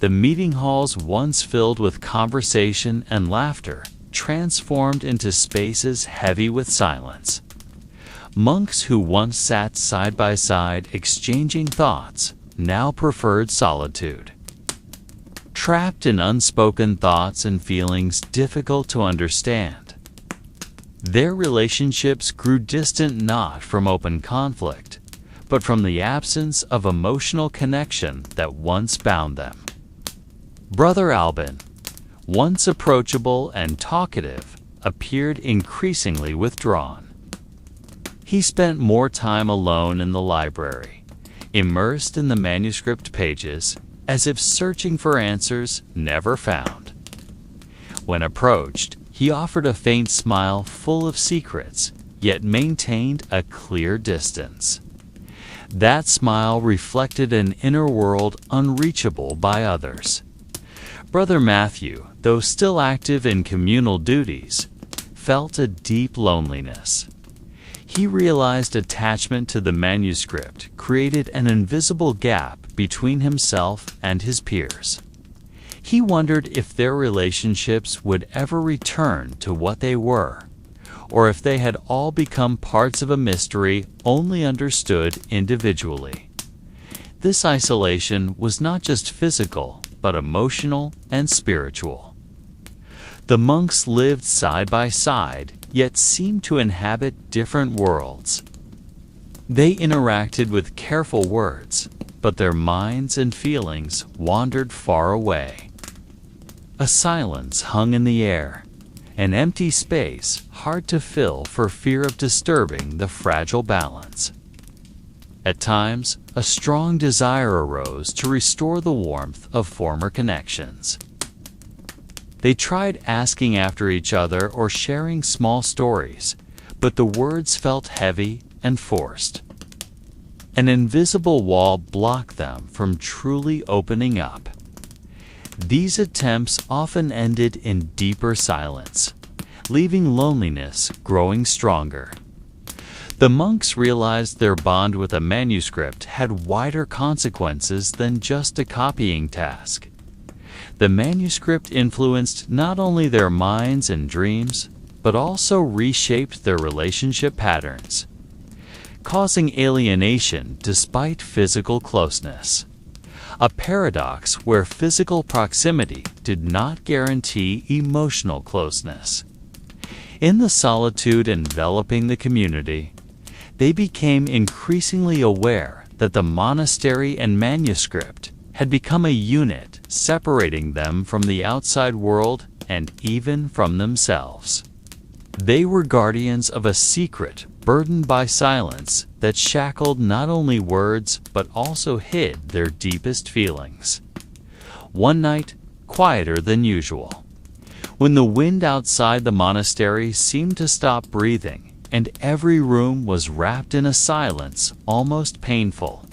The meeting halls once filled with conversation and laughter transformed into spaces heavy with silence. Monks who once sat side by side exchanging thoughts now preferred solitude. Trapped in unspoken thoughts and feelings difficult to understand, their relationships grew distant not from open conflict, but from the absence of emotional connection that once bound them. Brother Albin, once approachable and talkative, appeared increasingly withdrawn. He spent more time alone in the library, immersed in the manuscript pages, as if searching for answers never found. When approached, he offered a faint smile full of secrets, yet maintained a clear distance. That smile reflected an inner world unreachable by others. Brother Matthew, though still active in communal duties, felt a deep loneliness. He realized attachment to the manuscript created an invisible gap between himself and his peers. He wondered if their relationships would ever return to what they were, or if they had all become parts of a mystery only understood individually. This isolation was not just physical, but emotional and spiritual. The monks lived side by side, yet seemed to inhabit different worlds. They interacted with careful words, but their minds and feelings wandered far away. A silence hung in the air, an empty space hard to fill for fear of disturbing the fragile balance. At times, a strong desire arose to restore the warmth of former connections. They tried asking after each other or sharing small stories, but the words felt heavy and forced. An invisible wall blocked them from truly opening up. These attempts often ended in deeper silence, leaving loneliness growing stronger. The monks realized their bond with a manuscript had wider consequences than just a copying task. The manuscript influenced not only their minds and dreams, but also reshaped their relationship patterns, causing alienation despite physical closeness. A paradox where physical proximity did not guarantee emotional closeness. In the solitude enveloping the community, they became increasingly aware that the monastery and manuscript had become a unit separating them from the outside world and even from themselves. They were guardians of a secret burdened by silence that shackled not only words but also hid their deepest feelings. One night, quieter than usual, when the wind outside the monastery seemed to stop breathing and every room was wrapped in a silence almost painful,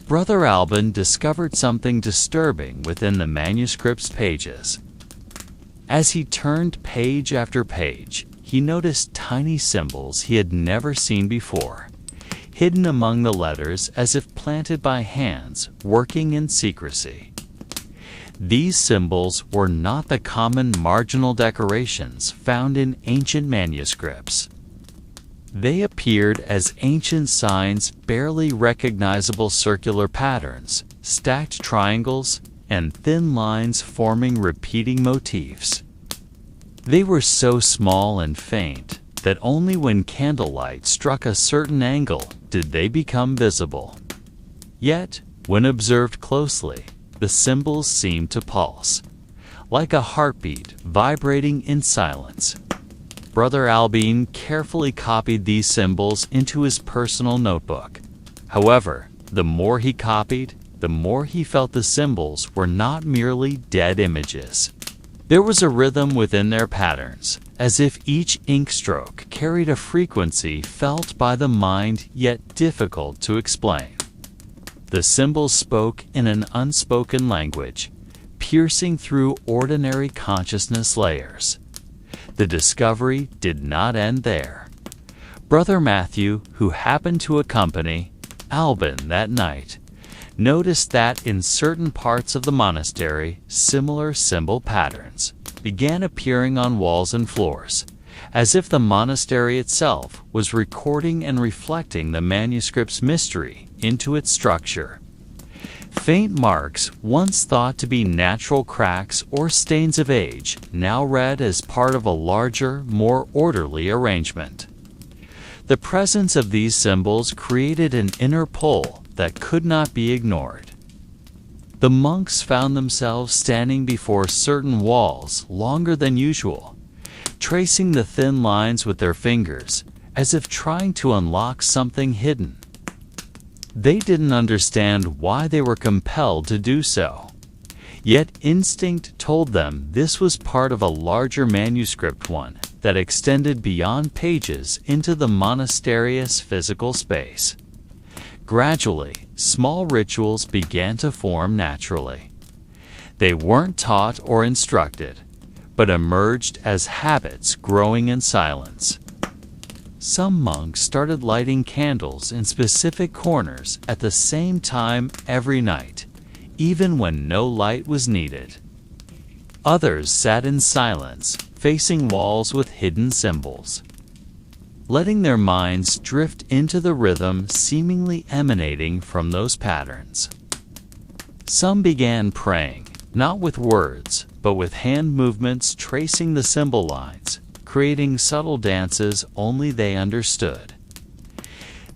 Brother Albin discovered something disturbing within the manuscript's pages. As he turned page after page, he noticed tiny symbols he had never seen before, hidden among the letters as if planted by hands working in secrecy. These symbols were not the common marginal decorations found in ancient manuscripts. They appeared as ancient signs, barely recognizable circular patterns, stacked triangles, and thin lines forming repeating motifs. They were so small and faint that only when candlelight struck a certain angle did they become visible. Yet, when observed closely, the symbols seemed to pulse, like a heartbeat vibrating in silence. Brother Albin carefully copied these symbols into his personal notebook. However, the more he copied, the more he felt the symbols were not merely dead images. There was a rhythm within their patterns, as if each ink stroke carried a frequency felt by the mind yet difficult to explain. The symbols spoke in an unspoken language, piercing through ordinary consciousness layers. The discovery did not end there. Brother Matthew, who happened to accompany Alban that night, noticed that in certain parts of the monastery, similar symbol patterns began appearing on walls and floors, as if the monastery itself was recording and reflecting the manuscript's mystery into its structure. Faint marks, once thought to be natural cracks or stains of age, now read as part of a larger, more orderly arrangement. The presence of these symbols created an inner pull that could not be ignored. The monks found themselves standing before certain walls longer than usual, tracing the thin lines with their fingers, as if trying to unlock something hidden. They didn't understand why they were compelled to do so, yet instinct told them this was part of a larger manuscript one that extended beyond pages into the monastery's physical space. Gradually, small rituals began to form naturally. They weren't taught or instructed, but emerged as habits growing in silence. Some monks started lighting candles in specific corners at the same time every night, even when no light was needed. Others sat in silence, facing walls with hidden symbols, letting their minds drift into the rhythm seemingly emanating from those patterns. Some began praying, not with words, but with hand movements tracing the symbol lines, creating subtle dances only they understood.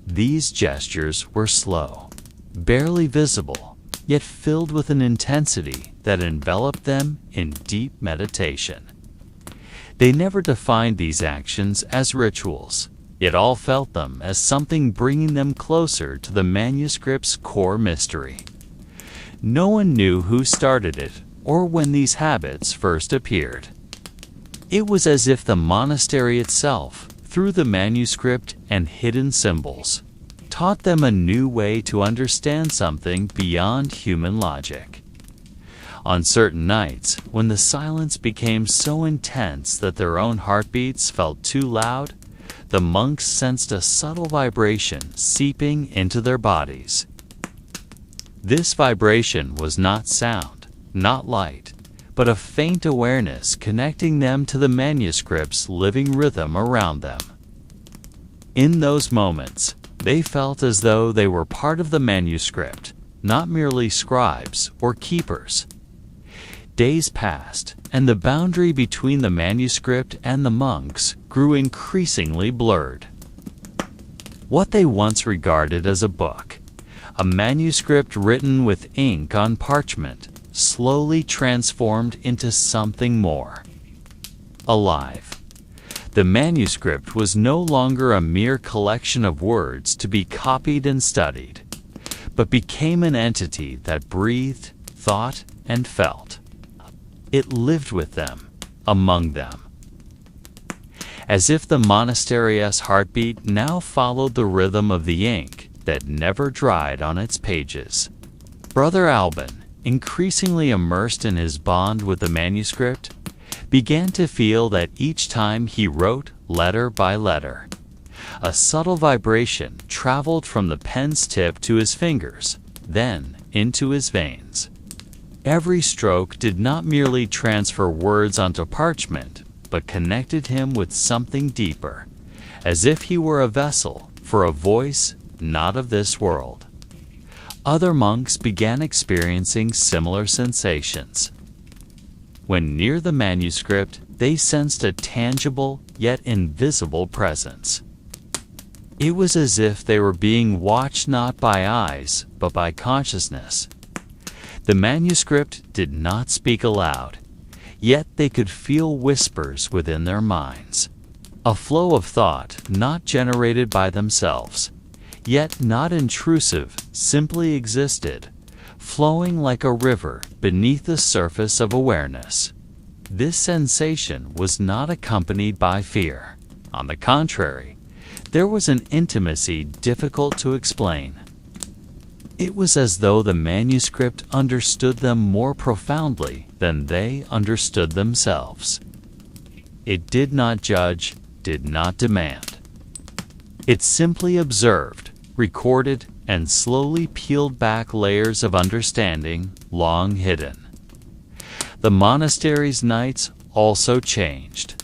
These gestures were slow, barely visible, yet filled with an intensity that enveloped them in deep meditation. They never defined these actions as rituals, yet all felt them as something bringing them closer to the manuscript's core mystery. No one knew who started it or when these habits first appeared. It was as if the monastery itself, through the manuscript and hidden symbols, taught them a new way to understand something beyond human logic. On certain nights, when the silence became so intense that their own heartbeats felt too loud, the monks sensed a subtle vibration seeping into their bodies. This vibration was not sound, not light, but a faint awareness connecting them to the manuscript's living rhythm around them. In those moments, they felt as though they were part of the manuscript, not merely scribes or keepers. Days passed, and the boundary between the manuscript and the monks grew increasingly blurred. What they once regarded as a book, a manuscript written with ink on parchment, slowly transformed into something more. Alive. The manuscript was no longer a mere collection of words to be copied and studied, but became an entity that breathed, thought, and felt. It lived with them, among them. As if the monastery's heartbeat now followed the rhythm of the ink that never dried on its pages. Brother Alban, increasingly immersed in his bond with the manuscript, began to feel that each time he wrote letter by letter, a subtle vibration traveled from the pen's tip to his fingers, then into his veins. Every stroke did not merely transfer words onto parchment, but connected him with something deeper, as if he were a vessel for a voice not of this world. Other monks began experiencing similar sensations. When near the manuscript, they sensed a tangible yet invisible presence. It was as if they were being watched not by eyes, but by consciousness. The manuscript did not speak aloud, yet they could feel whispers within their minds. A flow of thought not generated by themselves, yet not intrusive, simply existed, flowing like a river beneath the surface of awareness. This sensation was not accompanied by fear. On the contrary, there was an intimacy difficult to explain. It was as though the manuscript understood them more profoundly than they understood themselves. It did not judge, did not demand. It simply observed, recorded, and slowly peeled back layers of understanding long hidden. The monastery's nights also changed.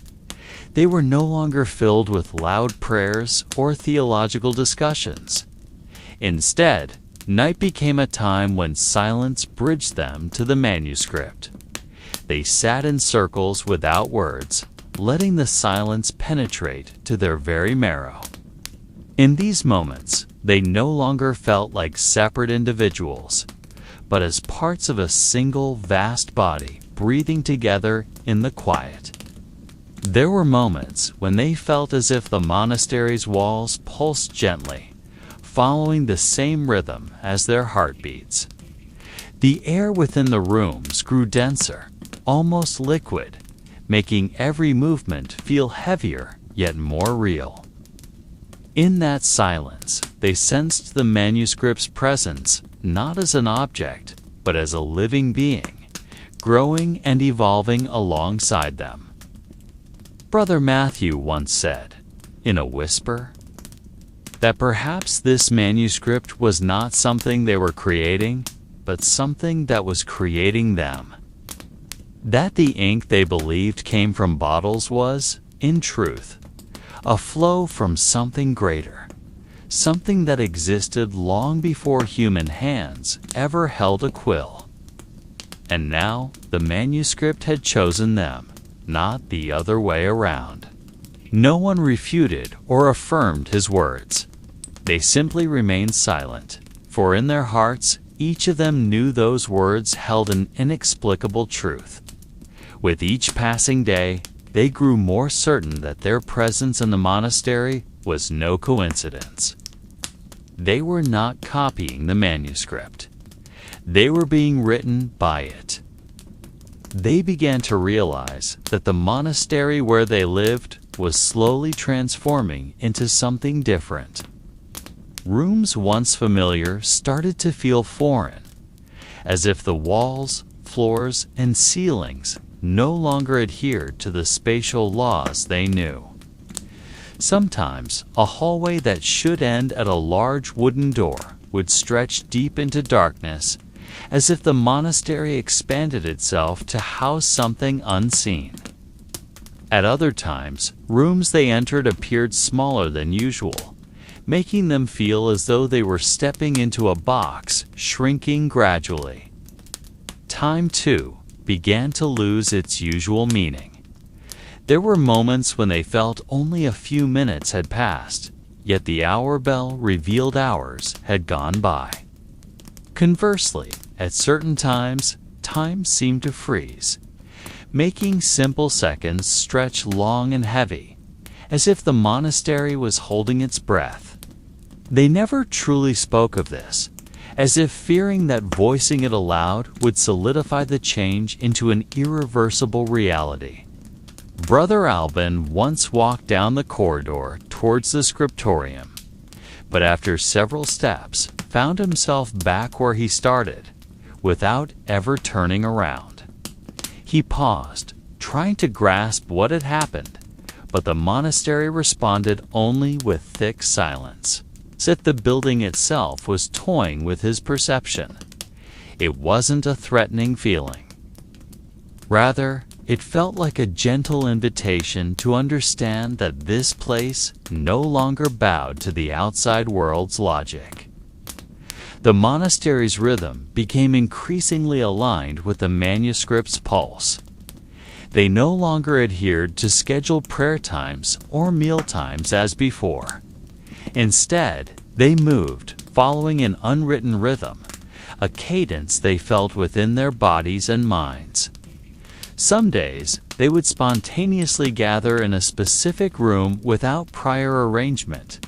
They were no longer filled with loud prayers or theological discussions. Instead, night became a time when silence bridged them to the manuscript. They sat in circles without words, letting the silence penetrate to their very marrow. In these moments, they no longer felt like separate individuals, but as parts of a single vast body breathing together in the quiet. There were moments when they felt as if the monastery's walls pulsed gently, following the same rhythm as their heartbeats. The air within the rooms grew denser, almost liquid, making every movement feel heavier yet more real. In that silence, they sensed the manuscript's presence not as an object, but as a living being, growing and evolving alongside them. Brother Matthew once said, in a whisper, that perhaps this manuscript was not something they were creating, but something that was creating them. That the ink they believed came from bottles was, in truth, a flow from something greater, something that existed long before human hands ever held a quill. And now the manuscript had chosen them, not the other way around. No one refuted or affirmed his words. They simply remained silent, for in their hearts each of them knew those words held an inexplicable truth. With each passing day, they grew more certain that their presence in the monastery was no coincidence. They were not copying the manuscript. They were being written by it. They began to realize that the monastery where they lived was slowly transforming into something different. Rooms once familiar started to feel foreign, as if the walls, floors, and ceilings no longer adhered to the spatial laws they knew. Sometimes, a hallway that should end at a large wooden door would stretch deep into darkness, as if the monastery expanded itself to house something unseen. At other times, rooms they entered appeared smaller than usual, making them feel as though they were stepping into a box, shrinking gradually. Time, too, began to lose its usual meaning. There were moments when they felt only a few minutes had passed, yet the hour bell revealed hours had gone by. Conversely, at certain times, time seemed to freeze, making simple seconds stretch long and heavy, as if the monastery was holding its breath. They never truly spoke of this, as if fearing that voicing it aloud would solidify the change into an irreversible reality. Brother Alban once walked down the corridor towards the scriptorium, but after several steps found himself back where he started, without ever turning around. He paused, trying to grasp what had happened, but the monastery responded only with thick silence, as if the building itself was toying with his perception. It wasn't a threatening feeling. Rather, it felt like a gentle invitation to understand that this place no longer bowed to the outside world's logic. The monastery's rhythm became increasingly aligned with the manuscript's pulse. They no longer adhered to scheduled prayer times or meal times as before. Instead, they moved, following an unwritten rhythm, a cadence they felt within their bodies and minds. Some days, they would spontaneously gather in a specific room without prior arrangement,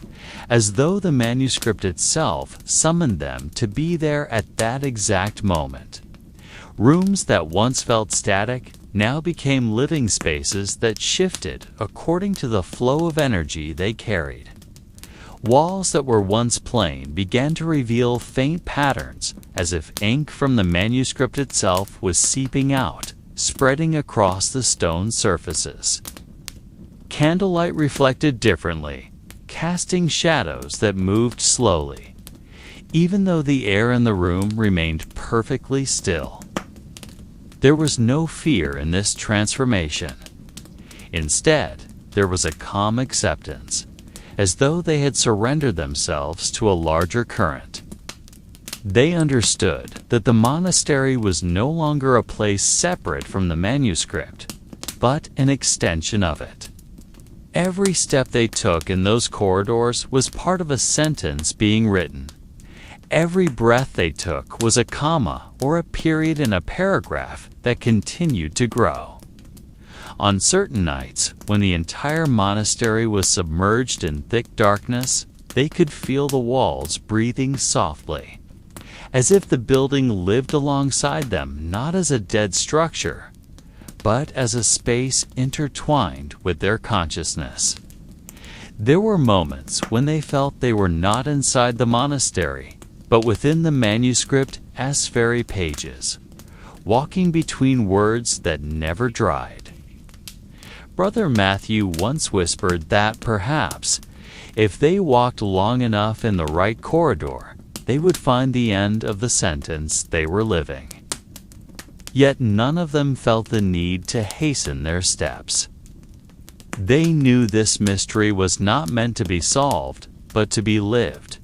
as though the manuscript itself summoned them to be there at that exact moment. Rooms that once felt static now became living spaces that shifted according to the flow of energy they carried. Walls that were once plain began to reveal faint patterns, as if ink from the manuscript itself was seeping out, spreading across the stone surfaces. Candlelight reflected differently, casting shadows that moved slowly, even though the air in the room remained perfectly still. There was no fear in this transformation. Instead, there was a calm acceptance, as though they had surrendered themselves to a larger current. They understood that the monastery was no longer a place separate from the manuscript, but an extension of it. Every step they took in those corridors was part of a sentence being written. Every breath they took was a comma or a period in a paragraph that continued to grow. On certain nights, when the entire monastery was submerged in thick darkness, they could feel the walls breathing softly, as if the building lived alongside them not as a dead structure, but as a space intertwined with their consciousness. There were moments when they felt they were not inside the monastery, but within the manuscript as fairy pages, walking between words that never dried. Brother Matthew once whispered that perhaps, if they walked long enough in the right corridor, they would find the end of the sentence they were living. Yet none of them felt the need to hasten their steps. They knew this mystery was not meant to be solved, but to be lived.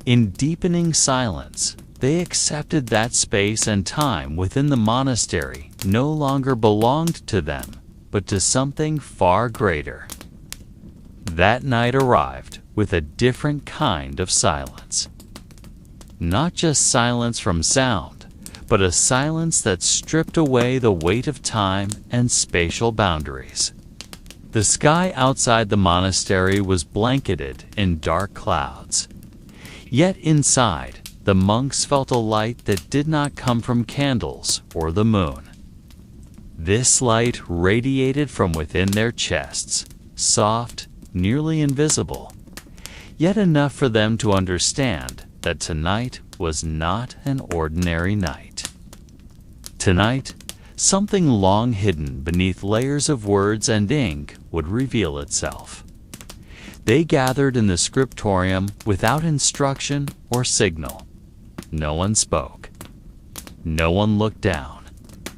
In deepening silence, they accepted that space and time within the monastery no longer belonged to them, but to something far greater. That night arrived with a different kind of silence. Not just silence from sound, but a silence that stripped away the weight of time and spatial boundaries. The sky outside the monastery was blanketed in dark clouds. Yet inside, the monks felt a light that did not come from candles or the moon. This light radiated from within their chests, soft, nearly invisible, yet enough for them to understand that tonight was not an ordinary night. Tonight, something long hidden beneath layers of words and ink would reveal itself. They gathered in the scriptorium without instruction or signal. No one spoke. No one looked down.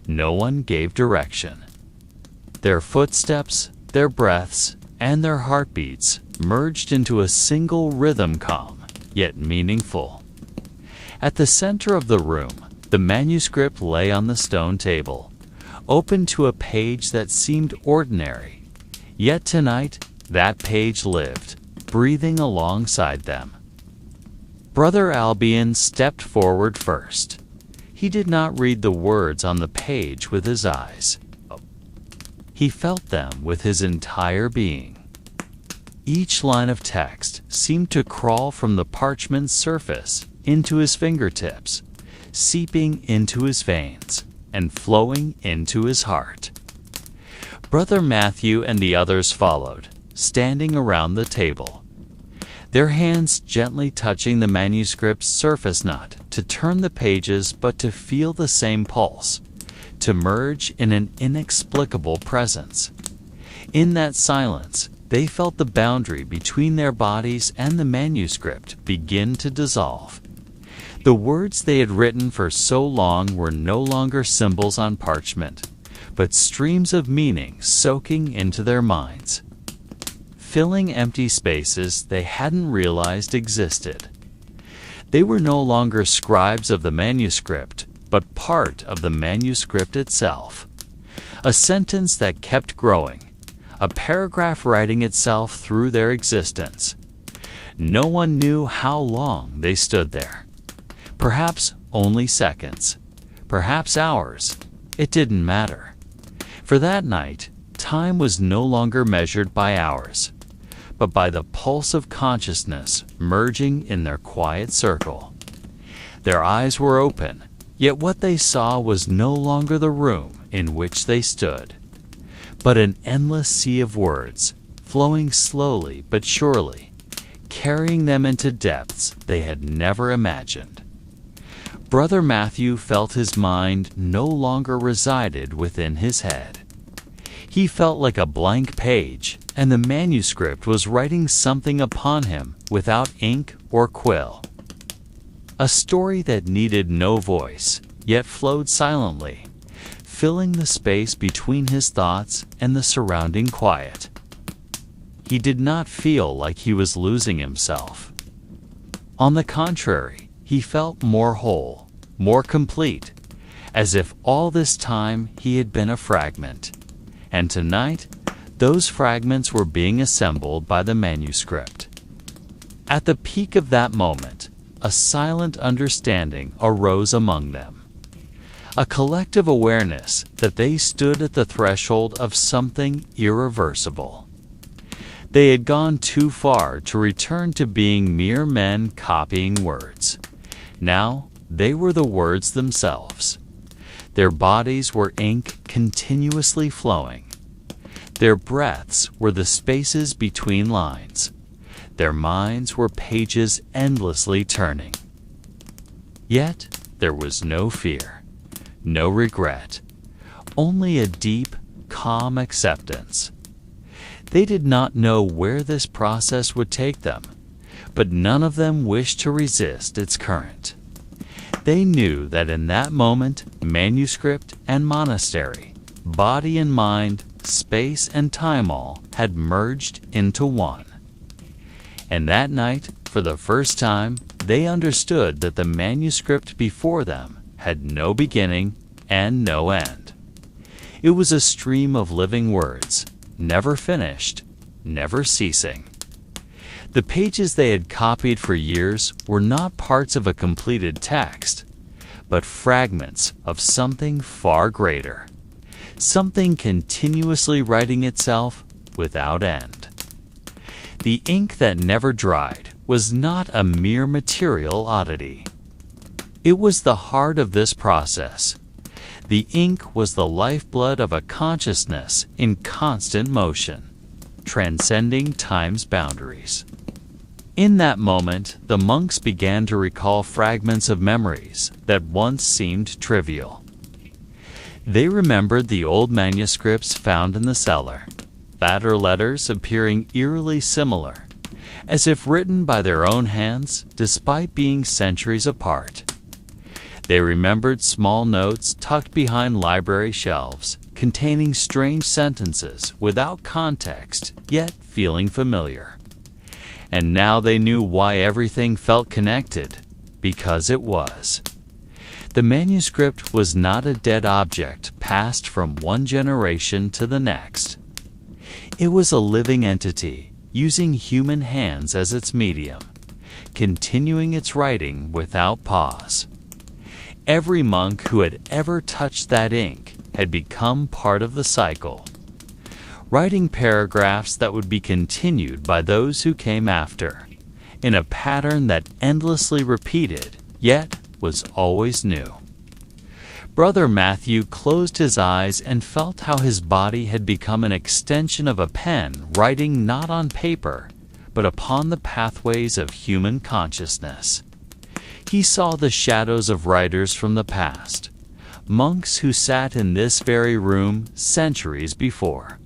No one gave direction. Their footsteps, their breaths, and their heartbeats merged into a single rhythm, calm, yet meaningful. At the center of the room, the manuscript lay on the stone table, open to a page that seemed ordinary. Yet tonight, that page lived, breathing alongside them. Brother Albion stepped forward first. He did not read the words on the page with his eyes. He felt them with his entire being. Each line of text seemed to crawl from the parchment surface into his fingertips, seeping into his veins and flowing into his heart. Brother Matthew and the others followed, standing around the table, their hands gently touching the manuscript's surface, not to turn the pages but to feel the same pulse, to merge in an inexplicable presence. In that silence, they felt the boundary between their bodies and the manuscript begin to dissolve. The words they had written for so long were no longer symbols on parchment, but streams of meaning soaking into their minds, filling empty spaces they hadn't realized existed. They were no longer scribes of the manuscript, but part of the manuscript itself. A sentence that kept growing, a paragraph writing itself through their existence. No one knew how long they stood there. Perhaps only seconds, perhaps hours. It didn't matter. For that night, time was no longer measured by hours, but by the pulse of consciousness merging in their quiet circle. Their eyes were open, yet what they saw was no longer the room in which they stood, but an endless sea of words, flowing slowly but surely, carrying them into depths they had never imagined. Brother Matthew felt his mind no longer resided within his head. He felt like a blank page, and the manuscript was writing something upon him without ink or quill. A story that needed no voice, yet flowed silently, filling the space between his thoughts and the surrounding quiet. He did not feel like he was losing himself. On the contrary, he felt more whole, more complete, as if all this time he had been a fragment. And tonight, those fragments were being assembled by the manuscript. At the peak of that moment, a silent understanding arose among them. A collective awareness that they stood at the threshold of something irreversible. They had gone too far to return to being mere men copying words. Now, they were the words themselves. Their bodies were ink continuously flowing. Their breaths were the spaces between lines. Their minds were pages endlessly turning. Yet, there was no fear, no regret, only a deep, calm acceptance. They did not know where this process would take them, but none of them wished to resist its current. They knew that in that moment, manuscript and monastery, body and mind, space and time all had merged into one. And that night, for the first time, they understood that the manuscript before them had no beginning and no end. It was a stream of living words, never finished, never ceasing. The pages they had copied for years were not parts of a completed text, but fragments of something far greater, something continuously writing itself without end. The ink that never dried was not a mere material oddity. It was the heart of this process. The ink was the lifeblood of a consciousness in constant motion, transcending time's boundaries. In that moment, the monks began to recall fragments of memories that once seemed trivial. They remembered the old manuscripts found in the cellar, latter letters appearing eerily similar, as if written by their own hands despite being centuries apart. They remembered small notes tucked behind library shelves, containing strange sentences without context, yet feeling familiar. And now they knew why everything felt connected, because it was. The manuscript was not a dead object passed from one generation to the next. It was a living entity, using human hands as its medium, continuing its writing without pause. Every monk who had ever touched that ink had become part of the cycle, writing paragraphs that would be continued by those who came after, in a pattern that endlessly repeated, yet was always new. Brother Matthew closed his eyes and felt how his body had become an extension of a pen writing not on paper, but upon the pathways of human consciousness. He saw the shadows of writers from the past, monks who sat in this very room centuries before,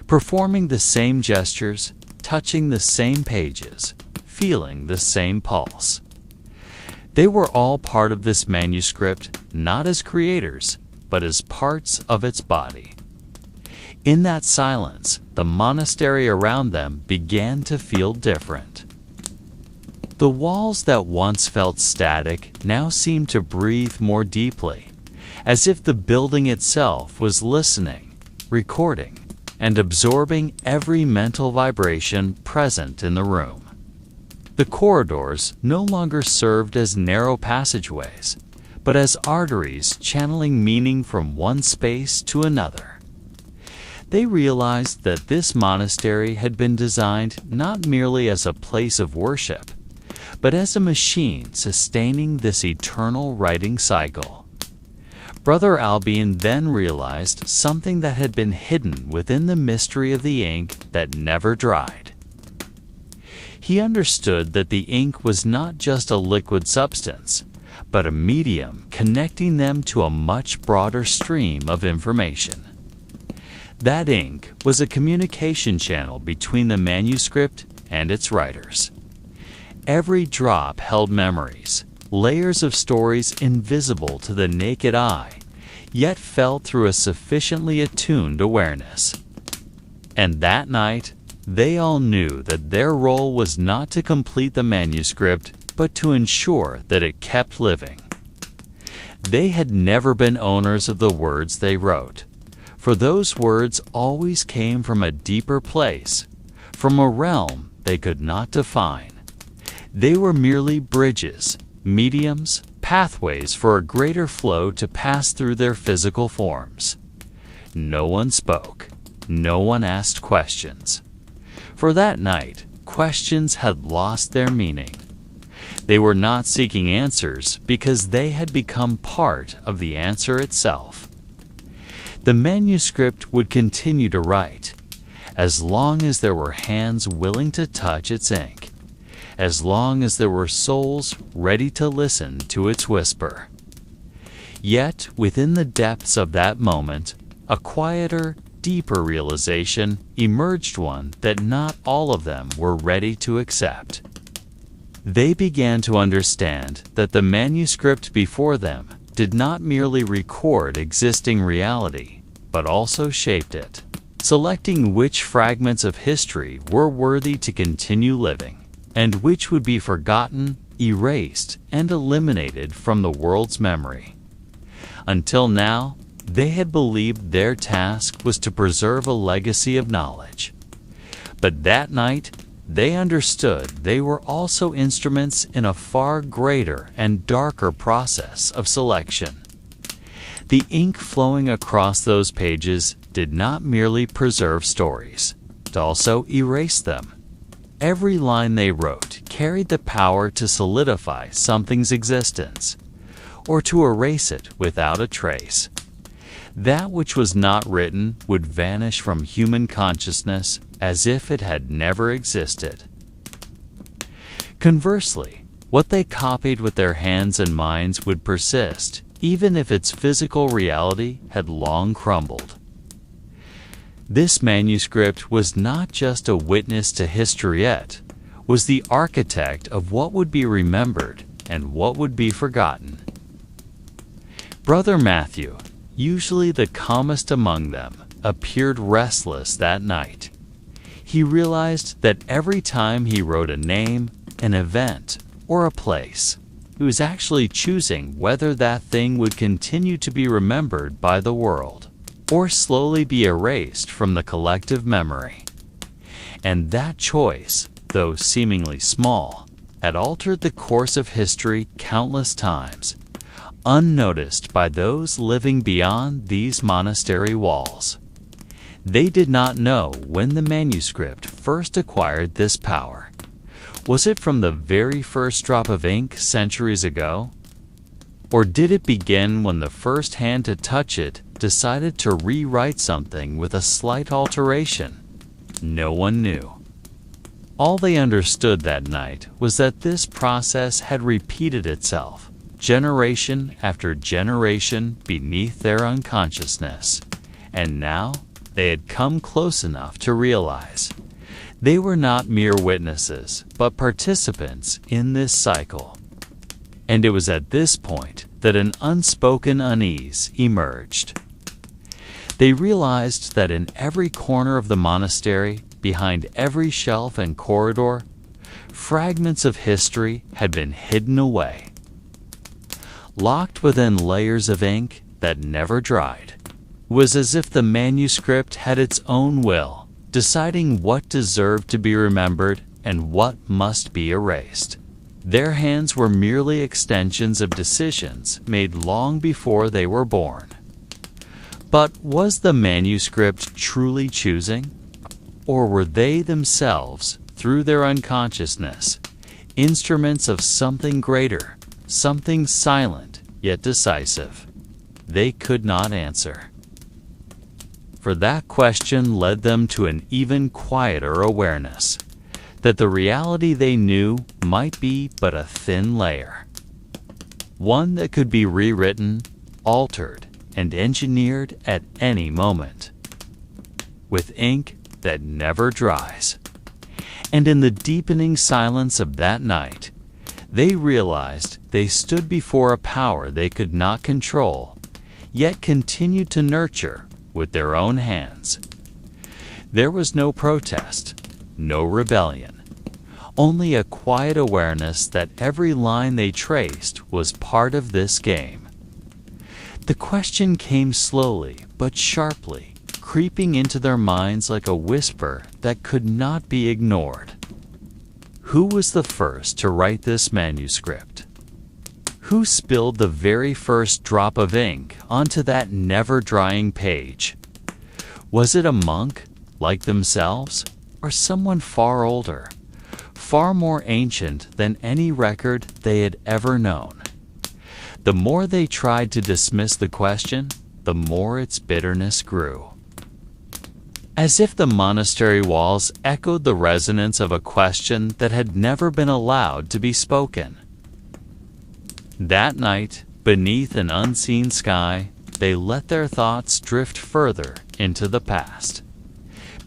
performing the same gestures, touching the same pages, feeling the same pulse. They were all part of this manuscript, not as creators, but as parts of its body. In that silence, the monastery around them began to feel different. The walls that once felt static now seemed to breathe more deeply, as if the building itself was listening, recording, and absorbing every mental vibration present in the room. The corridors no longer served as narrow passageways, but as arteries channeling meaning from one space to another. They realized that this monastery had been designed not merely as a place of worship, but as a machine sustaining this eternal writing cycle. Brother Albion then realized something that had been hidden within the mystery of the ink that never dried. He understood that the ink was not just a liquid substance, but a medium connecting them to a much broader stream of information. That ink was a communication channel between the manuscript and its writers. Every drop held memories, layers of stories invisible to the naked eye, yet felt through a sufficiently attuned awareness. And that night, they all knew that their role was not to complete the manuscript, but to ensure that it kept living. They had never been owners of the words they wrote, for those words always came from a deeper place, from a realm they could not define. They were merely bridges, mediums, pathways for a greater flow to pass through their physical forms. No one spoke. No one asked questions. For that night, questions had lost their meaning. They were not seeking answers because they had become part of the answer itself. The manuscript would continue to write, as long as there were hands willing to touch its ink, as long as there were souls ready to listen to its whisper. Yet, within the depths of that moment, a quieter, deeper realization emerged, one that not all of them were ready to accept. They began to understand that the manuscript before them did not merely record existing reality, but also shaped it, selecting which fragments of history were worthy to continue living, and which would be forgotten, erased, and eliminated from the world's memory. Until now, they had believed their task was to preserve a legacy of knowledge. But that night, they understood they were also instruments in a far greater and darker process of selection. The ink flowing across those pages did not merely preserve stories, it also erased them. Every line they wrote carried the power to solidify something's existence, or to erase it without a trace. That which was not written would vanish from human consciousness as if it had never existed. Conversely, what they copied with their hands and minds would persist, even if its physical reality had long crumbled. This manuscript was not just a witness to history, yet was the architect of what would be remembered and what would be forgotten. Brother Matthew, usually the calmest among them, appeared restless that night. He realized that every time he wrote a name, an event, or a place, he was actually choosing whether that thing would continue to be remembered by the world, or slowly be erased from the collective memory. And that choice, though seemingly small, had altered the course of history countless times, unnoticed by those living beyond these monastery walls. They did not know when the manuscript first acquired this power. Was it from the very first drop of ink centuries ago? Or did it begin when the first hand to touch it decided to rewrite something with a slight alteration? No one knew. All they understood that night was that this process had repeated itself, generation after generation beneath their unconsciousness, and now they had come close enough to realize they were not mere witnesses, but participants in this cycle. And it was at this point that an unspoken unease emerged. They realized that in every corner of the monastery, behind every shelf and corridor, fragments of history had been hidden away, locked within layers of ink that never dried. It was as if the manuscript had its own will, deciding what deserved to be remembered and what must be erased. Their hands were merely extensions of decisions made long before they were born. But was the manuscript truly choosing? Or were they themselves, through their unconsciousness, instruments of something greater, something silent yet decisive? They could not answer. For that question led them to an even quieter awareness that the reality they knew might be but a thin layer, one that could be rewritten, altered, and engineered at any moment. with ink that never dries. And in the deepening silence of that night, they realized they stood before a power they could not control, yet continued to nurture with their own hands. There was no protest, no rebellion, only a quiet awareness that every line they traced was part of this game. The question came slowly but sharply, creeping into their minds like a whisper that could not be ignored. Who was the first to write this manuscript? Who spilled the very first drop of ink onto that never-drying page? Was it a monk, like themselves, or someone far older, far more ancient than any record they had ever known? The more they tried to dismiss the question, the more its bitterness grew. As if the monastery walls echoed the resonance of a question that had never been allowed to be spoken. That night, beneath an unseen sky, they let their thoughts drift further into the past,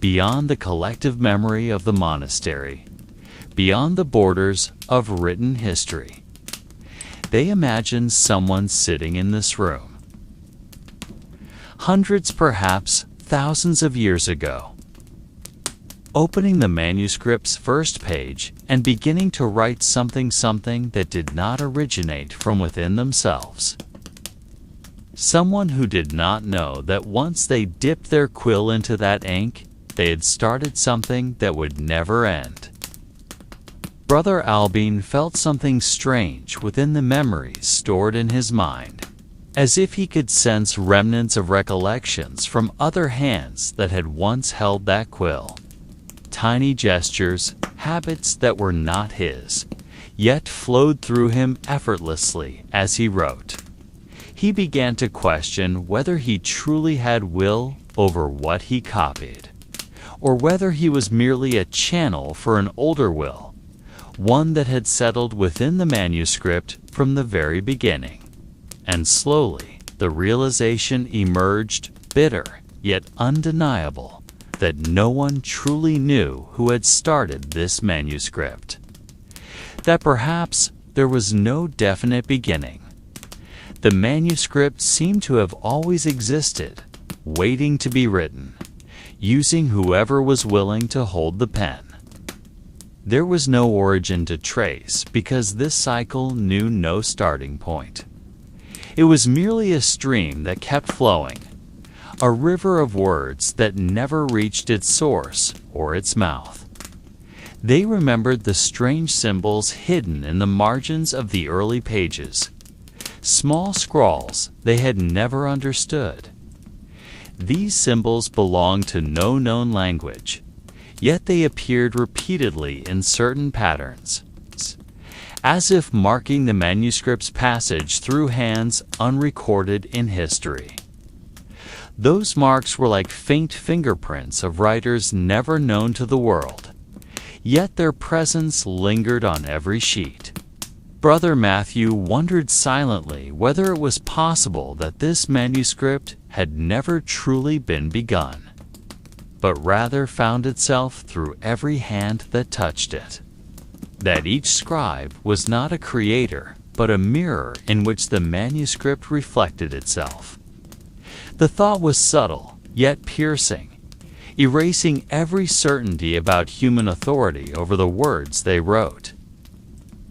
beyond the collective memory of the monastery, beyond the borders of written history. They imagined someone sitting in this room. Hundreds, perhaps thousands of years ago, opening the manuscript's first page and beginning to write something that did not originate from within themselves. Someone who did not know that once they dipped their quill into that ink, they had started something that would never end. Brother Albin felt something strange within the memories stored in his mind, as if he could sense remnants of recollections from other hands that had once held that quill. Tiny gestures, habits that were not his, yet flowed through him effortlessly as he wrote. He began to question whether he truly had will over what he copied, or whether he was merely a channel for an older will, one that had settled within the manuscript from the very beginning. And slowly, the realization emerged, bitter yet undeniable, that no one truly knew who had started this manuscript. That perhaps there was no definite beginning. The manuscript seemed to have always existed, waiting to be written, using whoever was willing to hold the pen. There was no origin to trace because this cycle knew no starting point. It was merely a stream that kept flowing, a river of words that never reached its source or its mouth. They remembered the strange symbols hidden in the margins of the early pages, small scrawls they had never understood. These symbols belonged to no known language, yet they appeared repeatedly in certain patterns, as if marking the manuscript's passage through hands unrecorded in history. Those marks were like faint fingerprints of writers never known to the world, yet their presence lingered on every sheet. Brother Matthew wondered silently whether it was possible that this manuscript had never truly been begun, but rather found itself through every hand that touched it. That each scribe was not a creator, but a mirror in which the manuscript reflected itself. The thought was subtle, yet piercing, erasing every certainty about human authority over the words they wrote.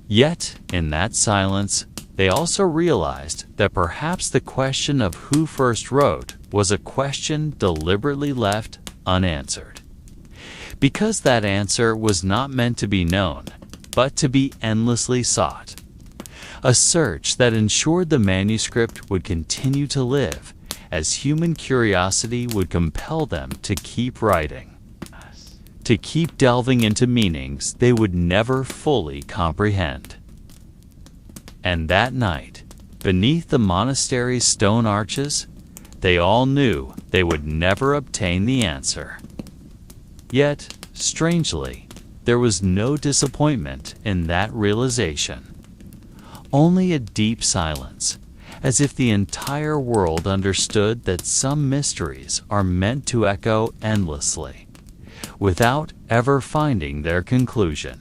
Yet, in that silence, they also realized that perhaps the question of who first wrote was a question deliberately left unanswered, because that answer was not meant to be known, but to be endlessly sought. A search that ensured the manuscript would continue to live, as human curiosity would compel them to keep writing, to keep delving into meanings they would never fully comprehend. And that night, beneath the monastery's stone arches, they all knew they would never obtain the answer. Yet, strangely, there was no disappointment in that realization, only a deep silence, as if the entire world understood that some mysteries are meant to echo endlessly, without ever finding their conclusion.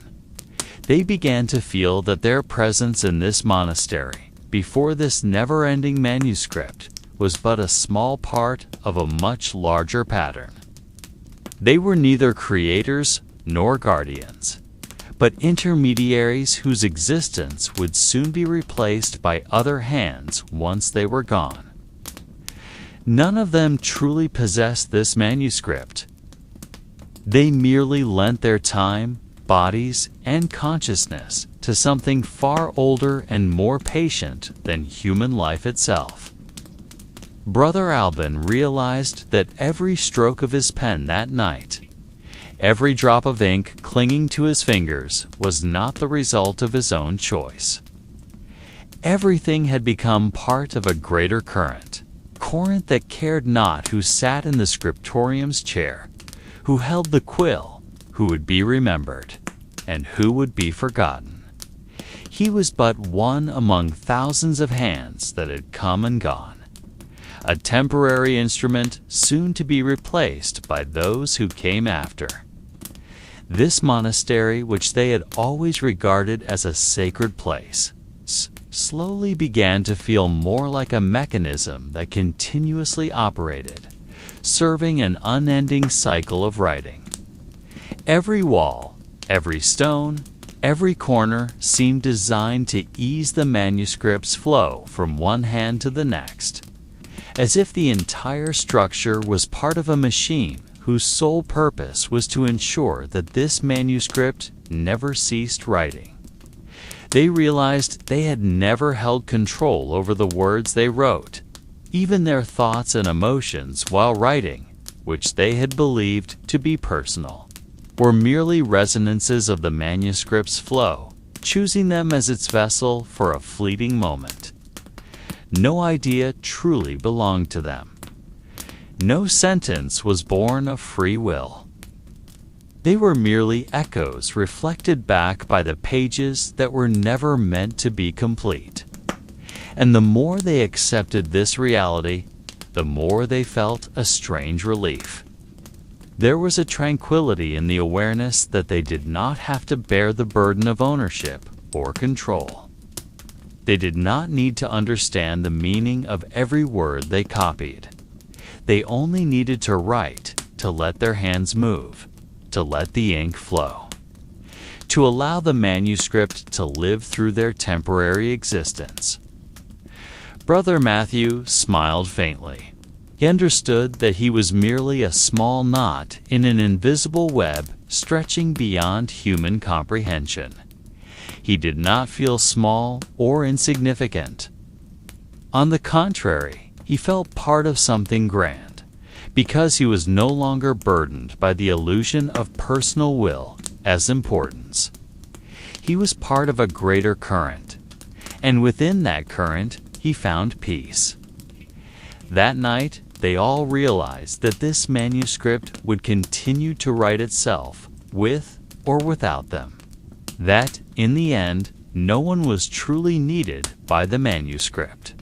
They began to feel that their presence in this monastery, before this never-ending manuscript, was but a small part of a much larger pattern. They were neither creators nor guardians, but intermediaries whose existence would soon be replaced by other hands once they were gone. None of them truly possessed this manuscript. They merely lent their time, bodies, and consciousness to something far older and more patient than human life itself. Brother Alban realized that every stroke of his pen that night, every drop of ink clinging to his fingers, was not the result of his own choice. Everything had become part of a greater current that cared not who sat in the scriptorium's chair, who held the quill, who would be remembered, and who would be forgotten. He was but one among thousands of hands that had come and gone, a temporary instrument soon to be replaced by those who came after. This monastery, which they had always regarded as a sacred place, slowly began to feel more like a mechanism that continuously operated, serving an unending cycle of writing. Every wall, every stone, every corner seemed designed to ease the manuscript's flow from one hand to the next, as if the entire structure was part of a machine whose sole purpose was to ensure that this manuscript never ceased writing. They realized they had never held control over the words they wrote, even their thoughts and emotions while writing, which they had believed to be personal, were merely resonances of the manuscript's flow, choosing them as its vessel for a fleeting moment. No idea truly belonged to them. No sentence was born of free will. They were merely echoes reflected back by the pages that were never meant to be complete. And the more they accepted this reality, the more they felt a strange relief. There was a tranquility in the awareness that they did not have to bear the burden of ownership or control. They did not need to understand the meaning of every word they copied. They only needed to write, to let their hands move, to let the ink flow, to allow the manuscript to live through their temporary existence. Brother Matthew smiled faintly. He understood that he was merely a small knot in an invisible web stretching beyond human comprehension. He did not feel small or insignificant. On the contrary, he felt part of something grand, because he was no longer burdened by the illusion of personal will as importance. He was part of a greater current, and within that current he found peace. That night, they all realized that this manuscript would continue to write itself, with or without them. That, in the end, no one was truly needed by the manuscript.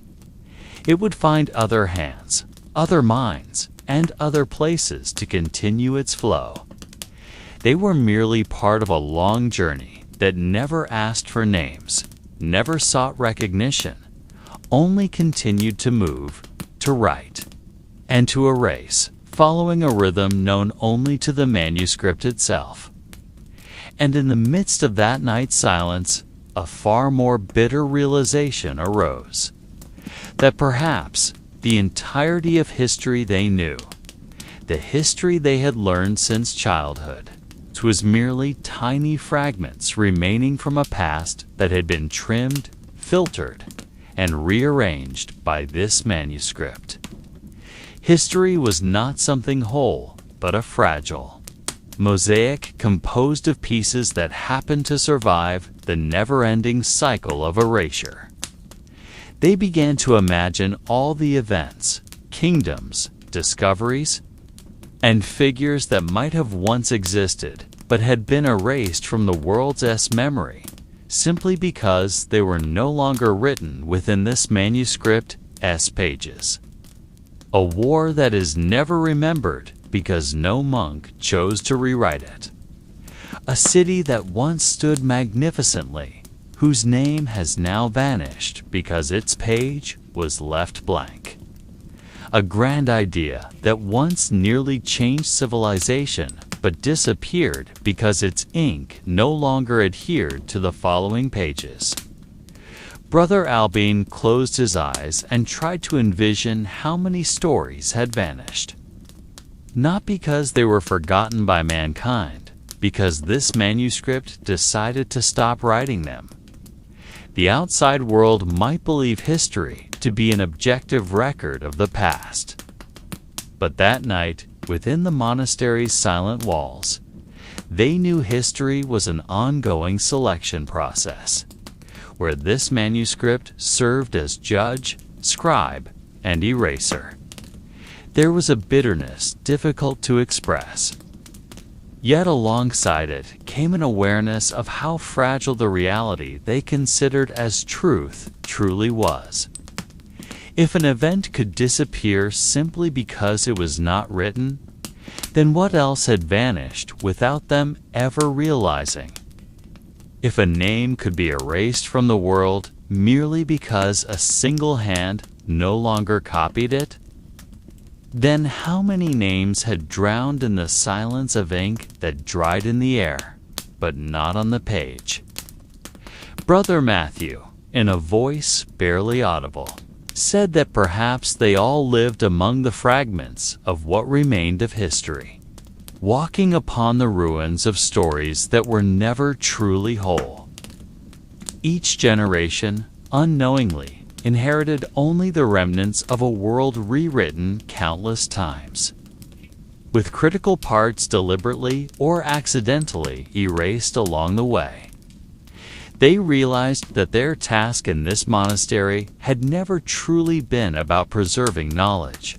It would find other hands, other minds, and other places to continue its flow. They were merely part of a long journey that never asked for names, never sought recognition, only continued to move, to write, and to erase, following a rhythm known only to the manuscript itself. And in the midst of that night's silence, a far more bitter realization arose, that perhaps the entirety of history they knew, the history they had learned since childhood, was merely tiny fragments remaining from a past that had been trimmed, filtered, and rearranged by this manuscript. History was not something whole, but a fragile mosaic composed of pieces that happened to survive the never-ending cycle of erasure. They began to imagine all the events, kingdoms, discoveries, and figures that might have once existed but had been erased from the world's memory, simply because they were no longer written within this manuscript's pages. A war that is never remembered because no monk chose to rewrite it. A city that once stood magnificently, whose name has now vanished because its page was left blank. A grand idea that once nearly changed civilization but disappeared because its ink no longer adhered to the following pages. Brother Albin closed his eyes and tried to envision how many stories had vanished. Not because they were forgotten by mankind, because this manuscript decided to stop writing them. The outside world might believe history to be an objective record of the past. But that night, within the monastery's silent walls, they knew history was an ongoing selection process, where this manuscript served as judge, scribe, and eraser. There was a bitterness difficult to express. Yet alongside it came an awareness of how fragile the reality they considered as truth truly was. If an event could disappear simply because it was not written, then what else had vanished without them ever realizing? If a name could be erased from the world merely because a single hand no longer copied it, then how many names had drowned in the silence of ink that dried in the air, but not on the page? Brother Matthew, in a voice barely audible, said that perhaps they all lived among the fragments of what remained of history, walking upon the ruins of stories that were never truly whole. Each generation, unknowingly, inherited only the remnants of a world rewritten countless times, with critical parts deliberately or accidentally erased along the way. They realized that their task in this monastery had never truly been about preserving knowledge.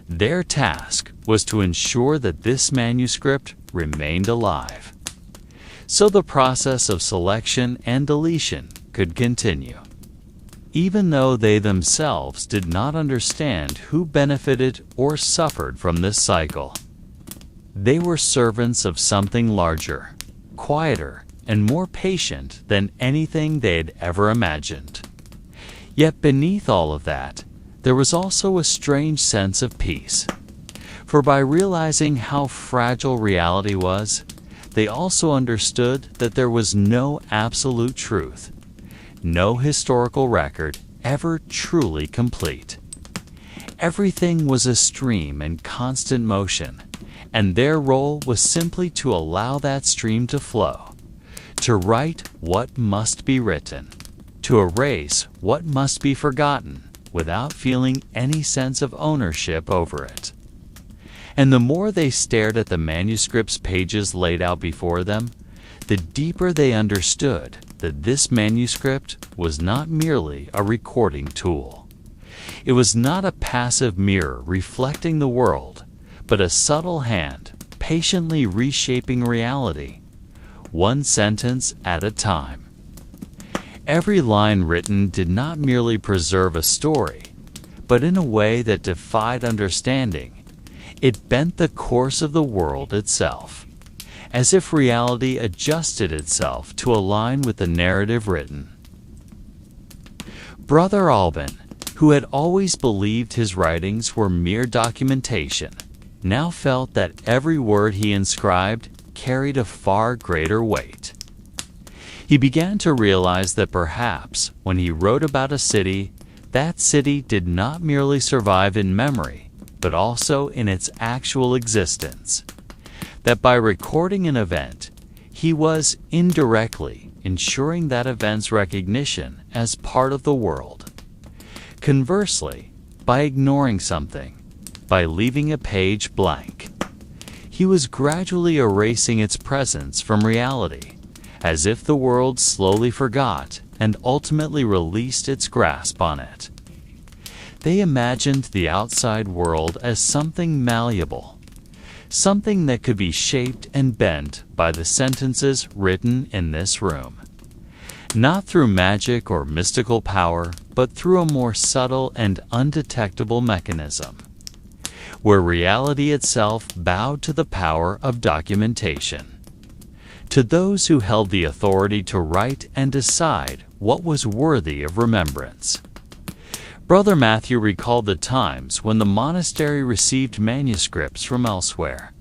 Their task was to ensure that this manuscript remained alive, so the process of selection and deletion could continue. Even though they themselves did not understand who benefited or suffered from this cycle. They were servants of something larger, quieter, and more patient than anything they had ever imagined. Yet beneath all of that, there was also a strange sense of peace. For by realizing how fragile reality was, they also understood that there was no absolute truth, no historical record ever truly complete. Everything was a stream in constant motion, and their role was simply to allow that stream to flow, to write what must be written, to erase what must be forgotten without feeling any sense of ownership over it. And the more they stared at the manuscript's pages laid out before them, the deeper they understood that this manuscript was not merely a recording tool. It was not a passive mirror reflecting the world, but a subtle hand patiently reshaping reality, one sentence at a time. Every line written did not merely preserve a story, but in a way that defied understanding, it bent the course of the world itself, as if reality adjusted itself to align with the narrative written. Brother Albin, who had always believed his writings were mere documentation, now felt that every word he inscribed carried a far greater weight. He began to realize that perhaps when he wrote about a city, that city did not merely survive in memory, but also in its actual existence. That by recording an event, he was indirectly ensuring that event's recognition as part of the world. Conversely, by ignoring something, by leaving a page blank, he was gradually erasing its presence from reality, as if the world slowly forgot and ultimately released its grasp on it. They imagined the outside world as something malleable, something that could be shaped and bent by the sentences written in this room. not through magic or mystical power, but through a more subtle and undetectable mechanism, where reality itself bowed to the power of documentation. To those who held the authority to write and decide what was worthy of remembrance. Brother Matthew recalled the times when the monastery received manuscripts from elsewhere.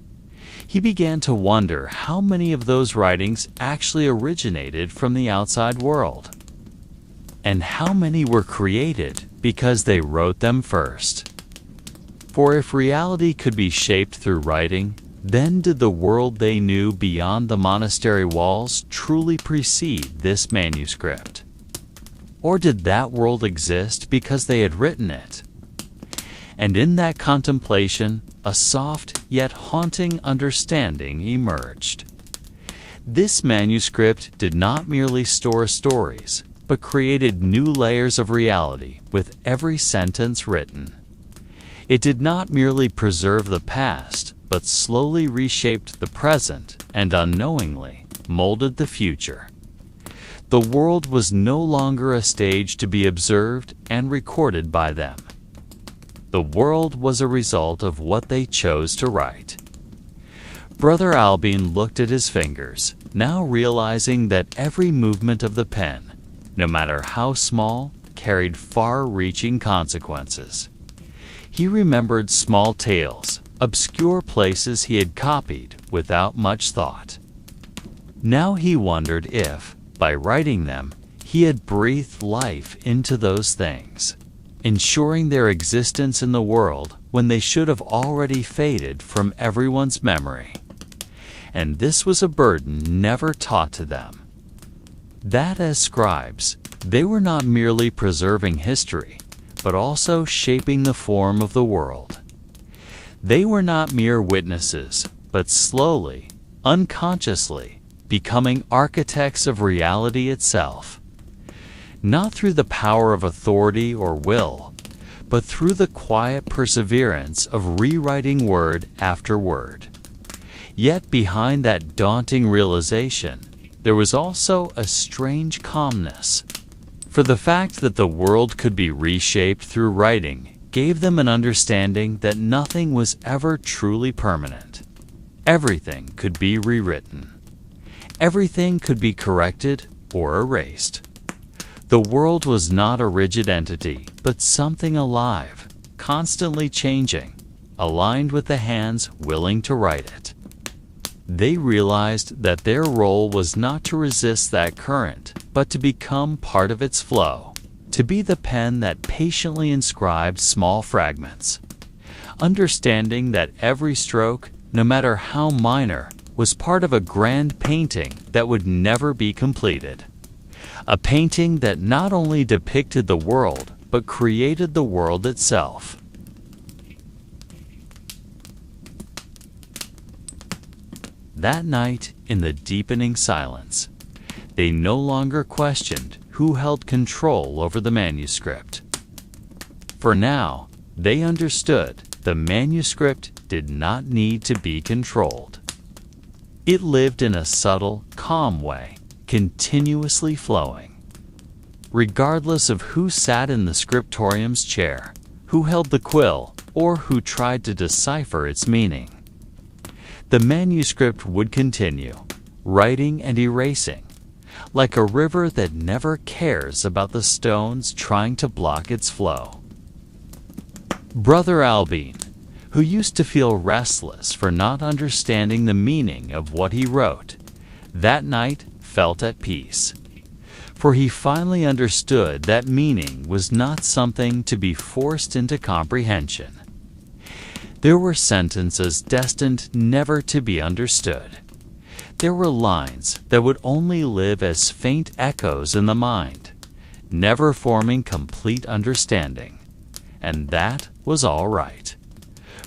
He began to wonder how many of those writings actually originated from the outside world, and how many were created because they wrote them first. For if reality could be shaped through writing, then did the world they knew beyond the monastery walls truly precede this manuscript? Or did that world exist because they had written it? And in that contemplation, a soft yet haunting understanding emerged. This manuscript did not merely store stories, but created new layers of reality with every sentence written. It did not merely preserve the past, but slowly reshaped the present and unknowingly molded the future. The world was no longer a stage to be observed and recorded by them. The world was a result of what they chose to write. Brother Albin looked at his fingers, now realizing that every movement of the pen, no matter how small, carried far-reaching consequences. He remembered small tales, obscure places he had copied without much thought. Now he wondered if, by writing them, he had breathed life into those things, ensuring their existence in the world when they should have already faded from everyone's memory. And this was a burden never taught to them. That as scribes, they were not merely preserving history, but also shaping the form of the world. They were not mere witnesses, but slowly, unconsciously, becoming architects of reality itself. Not through the power of authority or will, but through the quiet perseverance of rewriting word after word. Yet behind that daunting realization, there was also a strange calmness. For the fact that the world could be reshaped through writing gave them an understanding that nothing was ever truly permanent. Everything could be rewritten. Everything could be corrected or erased. The world was not a rigid entity, but something alive, constantly changing, aligned with the hands willing to write it. They realized that their role was not to resist that current, but to become part of its flow, to be the pen that patiently inscribed small fragments, understanding that every stroke, no matter how minor, was part of a grand painting that would never be completed. A painting that not only depicted the world, but created the world itself. That night, in the deepening silence, they no longer questioned who held control over the manuscript. For now, they understood the manuscript did not need to be controlled. It lived in a subtle, calm way, continuously flowing. Regardless of who sat in the scriptorium's chair, who held the quill, or who tried to decipher its meaning, the manuscript would continue, writing and erasing, like a river that never cares about the stones trying to block its flow. Brother Albin, who used to feel restless for not understanding the meaning of what he wrote, that night felt at peace. For he finally understood that meaning was not something to be forced into comprehension. There were sentences destined never to be understood. There were lines that would only live as faint echoes in the mind, never forming complete understanding. And that was all right.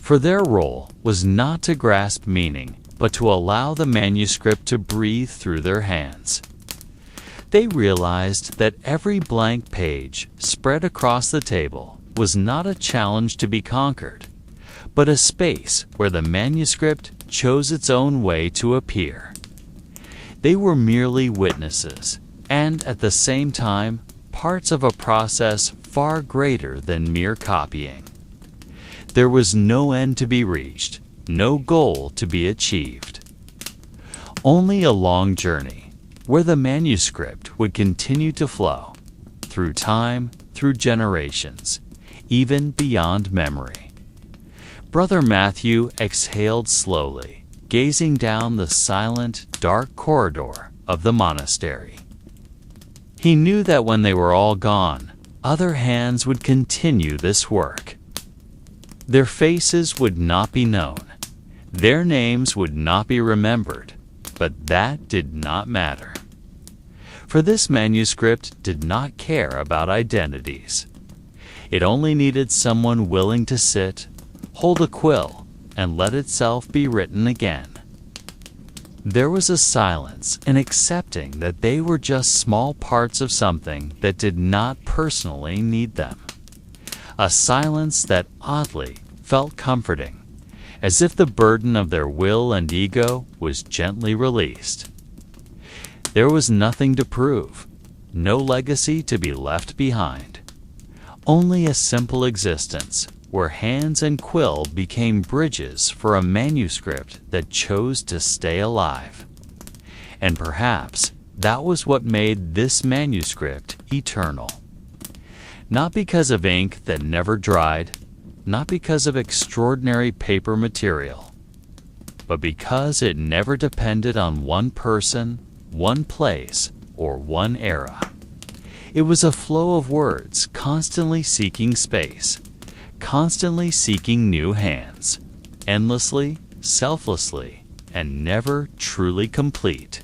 For their role was not to grasp meaning, but to allow the manuscript to breathe through their hands. They realized that every blank page spread across the table was not a challenge to be conquered, but a space where the manuscript chose its own way to appear. They were merely witnesses, and at the same time, parts of a process far greater than mere copying. There was no end to be reached, no goal to be achieved. Only a long journey, where the manuscript would continue to flow, through time, through generations, even beyond memory. Brother Matthew exhaled slowly, gazing down the silent, dark corridor of the monastery. He knew that when they were all gone, other hands would continue this work. Their faces would not be known, their names would not be remembered, but that did not matter. For this manuscript did not care about identities. It only needed someone willing to sit, hold a quill, and let itself be written again. There was a silence in accepting that they were just small parts of something that did not personally need them. A silence that oddly felt comforting, as if the burden of their will and ego was gently released. There was nothing to prove, no legacy to be left behind. Only a simple existence where hands and quill became bridges for a manuscript that chose to stay alive. And perhaps that was what made this manuscript eternal. Not because of ink that never dried, not because of extraordinary paper material, but because it never depended on one person, one place, or one era. It was a flow of words constantly seeking space, constantly seeking new hands, endlessly, selflessly, and never truly complete.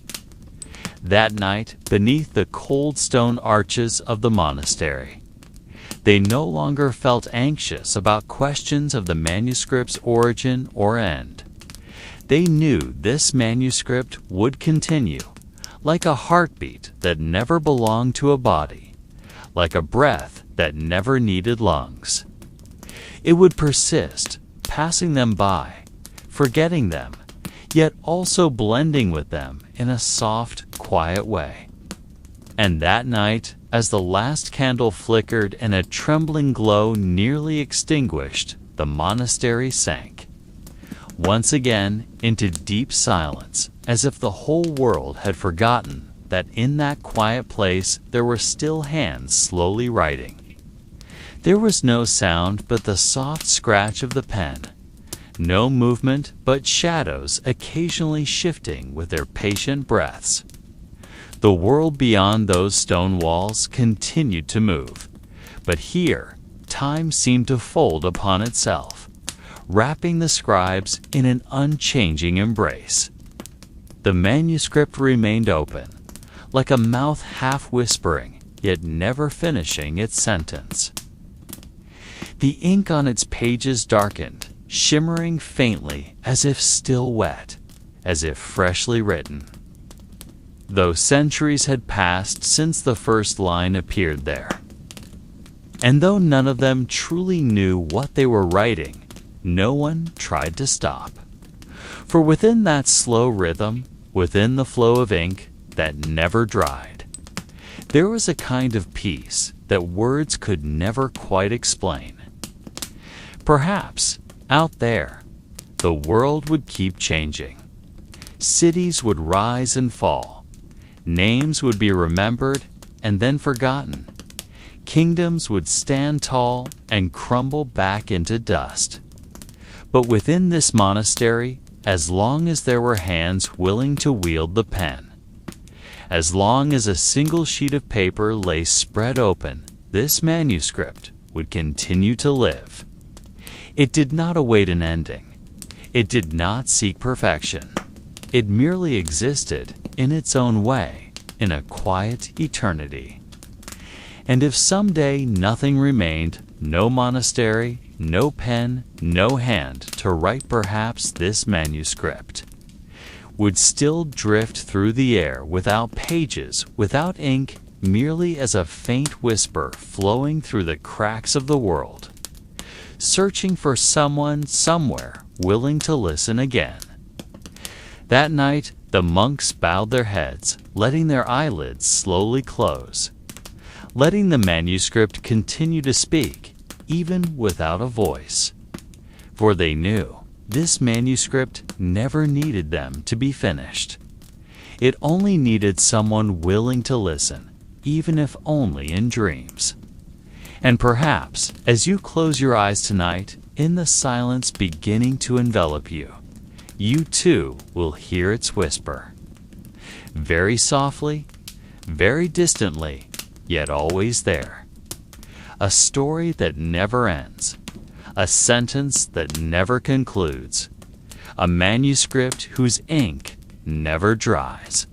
That night, beneath the cold stone arches of the monastery, they no longer felt anxious about questions of the manuscript's origin or end. They knew this manuscript would continue, like a heartbeat that never belonged to a body, like a breath that never needed lungs. It would persist, passing them by, forgetting them, yet also blending with them in a soft, quiet way. And that night, as the last candle flickered and a trembling glow nearly extinguished, the monastery sank, once again into deep silence, as if the whole world had forgotten that in that quiet place there were still hands slowly writing. There was no sound but the soft scratch of the pen, no movement but shadows occasionally shifting with their patient breaths. The world beyond those stone walls continued to move, but here time seemed to fold upon itself, wrapping the scribes in an unchanging embrace. The manuscript remained open, like a mouth half whispering, yet never finishing its sentence. The ink on its pages darkened, shimmering faintly as if still wet, as if freshly written. Though centuries had passed since the first line appeared there, and though none of them truly knew what they were writing, no one tried to stop. For within that slow rhythm, within the flow of ink that never dried, there was a kind of peace that words could never quite explain. Perhaps, out there, the world would keep changing. Cities would rise and fall. Names would be remembered and then forgotten. Kingdoms would stand tall and crumble back into dust. But within this monastery, as long as there were hands willing to wield the pen, as long as a single sheet of paper lay spread open, this manuscript would continue to live. It did not await an ending. It did not seek perfection. It merely existed in its own way, in a quiet eternity. And if someday nothing remained, no monastery, no pen, no hand to write perhaps this manuscript, would still drift through the air without pages, without ink, merely as a faint whisper flowing through the cracks of the world, searching for someone somewhere willing to listen again. That night, The monks bowed their heads, letting their eyelids slowly close, letting the manuscript continue to speak, even without a voice. For they knew this manuscript never needed them to be finished. It only needed someone willing to listen, even if only in dreams. And perhaps, as you close your eyes tonight, in the silence beginning to envelop you, you too will hear its whisper. Very softly, very distantly, yet always there. A story that never ends. A sentence that never concludes. A manuscript whose ink never dries.